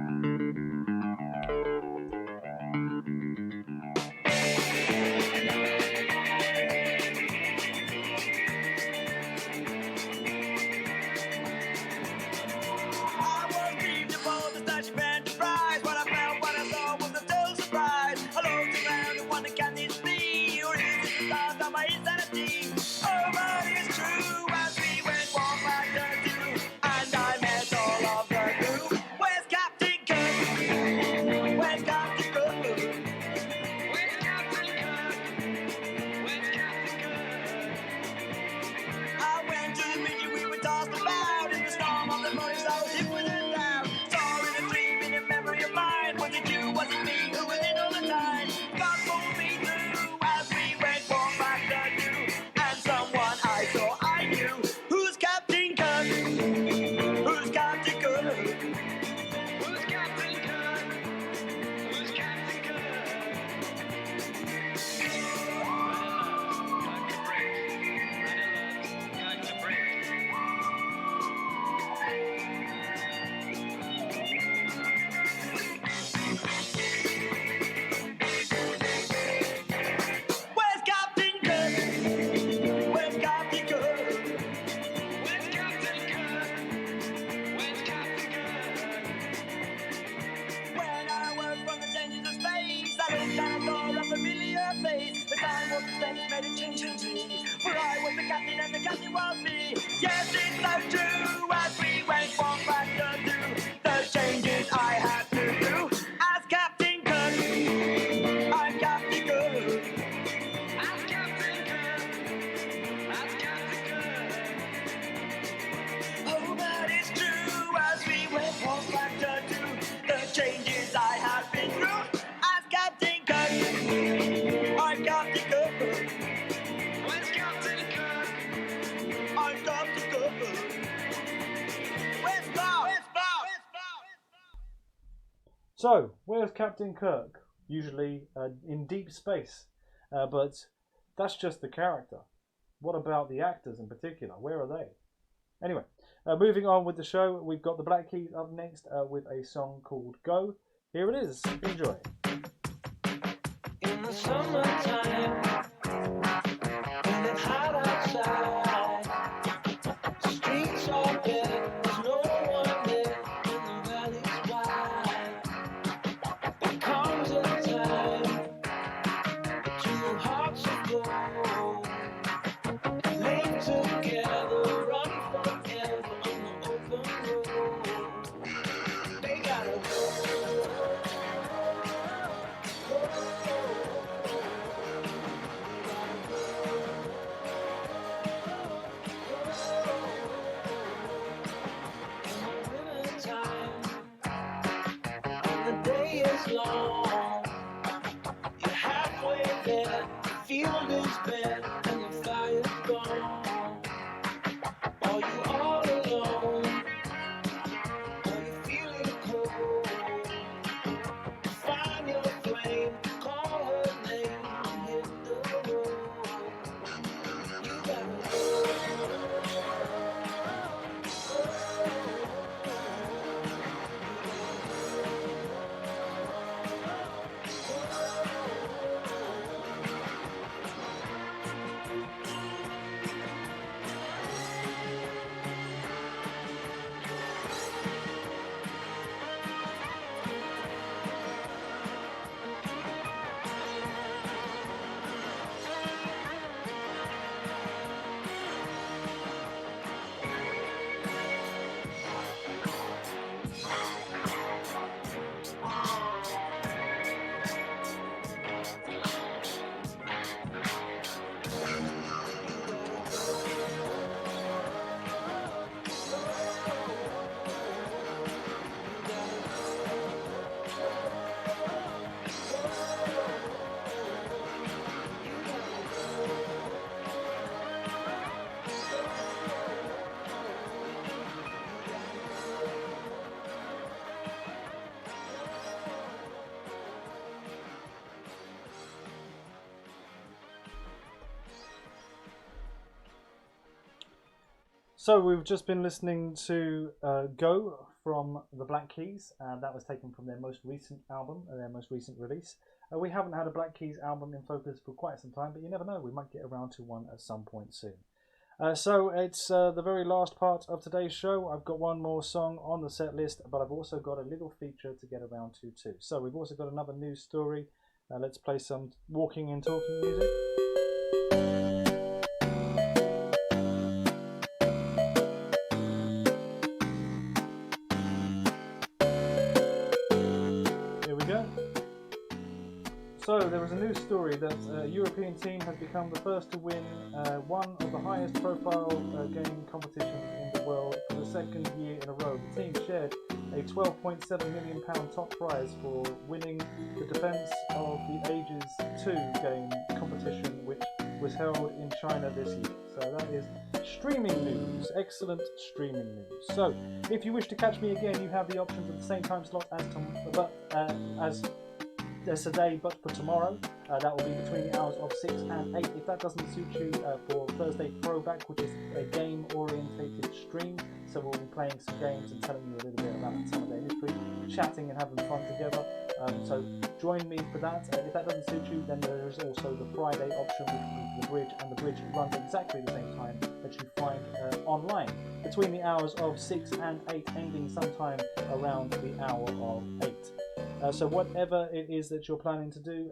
Speaker 2: So, where's Captain Kirk? Usually in deep space. But that's just the character. What about the actors in particular? Where are they? Anyway, moving on with the show, we've got the Black Keys up next with a song called Go. Here it is. Enjoy.
Speaker 3: In the summertime, when it's hot outside, the streets are bare, there's no one there, and the valley's wide. There comes a time, two hearts of gold, live together, run forever on the open road. They gotta go. The day is long, you're halfway there, the field is bare, and the fire's gone. Are you all alone? Are you feeling cold? Find your flame, call her name, and hit the road. You gotta go.
Speaker 2: So we've just been listening to Go from the Black Keys. That was taken from their most recent album, their most recent release. We haven't had a Black Keys album in focus for quite some time, but you never know, we might get around to one at some point soon. So it's the very last part of today's show. I've got one more song on the set list, but I've also got a little feature to get around to too. So we've also got another news story. Let's play some walking and talking music. So there was a news story that a European team has become the first to win one of the highest profile game competitions in the world for the second year in a row. The team shared a £12.7 million top prize for winning the Defence of the Ages 2 game competition, which was held in China this year. So that is streaming news, excellent streaming news. So if you wish to catch me again, you have the options at the same time slot as today, but for tomorrow. That will be between the hours of 6 and 8. If that doesn't suit you, for Thursday Throwback, which is a game-orientated stream, so we'll be playing some games and telling you a little bit about some of their history, chatting and having fun together. So join me for that. If that doesn't suit you, then there is also the Friday option, which will be the Bridge, and the Bridge runs exactly the same time that you find online, between the hours of 6 and 8, ending sometime around the hour of 8. So whatever it is that you're planning to do,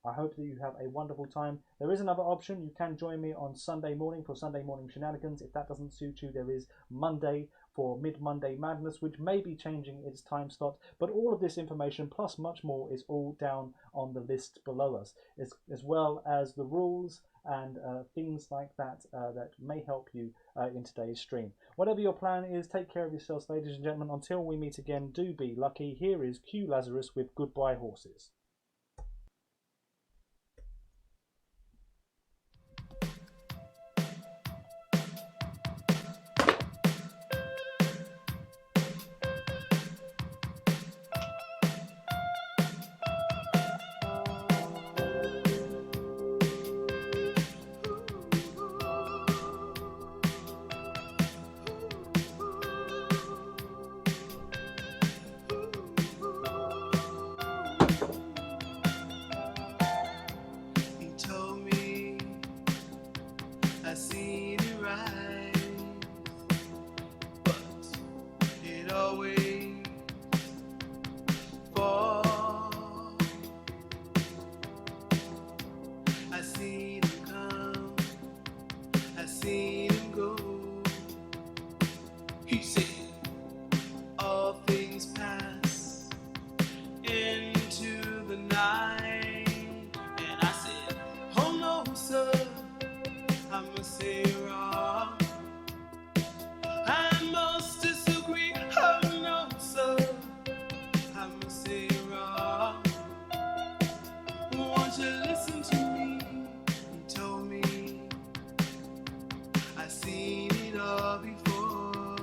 Speaker 2: I hope that you have a wonderful time. There is another option. You can join me on Sunday morning for Sunday morning shenanigans. If that doesn't suit you, there is Monday for Mid-Monday Madness, which may be changing its time slot. But all of this information, plus much more, is all down on the list below us, as well as the rules and things like that that may help you in today's stream. Whatever your plan is, take care of yourselves, ladies and gentlemen. Until we meet again, do be lucky. Here is Q Lazarus with Goodbye Horses.
Speaker 3: seen it all before.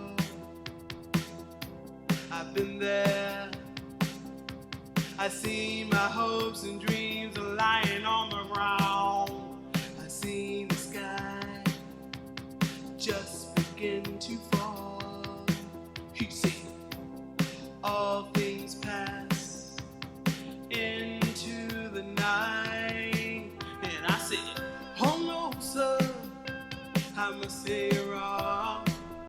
Speaker 3: I've been there. I see my hopes and dreams are lying